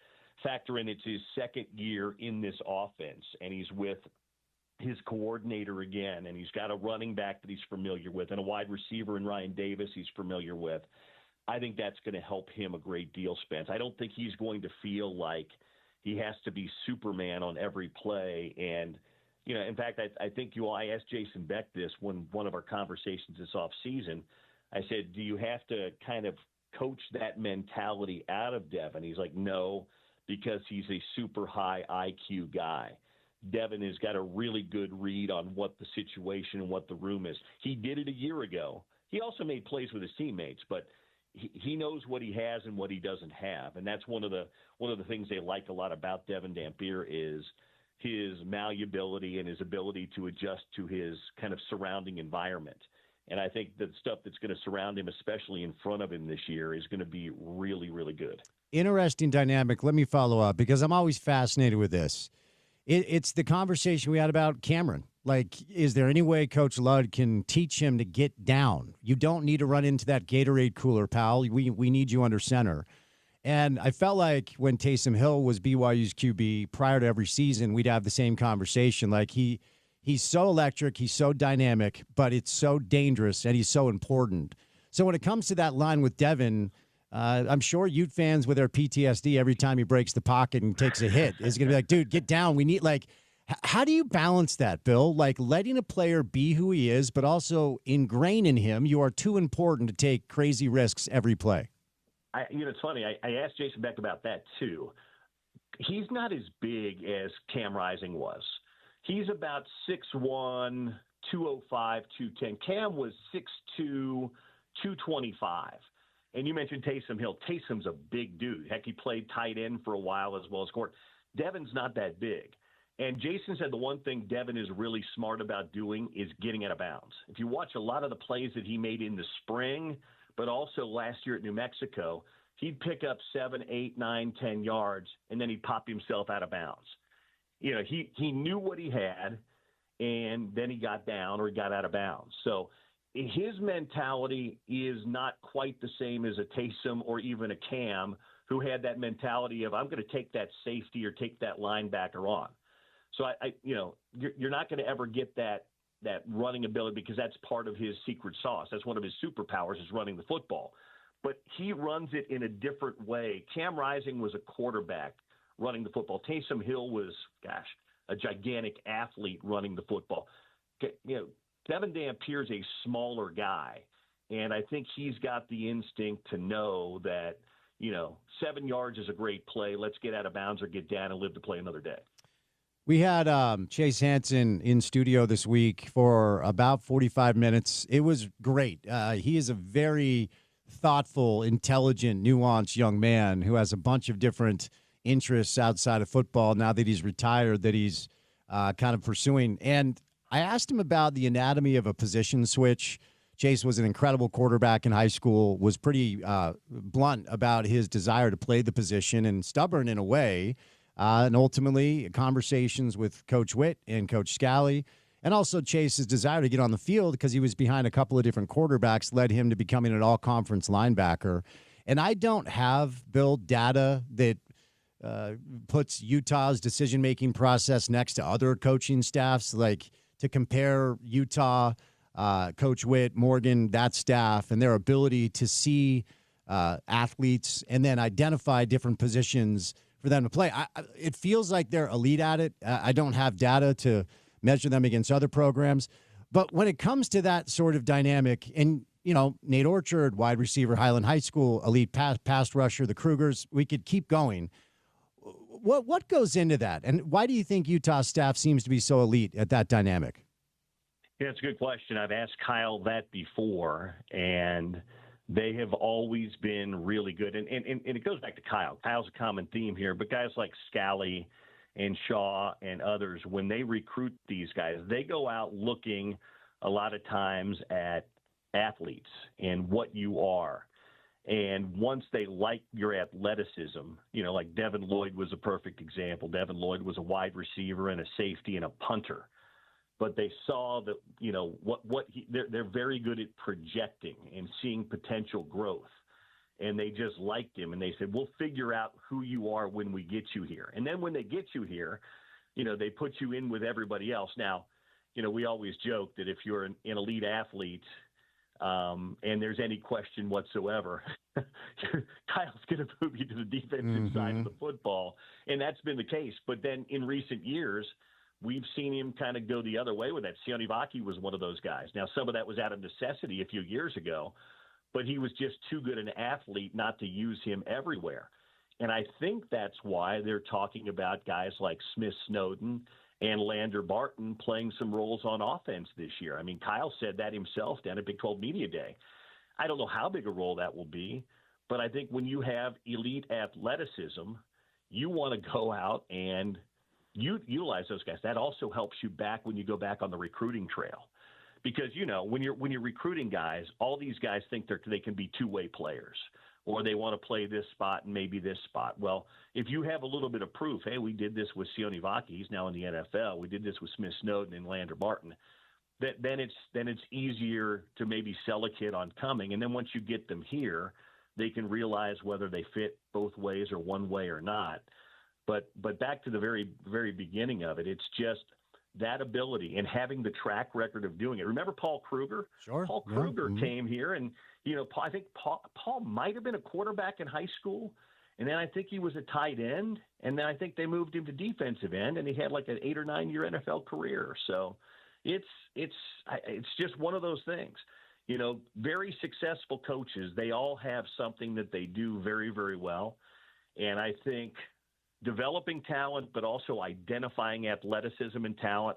[SPEAKER 6] factor in it's his second year in this offense, and he's with his coordinator again, and he's got a running back that he's familiar with and a wide receiver in Ryan Davis he's familiar with. I think that's going to help him a great deal, Spence. I don't think he's going to feel like he has to be Superman on every play. And, in fact, I think I asked Jason Beck this one of our conversations this offseason. I said, do you have to kind of coach that mentality out of Devin? He's like, no, because he's a super high IQ guy. Devin has got a really good read on what the situation and what the room is. He did it a year ago. He also made plays with his teammates, but he knows what he has and what he doesn't have. And that's one of the things they like a lot about Devin Dampier is his malleability and his ability to adjust to his kind of surrounding environment. And I think the stuff that's going to surround him, especially in front of him this year, is going to be really, really good.
[SPEAKER 1] Interesting dynamic. Let me follow up because I'm always fascinated with this. It's the conversation we had about Cameron. Like, is there any way Coach Ludd can teach him to get down? You don't need to run into that Gatorade cooler, pal. We need you under center. And I felt like when Taysom Hill was BYU's QB prior to every season, we'd have the same conversation. Like, he's so electric, he's so dynamic, but it's so dangerous, and he's so important. So when it comes to that line with Devin, I'm sure Ute fans with their PTSD every time he breaks the pocket and takes a hit is going to be like, dude, get down. We need, like, how do you balance that, Bill? Like, letting a player be who he is, but also ingrain in him you are too important to take crazy risks every play.
[SPEAKER 6] It's funny. I asked Jason Beck about that, too. He's not as big as Cam Rising was. He's about 6'1", 205, 210. Cam was 6'2", 225. And you mentioned Taysom Hill. Taysom's a big dude. Heck, he played tight end for a while as well as court. Devin's not that big. And Jason said the one thing Devin is really smart about doing is getting out of bounds. If you watch a lot of the plays that he made in the spring, but also last year at New Mexico, he'd pick up 7, 8, 9, 10 yards, and then he'd pop himself out of bounds. He knew what he had, and then he got down or he got out of bounds. So his mentality is not quite the same as a Taysom or even a Cam who had that mentality of, I'm going to take that safety or take that linebacker on. So you're not going to ever get that running ability because that's part of his secret sauce. That's one of his superpowers is running the football. But he runs it in a different way. Cam Rising was a quarterback running the football. Taysom Hill was, a gigantic athlete running the football. Devin Dampier is a smaller guy, and I think he's got the instinct to know that, 7 yards is a great play. Let's get out of bounds or get down and live to play another day.
[SPEAKER 1] We had Chase Hansen in studio this week for about 45 minutes. It was great. He is a very thoughtful, intelligent, nuanced young man who has a bunch of different interests outside of football now that he's retired that he's kind of pursuing. And I asked him about the anatomy of a position switch. Chase was an incredible quarterback in high school, was pretty blunt about his desire to play the position and stubborn in a way. And ultimately, conversations with Coach Witt and Coach Scally, and also Chase's desire to get on the field because he was behind a couple of different quarterbacks led him to becoming an all-conference linebacker. And I don't have, Bill, data that puts Utah's decision-making process next to other coaching staffs, like to compare Utah, Coach Witt, Morgan, that staff, and their ability to see athletes and then identify different positions for them to play. It feels like they're elite at it. I don't have data to measure them against other programs. But when it comes to that sort of dynamic, and, Nate Orchard, wide receiver, Highland High School, elite pass rusher, the Krugers, we could keep going. What goes into that? And why do you think Utah staff seems to be so elite at that dynamic?
[SPEAKER 6] Yeah, it's a good question. I've asked Kyle that before, and they have always been really good. And it goes back to Kyle. Kyle's a common theme here, but guys like Scally and Shaw and others, when they recruit these guys, they go out looking a lot of times at athletes and what you are. And once they like your athleticism, like Devin Lloyd was a perfect example. Devin Lloyd was a wide receiver and a safety and a punter. But they saw that, they're very good at projecting and seeing potential growth. And they just liked him. And they said, we'll figure out who you are when we get you here. And then when they get you here, they put you in with everybody else. Now, we always joke that if you're an elite athlete and there's any question whatsoever, Kyle's going to move you to the defensive side of the football. And that's been the case. But then in recent years, we've seen him kind of go the other way with that. Sione Vaki was one of those guys. Now, some of that was out of necessity a few years ago, but he was just too good an athlete not to use him everywhere. And I think that's why they're talking about guys like Smith Snowden and Lander Barton playing some roles on offense this year. I mean, Kyle said that himself down at Big 12 Media Day. I don't know how big a role that will be, but I think when you have elite athleticism, you want to go out and you utilize those guys. That also helps you back when you go back on the recruiting trail, because when you're recruiting guys, all these guys think they can be two-way players, or they want to play this spot and maybe this spot. Well, if you have a little bit of proof, hey, we did this with Sione Vaki, he's now in the NFL. We did this with Smith Snowden and Lander Barton. Then it's easier to maybe sell a kid on coming, and then once you get them here, they can realize whether they fit both ways or one way or not. But back to the very, very beginning of it, it's just that ability and having the track record of doing it. Remember Paul Kruger?
[SPEAKER 1] Sure.
[SPEAKER 6] Paul Kruger came here, and I think Paul might have been a quarterback in high school, and then I think he was a tight end, and then I think they moved him to defensive end, and he had like an 8 or 9 year NFL career. So it's just one of those things. Very successful coaches, they all have something that they do very, very well, and I think developing talent, but also identifying athleticism and talent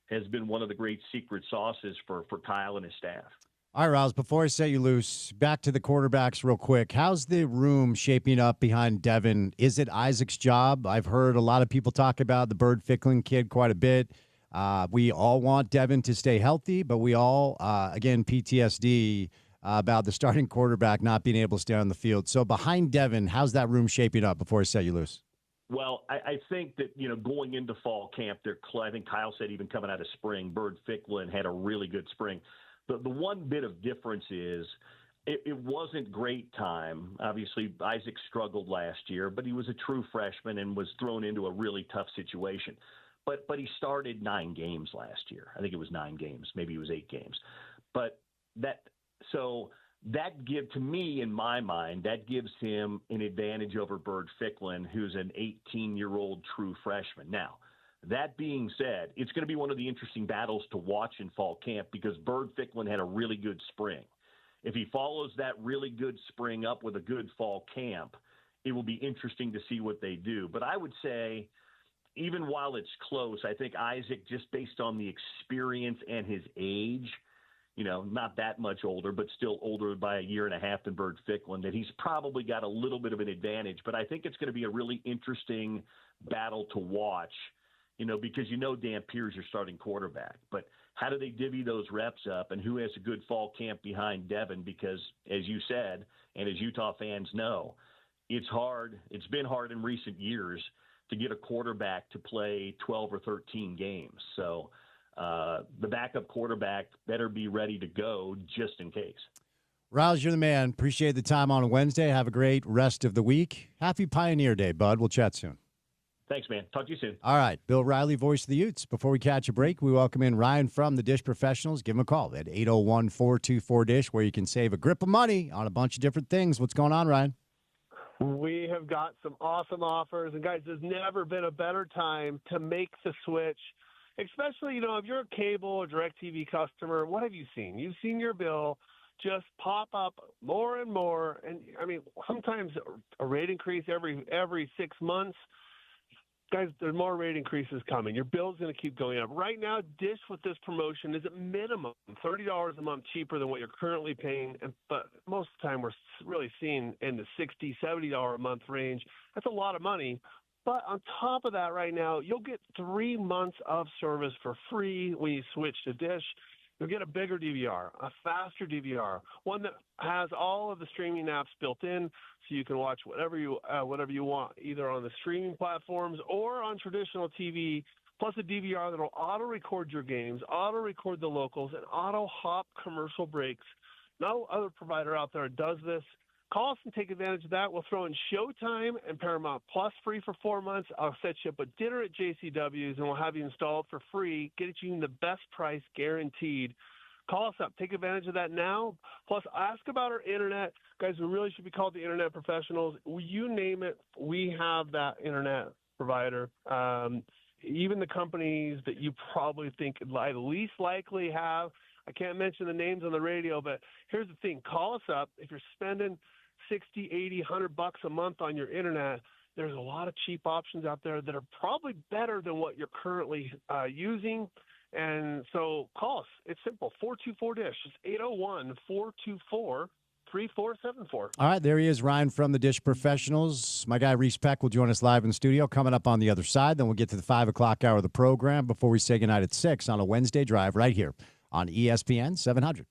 [SPEAKER 6] has been one of the great secret sauces for Kyle and his staff.
[SPEAKER 1] All right, Riles, before I set you loose, back to the quarterbacks real quick. How's the room shaping up behind Devin? Is it Isaac's job? I've heard a lot of people talk about the Bird Ficklin kid quite a bit. We all want Devin to stay healthy, but we all, again, PTSD about the starting quarterback not being able to stay on the field. So behind Devin, how's that room shaping up before I set you loose?
[SPEAKER 6] Well, I think that, going into fall camp, I think Kyle said even coming out of spring, Bird Ficklin had a really good spring. The one bit of difference is it wasn't great time. Obviously, Isaac struggled last year, but he was a true freshman and was thrown into a really tough situation. But he started 9 games last year. I think it was 9 games. Maybe it was 8 games. But that to me, in my mind, that gives him an advantage over Bird Ficklin, who's an 18-year-old true freshman. Now, that being said, it's going to be one of the interesting battles to watch in fall camp because Bird Ficklin had a really good spring. If he follows that really good spring up with a good fall camp, it will be interesting to see what they do. But I would say, even while it's close, I think Isaac, just based on the experience and his age, not that much older, but still older by a year and a half than Bird Ficklin, that he's probably got a little bit of an advantage. But I think it's going to be a really interesting battle to watch, because Dan Pierce, your starting quarterback. But how do they divvy those reps up, and who has a good fall camp behind Devin? Because, as you said, and as Utah fans know, it's hard. It's been hard in recent years to get a quarterback to play 12 or 13 games. So the backup quarterback better be ready to go just in case.
[SPEAKER 1] Riles, you're the man. Appreciate the time on a Wednesday. Have a great rest of the week. Happy Pioneer Day, bud. We'll chat soon.
[SPEAKER 6] Thanks, man. Talk to you soon.
[SPEAKER 1] All right. Bill Riley, voice of the Utes. Before we catch a break, we welcome in Ryan from the Dish Professionals. Give him a call at 801-424-DISH, where you can save a grip of money on a bunch of different things. What's going on, Ryan?
[SPEAKER 7] We have got some awesome offers. And, guys, there's never been a better time to make the switch, especially, if you're a cable or DirecTV customer. What have you seen? You've seen your bill just pop up more and more. And, sometimes a rate increase every 6 months. guys, there's more rate increases coming. Your bill's going to keep going up. Right now, Dish with this promotion is at minimum $30 a month cheaper than what you're currently paying. But most of the time, we're really seeing in the $60, $70 a month range. That's a lot of money. But on top of that, right now, you'll get 3 months of service for free when you switch to Dish. You'll get a bigger DVR, a faster DVR, one that has all of the streaming apps built in, so you can watch whatever you want, either on the streaming platforms or on traditional TV. Plus a DVR that'll auto-record your games, auto-record the locals, and auto-hop commercial breaks. No other provider out there does this. Call us and take advantage of that. We'll throw in Showtime and Paramount Plus free for 4 months. I'll set you up a dinner at JCW's, and we'll have you installed for free, get you the best price guaranteed. Call us up. Take advantage of that now. Plus, ask about our internet. Guys, we really should be called the internet professionals. You name it, we have that internet provider. Even the companies that you probably think least likely have. I can't mention the names on the radio, but here's the thing. Call us up. If you're spending $60, $80, $100 a month on your internet, there's a lot of cheap options out there that are probably better than what you're currently using. And so call us. It's simple. 424-DISH. It's 801-424-3474.
[SPEAKER 1] All right, there he is, Ryan from the Dish Professionals. My guy Reese Peck will join us live in the studio coming up on the other side. Then we'll get to the 5 o'clock hour of the program before we say goodnight at 6 on a Wednesday drive right here on ESPN 700.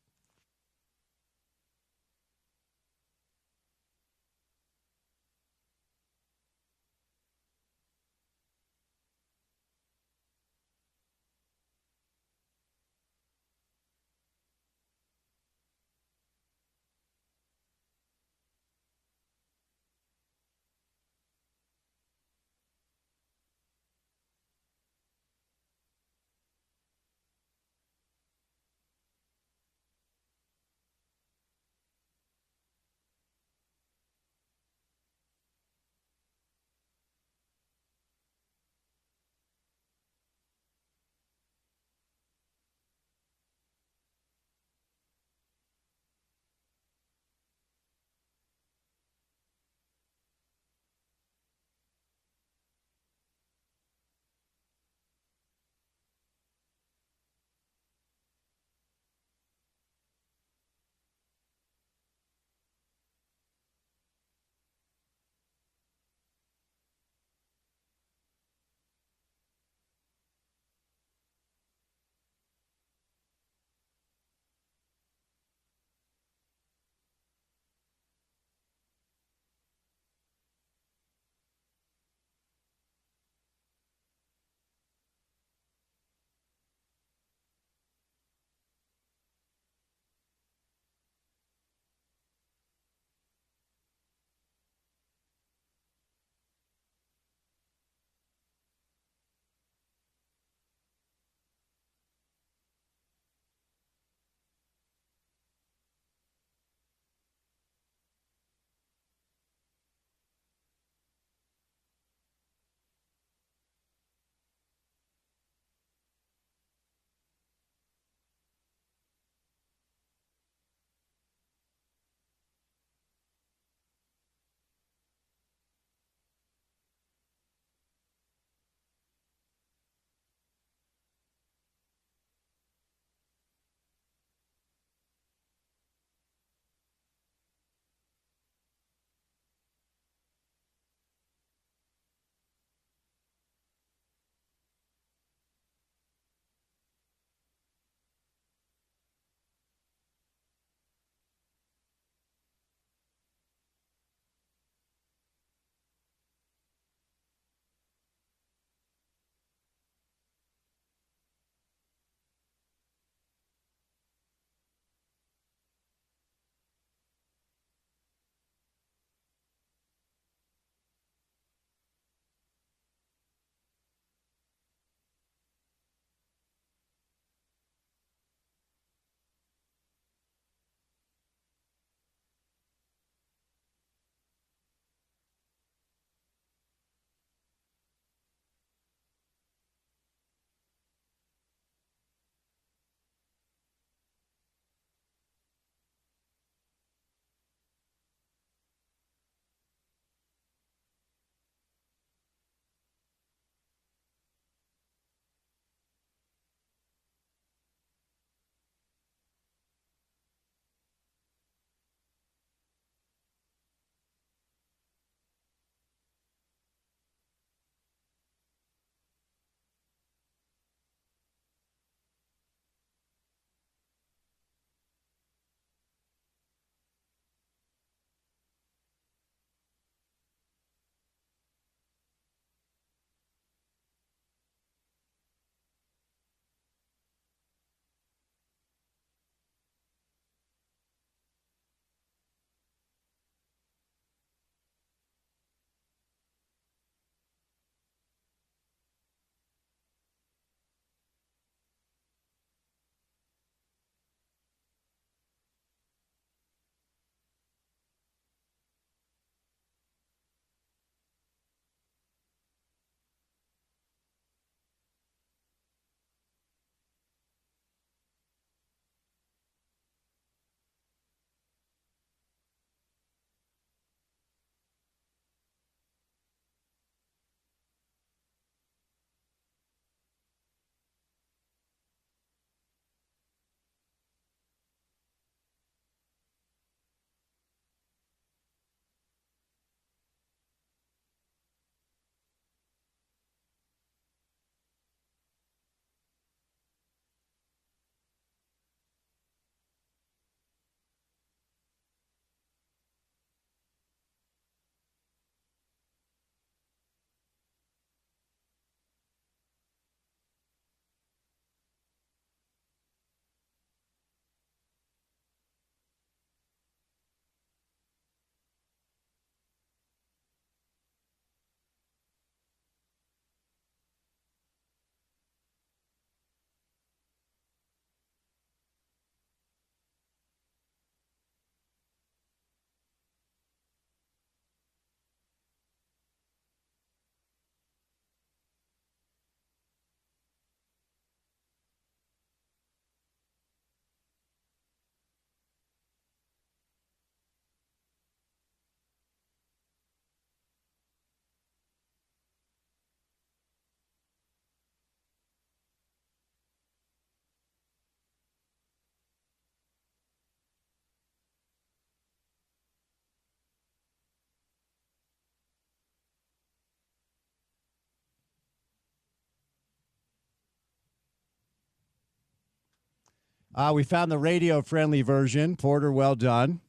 [SPEAKER 1] We found the radio-friendly version. Porter, well done.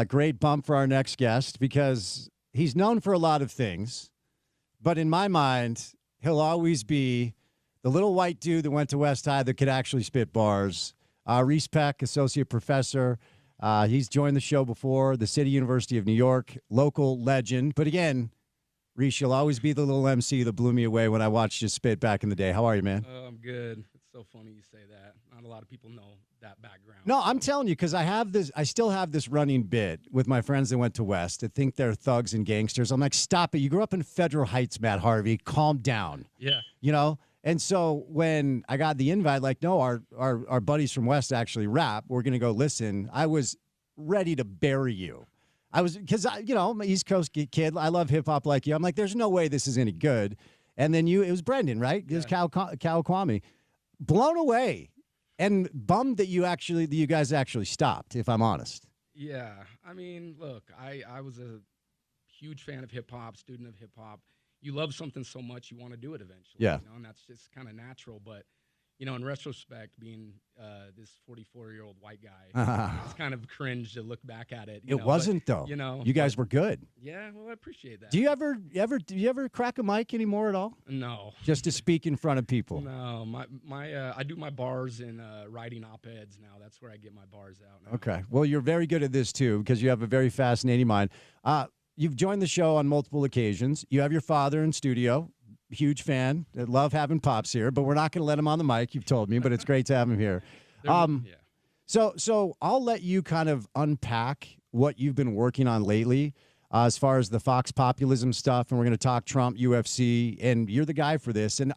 [SPEAKER 1] Great bump for our next guest because he's known for a lot of things. But in my mind, he'll always be the little white dude that went to West High that could actually spit bars. Reese Peck, associate professor. He's joined the show before, the City University of New York, local legend. But again, Reese, you'll always be the little MC that blew me away when I watched you spit back in the day. How are you, man?
[SPEAKER 8] I'm good. It's so funny you say that. Not a lot of people know that background.
[SPEAKER 1] No, I'm telling you, because I still have this running bit with my friends that went to West that think they're thugs and gangsters. I'm like, stop it. You grew up in Federal Heights, Matt Harvey. Calm down.
[SPEAKER 8] Yeah.
[SPEAKER 1] You know? And so when I got the invite, like, no, our buddies from West actually rap. We're going to go listen. I was ready to bury you. Because I'm an East Coast kid. I love hip hop like you. I'm like, there's no way this is any good. And then it was Brendan, right? It was Cal Kwame. Blown away and bummed that you guys actually stopped, if I'm honest.
[SPEAKER 8] Yeah. I mean, look, I was a huge fan of hip hop, student of hip hop. You love something so much, you want to do it eventually.
[SPEAKER 1] Yeah.
[SPEAKER 8] And that's just kind of natural. But, in retrospect, being this 44-year-old white guy, it's kind of cringe to look back at it.
[SPEAKER 1] It wasn't, though. You guys were good.
[SPEAKER 8] Yeah, well, I appreciate that.
[SPEAKER 1] Do you ever crack a mic anymore at all?
[SPEAKER 8] No.
[SPEAKER 1] Just to speak in front of people?
[SPEAKER 8] No. I do my bars in writing op-eds now. That's where I get my bars out now.
[SPEAKER 1] Okay. Well, you're very good at this, too, because you have a very fascinating mind. You've joined the show on multiple occasions. You have your father in studio. Huge fan. I love having Pops here, but we're not going to let him on the mic. You've told me, but it's great to have him here. So I'll let you kind of unpack what you've been working on lately as far as the Fox populism stuff, and we're going to talk Trump, UFC, and you're the guy for this. And,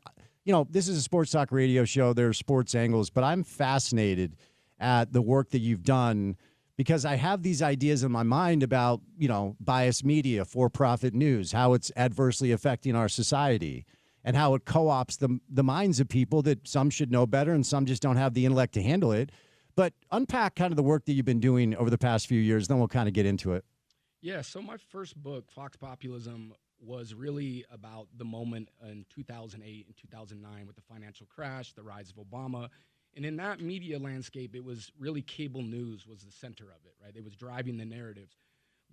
[SPEAKER 1] this is a sports talk radio show. There are sports angles, but I'm fascinated at the work that you've done because I have these ideas in my mind about, biased media, for-profit news, how it's adversely affecting our society, and how it co-ops the minds of people that some should know better and some just don't have the intellect to handle it. But unpack kind of the work that you've been doing over the past few years, then we'll kind of get into it.
[SPEAKER 8] Yeah, so my first book, Fox Populism, was really about the moment in 2008 and 2009 with the financial crash, the rise of Obama. And in that media landscape, it was really cable news was the center of it, right? It was driving the narratives.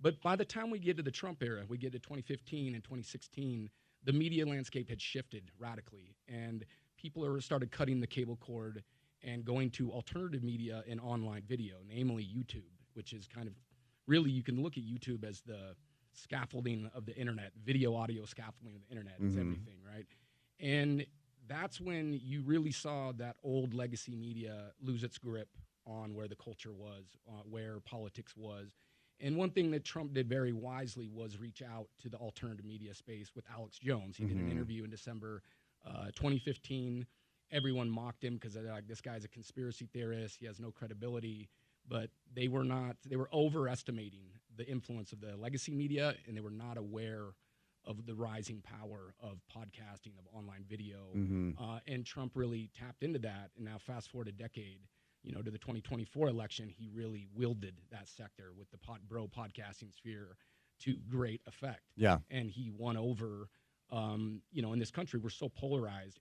[SPEAKER 8] But by the time we get to the Trump era, we get to 2015 and 2016, the media landscape had shifted radically. And people started cutting the cable cord and going to alternative media and online video, namely YouTube, which is kind of really, you can look at YouTube as the scaffolding of the internet, video, audio scaffolding of the internet. It's everything, right? And that's when you really saw that old legacy media lose its grip on where the culture was, where politics was. And one thing that Trump did very wisely was reach out to the alternative media space with Alex Jones. He did an interview in December 2015. Everyone mocked him because they're like, this guy's a conspiracy theorist. He has no credibility. But they were overestimating the influence of the legacy media, and they were not aware of the rising power of podcasting, of online video. And Trump really tapped into that. And now fast forward a decade, to the 2024 election, he really wielded that sector with the podcasting sphere to great effect.
[SPEAKER 1] Yeah.
[SPEAKER 8] And he won over, in this country, we're so polarized.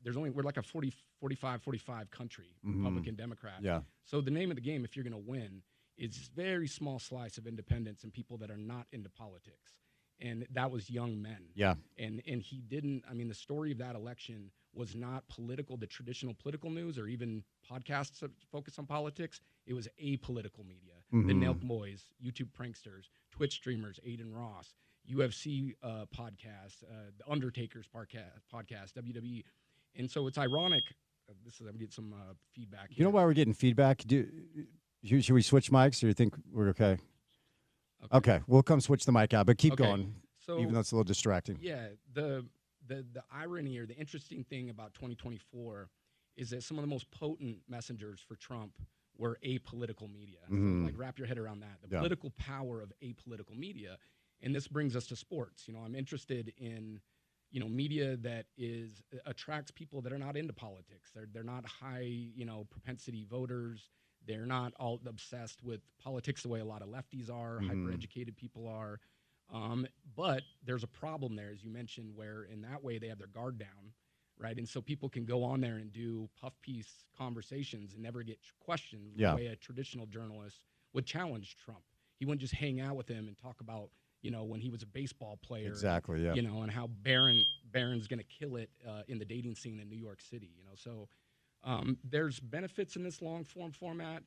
[SPEAKER 8] We're like a 45 country, Republican, Democrat.
[SPEAKER 1] Yeah.
[SPEAKER 8] So the name of the game, if you're going to win, is very small slice of independents and people that are not into politics. And that was young men. Yeah. And he didn't, the story of that election was not political, the traditional political news or even podcasts that focus on politics. It was apolitical media. The Nelk Boys, YouTube pranksters, Twitch streamers, Aiden Ross, UFC podcasts, The Undertaker's podcast, WWE. And so it's ironic. I'm getting some feedback here.
[SPEAKER 1] You know why we're getting feedback? Should we switch mics or you think we're okay? Okay, we'll come switch the mic out, but keep going, so, even though it's a little distracting.
[SPEAKER 8] Yeah, the irony or the interesting thing about 2024 is that some of the most potent messengers for Trump were apolitical media. So, like, wrap your head around that. The political power of apolitical media. And this brings us to sports. I'm interested in, media that attracts people that are not into politics. They're not high, propensity voters. They're not all obsessed with politics the way a lot of lefties are, hyper-educated people are. But there's a problem there, as you mentioned, where in that way they have their guard down, right? And so people can go on there and do puff piece conversations and never get questioned
[SPEAKER 1] Yeah.
[SPEAKER 8] the way a traditional journalist would challenge Trump. He wouldn't just hang out with him and talk about, when he was a baseball player.
[SPEAKER 1] Exactly, yeah.
[SPEAKER 8] And how Barron's going to kill it in the dating scene in New York City, So there's benefits in this long-form format,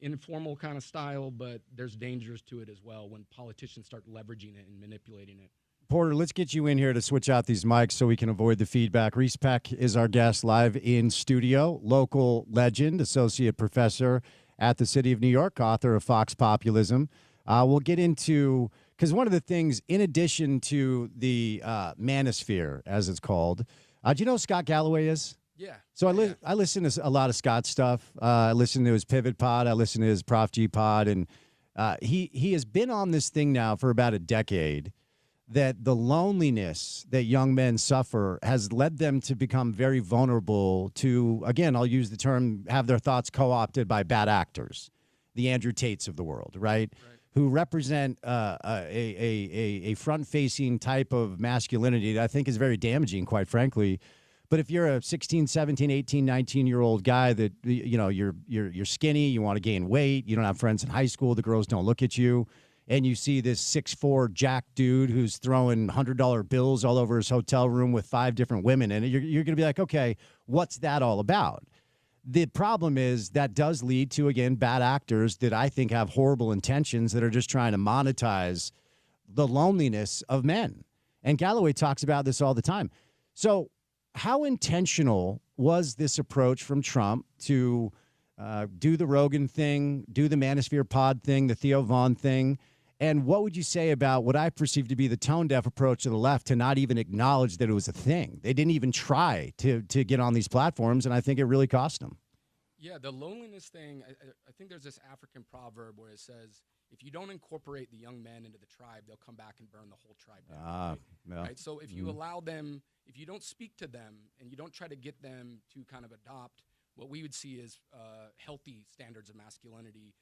[SPEAKER 8] informal kind of style, but there's dangers to it as well when politicians start leveraging it and manipulating it.
[SPEAKER 1] Porter, let's get you in here to switch out these mics so we can avoid the feedback. Reese Peck is our guest live in studio, local legend, associate professor at the City of New York, author of Fox Populism. We'll get into, because one of the things, in addition to the manosphere, as it's called, do you know who Scott Galloway is?
[SPEAKER 8] Yeah.
[SPEAKER 1] So I listen to a lot of Scott's stuff. I listen to his Pivot Pod. I listen to his Prof G Pod. And he has been on this thing now for about a decade, that the loneliness that young men suffer has led them to become very vulnerable to, again, I'll use the term, have their thoughts co-opted by bad actors, the Andrew Tates of the world, right? Who represent a front-facing type of masculinity that I think is very damaging, quite frankly. But if you're a 16, 17, 18, 19-year-old guy that, you're skinny, you want to gain weight, you don't have friends in high school, the girls don't look at you, and you see this 6'4" jack dude who's throwing $100 bills all over his hotel room with 5 different women in it, you're going to be like, okay, what's that all about? The problem is that does lead to, again, bad actors that I think have horrible intentions that are just trying to monetize the loneliness of men. And Galloway talks about this all the time. So how intentional was this approach from Trump to do the Rogan thing, do the Manosphere Pod thing, the Theo Vaughn thing? And what would you say about what I perceive to be the tone-deaf approach to the left to not even acknowledge that it was a thing? They didn't even try to get on these platforms, and I think it really cost them.
[SPEAKER 8] Yeah, the loneliness thing, I think there's this African proverb where it says, if you don't incorporate the young men into the tribe, they'll come back and burn the whole tribe down. Right? So if you allow them, if you don't speak to them and you don't try to get them to kind of adopt what we would see as healthy standards of masculinity,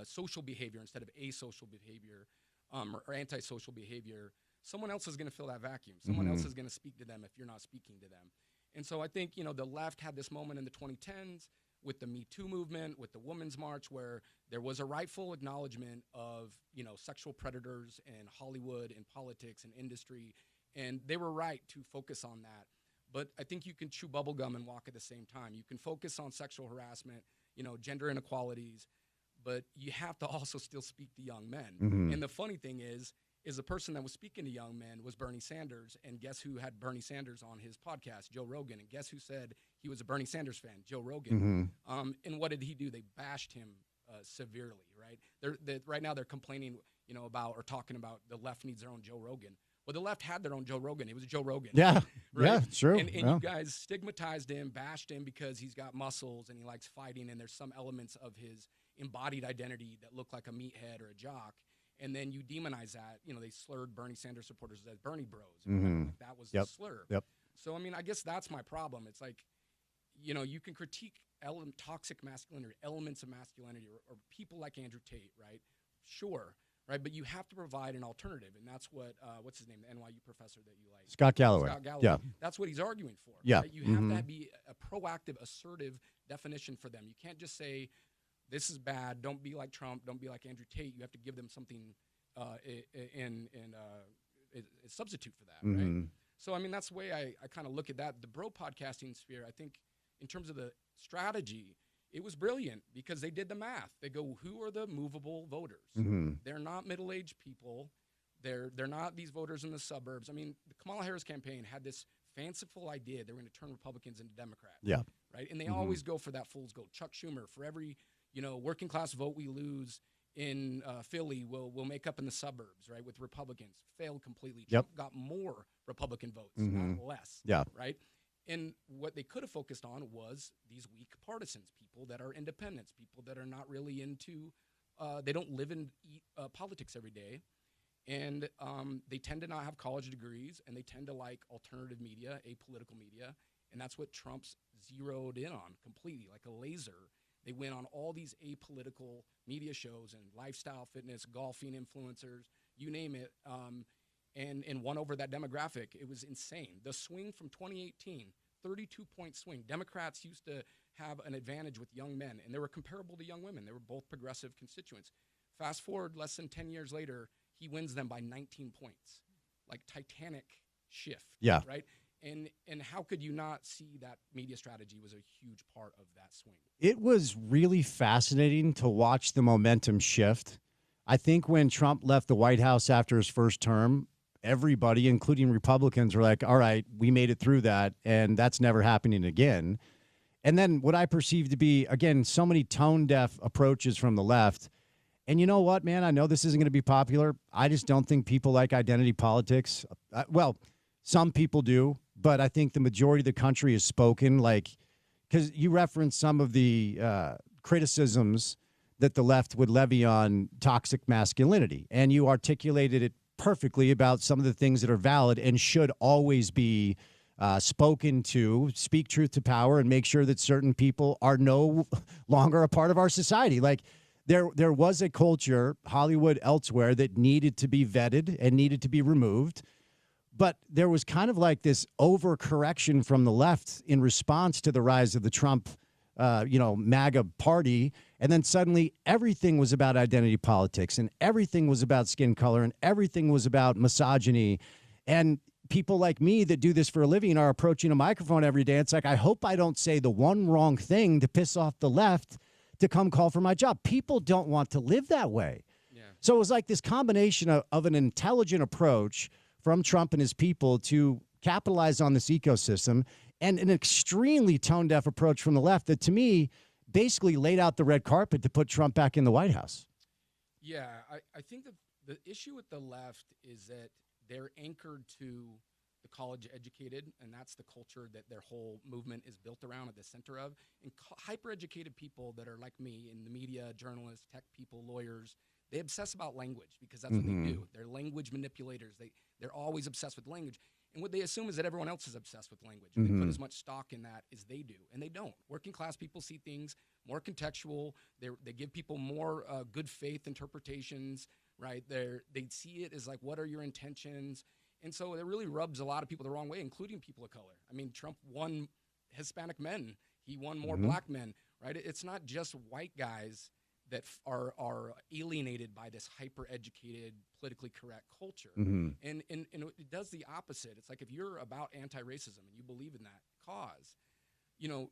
[SPEAKER 8] social behavior instead of asocial behavior or antisocial behavior, someone else is going to fill that vacuum. Someone else is going to speak to them if you're not speaking to them. And so I think, the left had this moment in the 2010s with the Me Too movement, with the Women's March, where there was a rightful acknowledgement of, sexual predators in Hollywood and politics and industry. And they were right to focus on that. But I think you can chew bubblegum and walk at the same time. You can focus on sexual harassment, gender inequalities, but you have to also still speak to young men. And the funny thing is the person that was speaking to young men was Bernie Sanders, and guess who had Bernie Sanders on his podcast? Joe Rogan. And guess who said he was a Bernie Sanders fan? Joe Rogan. And what did he do? They bashed him severely, right? Right now they're complaining, about or talking about the left needs their own Joe Rogan. Well, the left had their own Joe Rogan. It was Joe Rogan.
[SPEAKER 1] Yeah,
[SPEAKER 8] right?
[SPEAKER 1] yeah, true.
[SPEAKER 8] And you guys stigmatized him, bashed him because he's got muscles and he likes fighting, and there's some elements of his embodied identity that look like a meathead or a jock. And then you demonize that. They slurred Bernie Sanders supporters as Bernie bros. Like that was the slur. So, I guess that's my problem. It's like, you can critique toxic masculinity, elements of masculinity, or people like Andrew Tate, right? Sure. Right, but you have to provide an alternative, and that's what what's his name, the NYU professor that you like,
[SPEAKER 1] Scott Galloway. Yeah,
[SPEAKER 8] that's what he's arguing for.
[SPEAKER 1] Yeah,
[SPEAKER 8] right? You have to be a proactive, assertive definition for them. You can't just say, "This is bad. Don't be like Trump. Don't be like Andrew Tate." You have to give them something in a substitute for that, right? So, that's the way I kind of look at that. The bro podcasting sphere, I think, in terms of the strategy, it was brilliant because they did the math. They go, who are the movable voters? They're not middle-aged people. They're not these voters in the suburbs. The Kamala Harris campaign had this fanciful idea they were going to turn Republicans into Democrats.
[SPEAKER 1] Yeah.
[SPEAKER 8] Right? And they always go for that fool's gold. Chuck Schumer, for every, working class vote we lose in Philly, we'll make up in the suburbs, right, with Republicans. Failed completely. Trump got more Republican votes, not less.
[SPEAKER 1] Yeah.
[SPEAKER 8] Right? And what they could have focused on was these weak partisans, people that are independents, people that are not really into, they don't live and eat politics every day. And they tend to not have college degrees, and they tend to like alternative media, apolitical media. And that's what Trump's zeroed in on completely, like a laser. They went on all these apolitical media shows and lifestyle, fitness, golfing influencers, you name it, and won over that demographic. It was insane. The swing from 2018, 32-point swing. Democrats used to have an advantage with young men, and they were comparable to young women. They were both progressive constituents. Fast forward less than 10 years later, he wins them by 19 points. Like titanic shift.
[SPEAKER 1] Yeah.
[SPEAKER 8] Right? And how could you not see that media strategy was a huge part of that swing?
[SPEAKER 1] It was really fascinating to watch the momentum shift. I think when Trump left the White House after his first term, everybody, including Republicans, were like, all right, we made it through that, and that's never happening again. And then what I perceive to be, again, so many tone-deaf approaches from the left. And you know what, man? I know this isn't going to be popular. I just don't think people like identity politics. Well, some people do, but I think the majority of the country has spoken, like, because you referenced some of the criticisms that the left would levy on toxic masculinity, and you articulated it perfectly about some of the things that are valid and should always be spoken to, speak truth to power, and make sure that certain people are no longer a part of our society. Like, there was a culture, Hollywood, elsewhere, that needed to be vetted and needed to be removed. But there was kind of like this overcorrection from the left in response to the rise of the Trump, MAGA party. And then suddenly everything was about identity politics, and everything was about skin color, and everything was about misogyny. And people like me that do this for a living are approaching a microphone every day. It's like, I hope I don't say the one wrong thing to piss off the left to come call for my job. People don't want to live that way. Yeah. So it was like this combination of an intelligent approach from Trump and his people to capitalize on this ecosystem, and an extremely tone-deaf approach from the left that, to me, basically laid out the red carpet to put Trump back in the White House.
[SPEAKER 8] Yeah, I think that the issue with the left is that they're anchored to the college-educated, and that's the culture that their whole movement is built around, at the center of. And hyper-educated people that are like me, in the media, journalists, tech people, lawyers, they obsess about language because that's what they do. They're language manipulators. They're always obsessed with language. And what they assume is that everyone else is obsessed with language. They put as much stock in that as they do, and they don't. Working class people see things more contextual. They give people more good faith interpretations, right? They see it as like, what are your intentions? And so it really rubs a lot of people the wrong way, including people of color. I mean, Trump won Hispanic men. He won more black men, right? It's not just white guys that are alienated by this hyper-educated, politically correct culture. And it does the opposite. It's like, if you're about anti-racism and you believe in that cause, you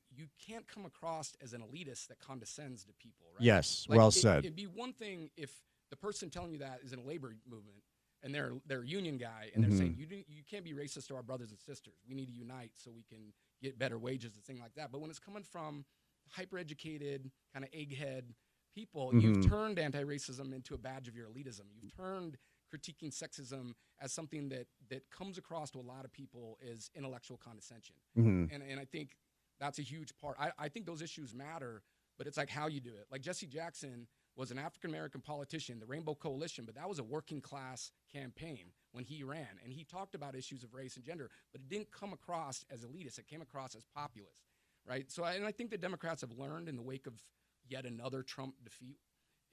[SPEAKER 8] can't come across as an elitist that condescends to people, right?
[SPEAKER 1] Yes,
[SPEAKER 8] like,
[SPEAKER 1] well said.
[SPEAKER 8] It'd be one thing if the person telling you that is in a labor movement and they're a union guy and they're saying, you can't be racist to our brothers and sisters. We need to unite so we can get better wages and things like that. But when it's coming from hyper-educated, kind of egghead people, you've turned anti-racism into a badge of your elitism. You've turned critiquing sexism as something that comes across to a lot of people as intellectual condescension. And I think that's a huge part. I think those issues matter, but it's like how you do it. Like Jesse Jackson was an African-American politician, the Rainbow Coalition, but that was a working class campaign when he ran. And he talked about issues of race and gender, but it didn't come across as elitist. It came across as populist, right? So I think the Democrats have learned in the wake of yet another Trump defeat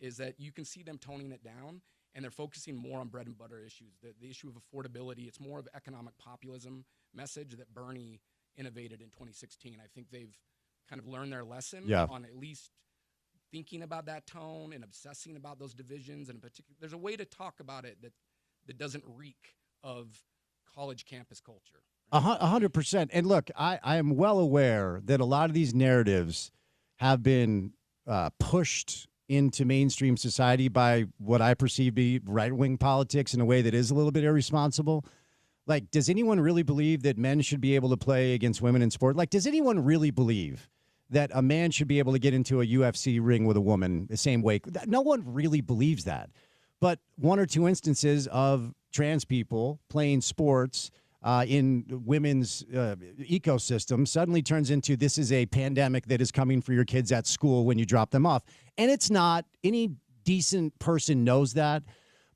[SPEAKER 8] is that you can see them toning it down, and they're focusing more on bread and butter issues. The issue of affordability, it's more of an economic populism message that Bernie innovated in 2016. I think they've kind of learned their lesson on at least thinking about that tone and obsessing about those divisions. And in particular, there's a way to talk about it that doesn't reek of college campus culture.
[SPEAKER 1] 100%. And look, I am well aware that a lot of these narratives have been pushed into mainstream society by what I perceive to be right-wing politics in a way that is a little bit irresponsible. Like, does anyone really believe that men should be able to play against women in sport? Like, does anyone really believe that a man should be able to get into a UFC ring with a woman the same way? No one really believes that. But one or two instances of trans people playing sports in women's ecosystem suddenly turns into, this is a pandemic that is coming for your kids at school when you drop them off. And it's not. Any decent person knows that.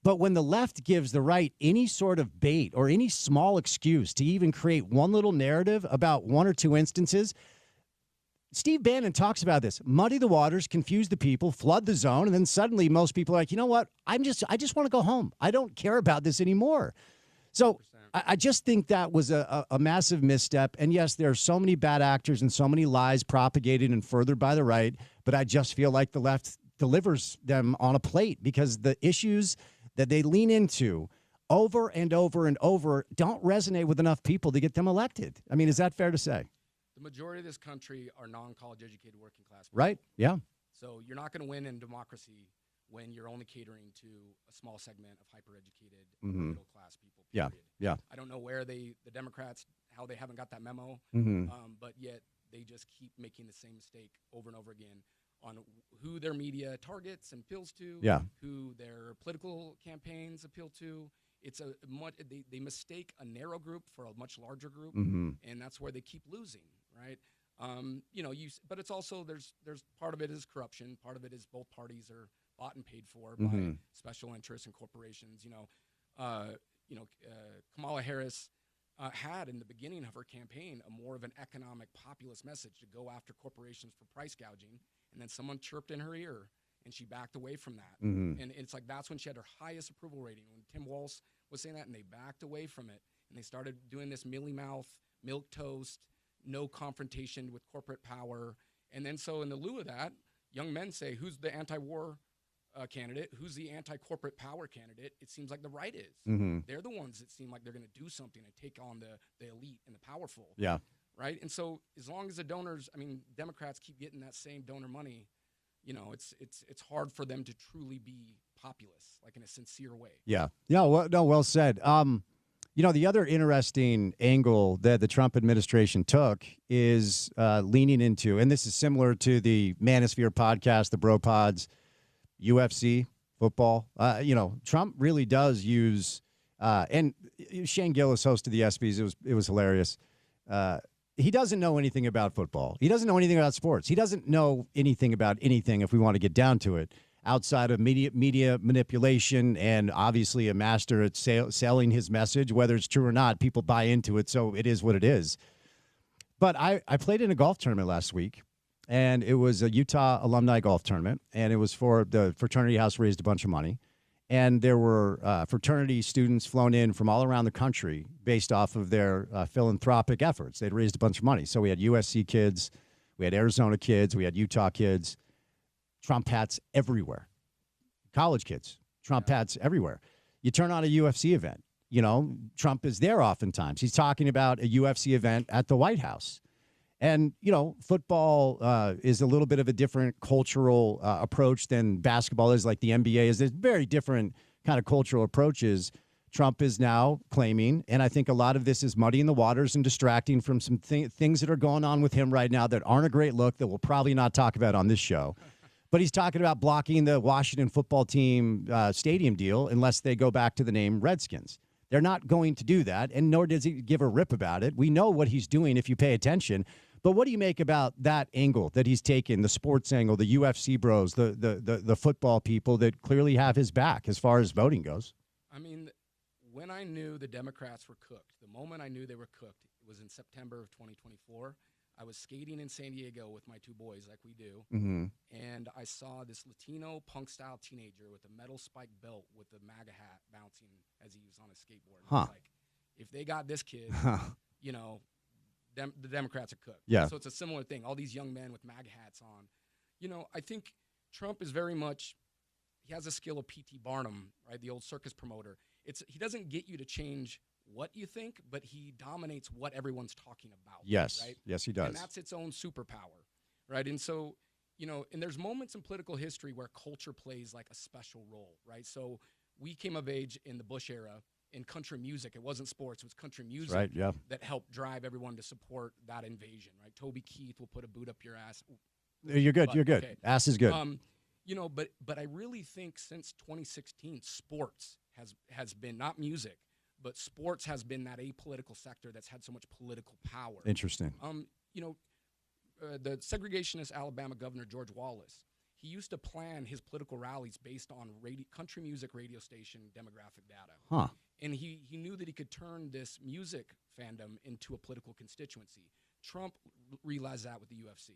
[SPEAKER 1] But when the left gives the right any sort of bait or any small excuse to even create one little narrative about one or two instances, Steve Bannon talks about this. Muddy the waters, confuse the people, flood the zone, and then suddenly most people are like, you know what? I just want to go home. I don't care about this anymore. So I just think that was a massive misstep. And yes, there are so many bad actors and so many lies propagated and furthered by the right, but I just feel like the left delivers them on a plate because the issues that they lean into over and over and over don't resonate with enough people to get them elected. I mean, is that fair to say?
[SPEAKER 8] The majority of this country are non-college educated working class people.
[SPEAKER 1] Right? Yeah.
[SPEAKER 8] So you're not going to win in democracy when you're only catering to a small segment of hyper-educated middle class people.
[SPEAKER 1] Yeah.
[SPEAKER 8] Period.
[SPEAKER 1] Yeah.
[SPEAKER 8] I don't know where the Democrats, how they haven't got that memo, but yet they just keep making the same mistake over and over again on who their media targets and appeals to, who their political campaigns appeal to. It's they mistake a narrow group for a much larger group, and that's where they keep losing, right? But it's also there's part of it is corruption, part of it is both parties are bought and paid for by special interests and corporations. Kamala Harris had in the beginning of her campaign more of an economic populist message to go after corporations for price gouging, and then someone chirped in her ear and she backed away from that. And it's like that's when she had her highest approval rating, when Tim Walz was saying that, and they backed away from it and they started doing this mealy-mouth, milquetoast, no confrontation with corporate power. And then so in the lieu of that, young men say, who's the anti-war candidate? Who's the anti-corporate power candidate? It seems like the right is. They're the ones that seem like they're going to do something and take on the elite and the powerful.
[SPEAKER 1] Yeah.
[SPEAKER 8] Right? And so as long as the donors, Democrats keep getting that same donor money, it's hard for them to truly be populist, like in a sincere way.
[SPEAKER 1] Yeah. Yeah. Well said. The other interesting angle that the Trump administration took is leaning into, and this is similar to the Manosphere podcast, the Bro Pods, UFC, football. Trump really does use, and Shane Gillis hosted the ESPYs. It was hilarious. He doesn't know anything about football. He doesn't know anything about sports. He doesn't know anything about anything, if we want to get down to it, outside of media manipulation, and obviously a master at selling his message. Whether it's true or not, people buy into it, so it is what it is. But I played in a golf tournament last week, and it was a Utah alumni golf tournament, and it was for the fraternity house raised a bunch of money. And there were fraternity students flown in from all around the country based off of their philanthropic efforts. They'd raised a bunch of money. So we had USC kids, we had Arizona kids, we had Utah kids, Trump hats everywhere. College kids, Trump hats everywhere. You turn on a UFC event, Trump is there oftentimes. He's talking about a UFC event at the White House. And, football is a little bit of a different cultural approach than basketball is, like the NBA is. There's very different kind of cultural approaches. Trump is now claiming, and I think a lot of this is muddying the waters and distracting from some things that are going on with him right now that aren't a great look, that we'll probably not talk about on this show. But he's talking about blocking the Washington football team stadium deal unless they go back to the name Redskins. They're not going to do that, and nor does he give a rip about it. We know what he's doing if you pay attention. But what do you make about that angle that he's taken, the sports angle, the UFC bros, the football people that clearly have his back as far as voting goes?
[SPEAKER 8] When I knew the Democrats were cooked, the moment I knew they were cooked, it was in September of 2024. I was skating in San Diego with my two boys like we do, and I saw this Latino punk-style teenager with a metal spike belt with a MAGA hat bouncing as he was on a skateboard. I was like, if they got this kid, the Democrats are cooked.
[SPEAKER 1] Yeah.
[SPEAKER 8] So it's a similar thing. All these young men with MAGA hats on. I think Trump is very much, he has a skill of P.T. Barnum, right, the old circus promoter. He doesn't get you to change what you think, but he dominates what everyone's talking about.
[SPEAKER 1] Yes.
[SPEAKER 8] Right?
[SPEAKER 1] Yes, he does.
[SPEAKER 8] And that's its own superpower, right? And so, and there's moments in political history where culture plays like a special role, right? So we came of age in the Bush era in country music. It wasn't sports, it was country music that helped drive everyone to support that invasion, right? Toby Keith will put a boot up your ass.
[SPEAKER 1] You're good. You're good. Okay. Ass is good.
[SPEAKER 8] But I really think since 2016, sports has been, not music, but sports has been that apolitical sector that's had so much political power.
[SPEAKER 1] Interesting.
[SPEAKER 8] The segregationist Alabama governor, George Wallace, he used to plan his political rallies based on country music radio station demographic data. And he knew that he could turn this music fandom into a political constituency. Trump realized that with the UFC.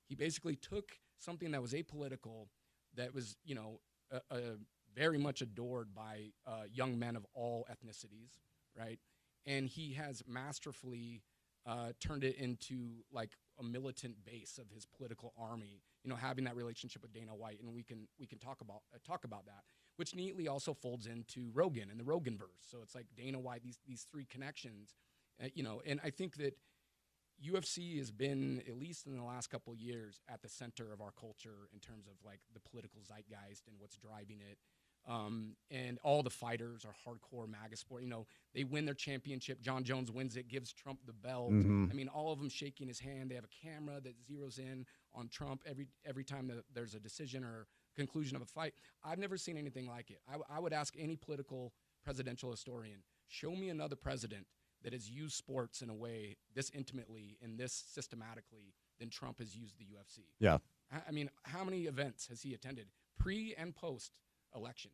[SPEAKER 8] He basically took something that was apolitical, that was, very much adored by young men of all ethnicities, right? and he has masterfully turned it into like a militant base of his political army. Having that relationship with Dana White, and we can talk about that, which neatly also folds into Rogan and the Roganverse. So it's like Dana White, these three connections, and I think that UFC has been, at least in the last couple of years, at the center of our culture in terms of like the political zeitgeist and what's driving it. And all the fighters are hardcore MAGA sport. They win their championship. John Jones wins it, gives Trump the belt. I mean, all of them shaking his hand. They have a camera that zeroes in on Trump every time that there's a decision or conclusion of a fight. I've never seen anything like it. I would ask any political presidential historian, show me another president that has used sports in a way this intimately and this systematically than Trump has used the UFC.
[SPEAKER 1] Yeah.
[SPEAKER 8] I mean, how many events has he attended pre and post election?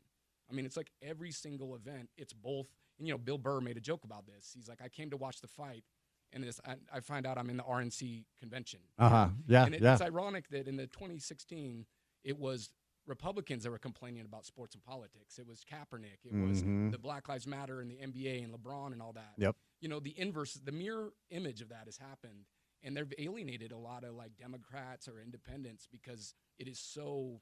[SPEAKER 8] I mean, it's like every single event, it's both. And, Bill Burr made a joke about this. He's like, I came to watch the fight, and I find out I'm in the RNC convention.
[SPEAKER 1] Yeah.
[SPEAKER 8] And it's ironic that in the 2016, it was Republicans that were complaining about sports and politics. It was Kaepernick. It was the Black Lives Matter and the NBA and LeBron and all that.
[SPEAKER 1] Yep.
[SPEAKER 8] The inverse, the mirror image of that has happened, and they've alienated a lot of like Democrats or independents because it's so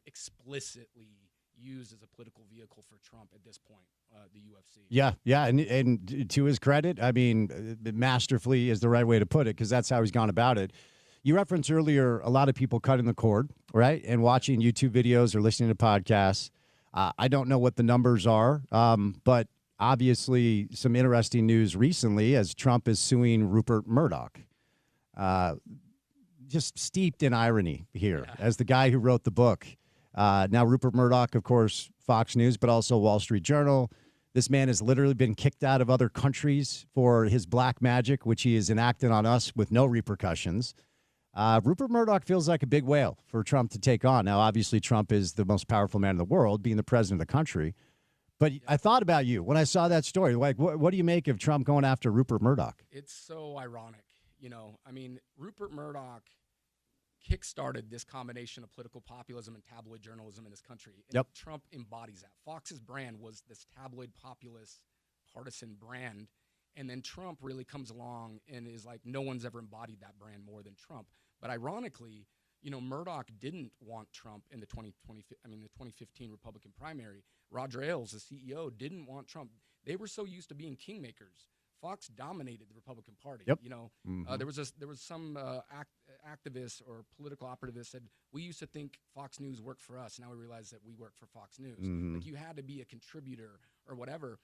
[SPEAKER 8] explicitly used as a political vehicle for Trump at this point, the UFC.
[SPEAKER 1] Yeah, and to his credit, I mean, masterfully is the right way to put it, because that's how he's gone about it. You referenced earlier a lot of people cutting the cord, right, and watching YouTube videos or listening to podcasts. I don't know what the numbers are, but obviously some interesting news recently as Trump is suing Rupert Murdoch. Just steeped in irony here, as the guy who wrote the book. Now, Rupert Murdoch, of course, Fox News, but also Wall Street Journal. This man has literally been kicked out of other countries for his black magic, which he has enacted on us with no repercussions. Rupert Murdoch feels like a big whale for Trump to take on. Now, obviously, Trump is the most powerful man in the world, being the president of the country. But I thought about you when I saw that story. Like, what do you make of Trump going after Rupert Murdoch?
[SPEAKER 8] It's so ironic. I mean, Rupert Murdoch kickstarted this combination of political populism and tabloid journalism in this country. And Trump embodies that. Fox's brand was this tabloid populist partisan brand. And then Trump really comes along and is like, no one's ever embodied that brand more than Trump. But ironically, Murdoch didn't want Trump in the 2015 Republican primary. Roger Ailes, the CEO, didn't want Trump. They were so used to being kingmakers. Fox dominated the Republican Party. There was some activist or political operative said, we used to think Fox News worked for us. Now we realize that we work for Fox News. Like, you had to be a contributor or whatever.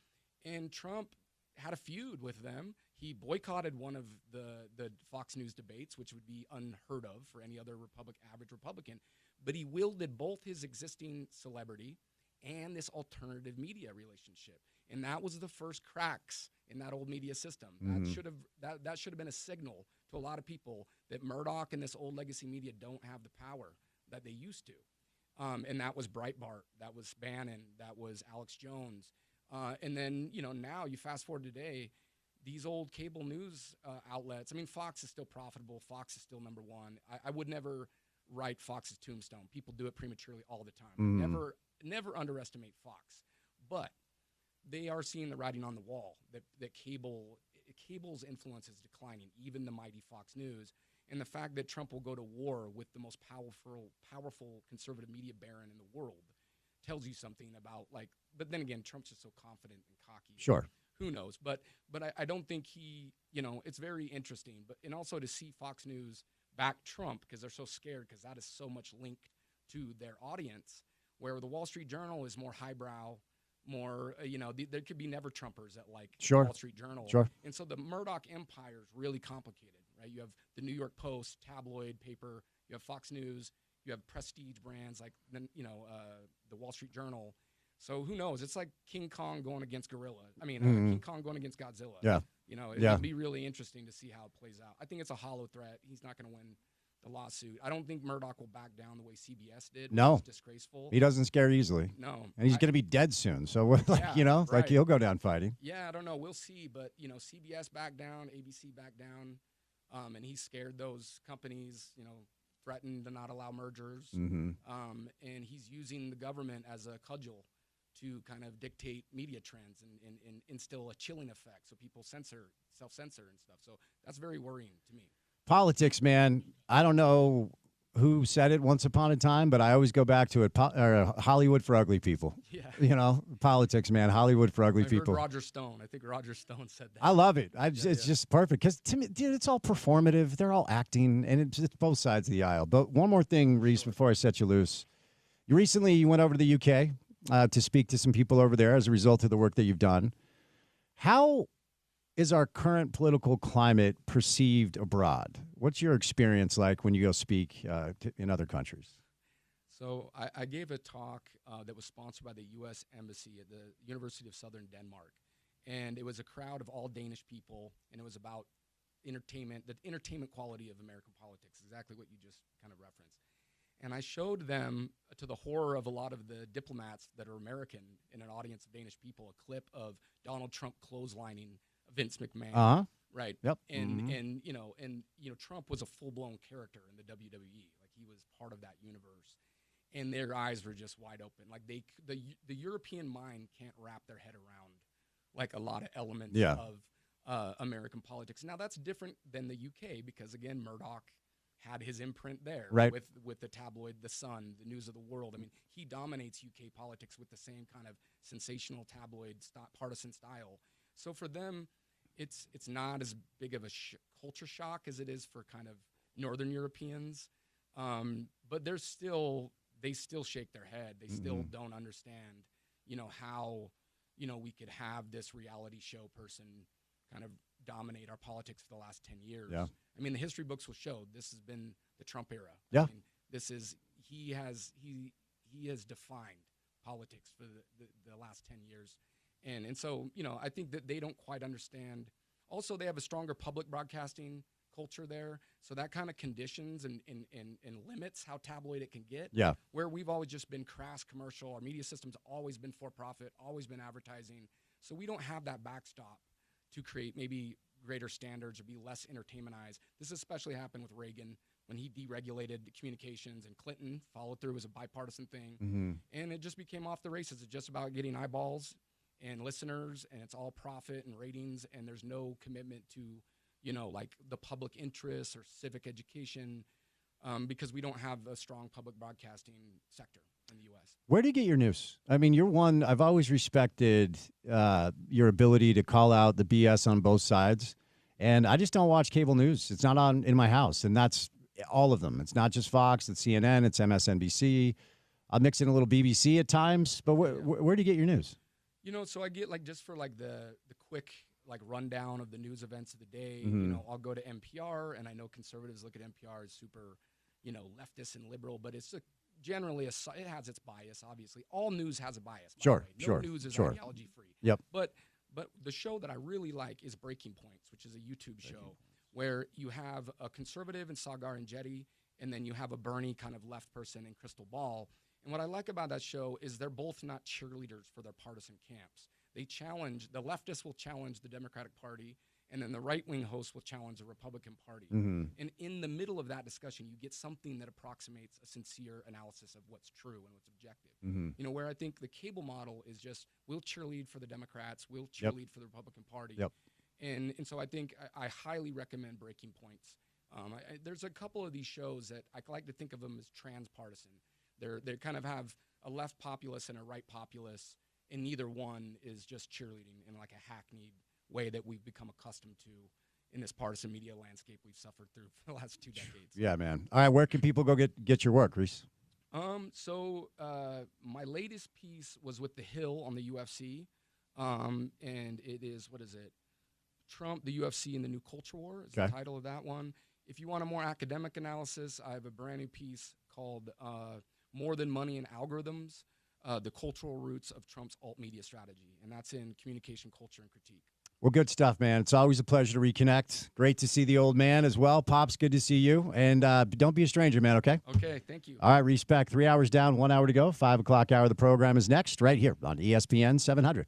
[SPEAKER 8] And Trump had a feud with them. He boycotted one of the Fox News debates, which would be unheard of for any other average Republican. But he wielded both his existing celebrity and this alternative media relationship. And that was the first cracks in that old media system. That should have been a signal to a lot of people that Murdoch and this old legacy media don't have the power that they used to. And that was Breitbart, that was Bannon, that was Alex Jones. And then, now you fast forward today, these old cable news outlets, I mean, Fox is still profitable. Fox is still number one. I would never write Fox's tombstone. People do it prematurely all the time. Never underestimate Fox. But they are seeing the writing on the wall that cable's influence is declining, even the mighty Fox News. And the fact that Trump will go to war with the most powerful conservative media baron in the world tells you something about, like, but then again, Trump's just so confident and cocky.
[SPEAKER 1] Sure.
[SPEAKER 8] Who knows? But I don't think he, it's very interesting. And also to see Fox News back Trump, because they're so scared, because that is so much linked to their audience, where the Wall Street Journal is more highbrow, more, there could be never Trumpers at like Wall Street Journal.
[SPEAKER 1] Sure.
[SPEAKER 8] And so the Murdoch empire is really complicated, right? You have the New York Post, tabloid paper. You have Fox News. You have prestige brands like, the Wall Street Journal. So who knows? It's like King Kong going against Gorilla. I mean, King Kong going against Godzilla.
[SPEAKER 1] Yeah.
[SPEAKER 8] It'd be really interesting to see how it plays out. I think it's a hollow threat. He's not going to win the lawsuit. I don't think Murdoch will back down the way CBS did.
[SPEAKER 1] No.
[SPEAKER 8] It's disgraceful.
[SPEAKER 1] He doesn't scare easily.
[SPEAKER 8] No.
[SPEAKER 1] And he's going to be dead soon. So,
[SPEAKER 8] right.
[SPEAKER 1] he'll go down fighting.
[SPEAKER 8] Yeah, I don't know. We'll see. But, CBS backed down, ABC backed down, and he scared those companies, threatened to not allow mergers. And he's using the government as a cudgel to kind of dictate media trends and instill a chilling effect so people self-censor and stuff. So that's very worrying to me.
[SPEAKER 1] Politics, man. I don't know who said it once upon a time, but I always go back to it. Hollywood for ugly people.
[SPEAKER 8] Yeah.
[SPEAKER 1] Politics, man. Hollywood for ugly
[SPEAKER 8] I
[SPEAKER 1] people.
[SPEAKER 8] heard Roger Stone. I think Roger Stone said that.
[SPEAKER 1] I love it. It's just perfect because, to me, dude, it's all performative. They're all acting, and it's both sides of the aisle. But one more thing, Reese, before I set you loose. You went over to the UK to speak to some people over there as a result of the work that you've done. How is our current political climate perceived abroad? What's your experience like when you go speak in other countries?
[SPEAKER 8] So I gave a talk that was sponsored by the U.S. Embassy at the University of Southern Denmark. And it was a crowd of all Danish people, and it was about entertainment, the entertainment quality of American politics, exactly what you just kind of referenced. And I showed them, to the horror of a lot of the diplomats that are American in an audience of Danish people, a clip of Donald Trump clotheslining Vince McMahon.
[SPEAKER 1] Uh-huh.
[SPEAKER 8] Right.
[SPEAKER 1] Yep.
[SPEAKER 8] And Trump was a full-blown character in the WWE. Like, he was part of that universe. And their eyes were just wide open. Like, the European mind can't wrap their head around like a lot of elements of American politics. Now, that's different than the UK because, again, Murdoch had his imprint there,
[SPEAKER 1] right,
[SPEAKER 8] with the tabloid The Sun, the News of the World. I mean, he dominates UK politics with the same kind of sensational tabloid partisan style. So for them, it's not as big of a culture shock as it is for kind of Northern Europeans. But they still shake their head. They still don't understand, how, we could have this reality show person kind of dominate our politics for the last 10 years.
[SPEAKER 1] Yeah.
[SPEAKER 8] I mean, the history books will show this has been the Trump era.
[SPEAKER 1] Yeah.
[SPEAKER 8] I mean, he has defined politics for the last 10 years. And so, I think that they don't quite understand. Also, they have a stronger public broadcasting culture there. So that kind of conditions and limits how tabloid it can get.
[SPEAKER 1] Yeah.
[SPEAKER 8] Where we've always just been crass commercial. Our media system's always been for profit, always been advertising. So we don't have that backstop to create maybe greater standards or be less entertainmentized. This especially happened with Reagan when he deregulated communications, and Clinton followed through as a bipartisan thing. And it just became off the races. It's just about getting eyeballs and listeners, and it's all profit and ratings, and there's no commitment to, like the public interest or civic education, because we don't have a strong public broadcasting sector in the U.S.
[SPEAKER 1] Where do you get your news? I mean, I've always respected your ability to call out the BS on both sides. And I just don't watch cable news. It's not on in my house. And that's all of them. It's not just Fox, it's CNN, it's MSNBC. I'll mix in a little BBC at times. But where do you get your news?
[SPEAKER 8] So I get just for the quick rundown of the news events of the day, I'll go to NPR, and I know conservatives look at NPR as super, leftist and liberal, but it's generally it has its bias. Obviously, all news has a bias.
[SPEAKER 1] Sure.
[SPEAKER 8] No news is ideology free.
[SPEAKER 1] Yep.
[SPEAKER 8] But the show that I really like is Breaking Points, which is a YouTube show where you have a conservative in Sagar and Jetty, and then you have a Bernie kind of left person in Crystal Ball. And what I like about that show is they're both not cheerleaders for their partisan camps. The leftists will challenge the Democratic Party, and then the right-wing host will challenge the Republican Party. And in the middle of that discussion, you get something that approximates a sincere analysis of what's true and what's objective. Where I think the cable model is just, we'll cheerlead for the Democrats, we'll cheerlead for the Republican Party. And so I think I highly recommend Breaking Points. There's a couple of these shows that I like to think of them as transpartisan. They kind of have a left populace and a right populace, and neither one is just cheerleading in a hackneyed way that we've become accustomed to in this partisan media landscape we've suffered through for the last 2 decades.
[SPEAKER 1] Yeah, man. All right, where can people go get your work, Reese?
[SPEAKER 8] So my latest piece was with The Hill on the UFC, and it is, Trump, the UFC, and the New Culture War is the title of that one. If you want a more academic analysis, I have a brand new piece called More Than Money and Algorithms, the Cultural Roots of Trump's Alt-Media Strategy, and that's in Communication, Culture, and Critique.
[SPEAKER 1] Well, good stuff, man. It's always a pleasure to reconnect. Great to see the old man as well. Pops, good to see you. And don't be a stranger, man, okay?
[SPEAKER 8] Okay, thank you.
[SPEAKER 1] All right, respect. 3 hours down, 1 hour to go. 5 o'clock hour of the program is next, right here on ESPN 700.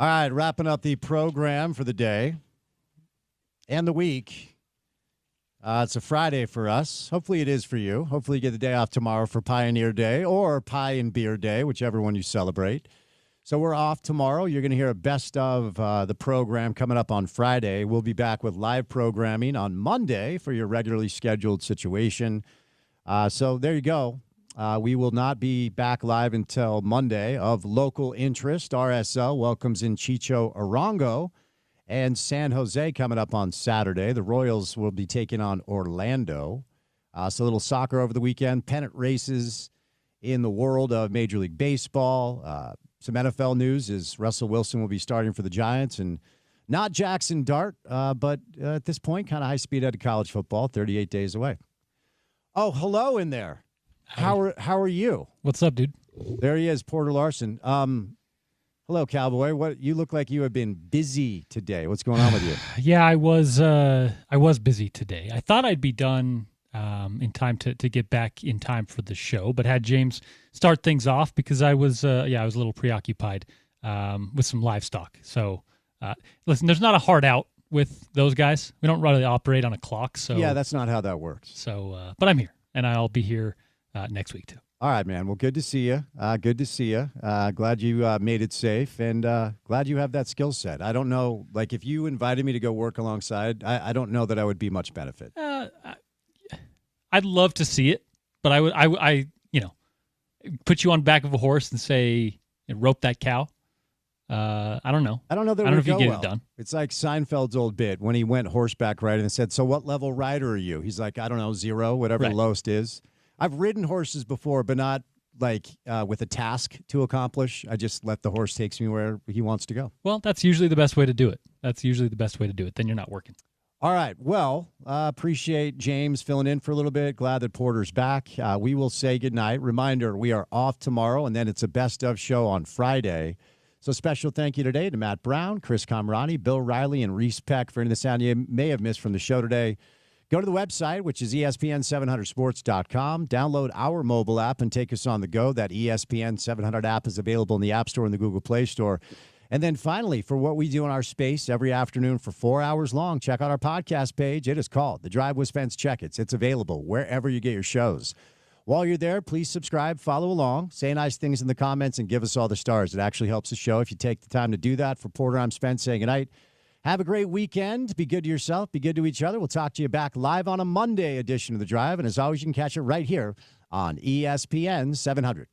[SPEAKER 1] All right, wrapping up the program for the day and the week. It's a Friday for us. Hopefully it is for you. Hopefully you get the day off tomorrow for Pioneer Day or Pie and Beer Day, whichever one you celebrate. So we're off tomorrow. You're going to hear a best of the program coming up on Friday. We'll be back with live programming on Monday for your regularly scheduled situation. So there you go. We will not be back live until Monday. Of local interest, RSL welcomes in Chicho Arango and San Jose coming up on Saturday. The Royals will be taking on Orlando. So a little soccer over the weekend. Pennant races in the world of Major League Baseball. Some NFL news is Russell Wilson will be starting for the Giants, and not Jackson Dart, but at this point, kind of high speed out of college football, 38 days away. Oh, hello in there. How are you?
[SPEAKER 9] What's up, dude?
[SPEAKER 1] There he is, Porter Larson. Hello, Cowboy. What you look like you have been busy today. What's going on with you?
[SPEAKER 9] Yeah, I was busy today. I thought I'd be done in time to get back in time for the show, but had James start things off because I was a little preoccupied with some livestock. So listen, there's not a hard out with those guys. We don't really operate on a clock. So
[SPEAKER 1] yeah, that's not how that works.
[SPEAKER 9] So, but I'm here, and I'll be here next week too.
[SPEAKER 1] All right, man. Well, good to see you. Good to see you. Glad you made it safe, and glad you have that skill set. I don't know, like if you invited me to go work alongside, I don't know that I would be much benefit.
[SPEAKER 9] I'd love to see it, but I put you on back of a horse and say rope that cow. I don't know.
[SPEAKER 1] I don't know that
[SPEAKER 9] I don't know
[SPEAKER 1] would
[SPEAKER 9] if you
[SPEAKER 1] go
[SPEAKER 9] get
[SPEAKER 1] well.
[SPEAKER 9] it done.
[SPEAKER 1] It's like Seinfeld's old bit when he went horseback riding and said, "So what level rider are you?" He's like, "I don't know, 0, whatever
[SPEAKER 9] Right.
[SPEAKER 1] the lowest is." I've ridden horses before, but not like with a task to accomplish. I just let the horse take me where he wants to go.
[SPEAKER 9] Well, that's usually the best way to do it. Then you're not working.
[SPEAKER 1] All right. Well, appreciate James filling in for a little bit. Glad that Porter's back. We will say goodnight. Reminder, we are off tomorrow, and then it's a best of show on Friday. So special thank you today to Matt Brown, Chris Camerani, Bill Riley, and Reese Peck for any of the sound you may have missed from the show today. Go to the website, which is ESPN700sports.com. Download our mobile app and take us on the go. That ESPN 700 app is available in the App Store and the Google Play Store. And then finally, for what we do in our space every afternoon for 4 hours long, check out our podcast page. It is called The Drive with Spence Checketts. It's available wherever you get your shows. While you're there, please subscribe, follow along, say nice things in the comments, and give us all the stars. It actually helps the show if you take the time to do that. For Porter, I'm Spence saying goodnight. Have a great weekend. Be good to yourself. Be good to each other. We'll talk to you back live on a Monday edition of The Drive. And as always, you can catch it right here on ESPN 700.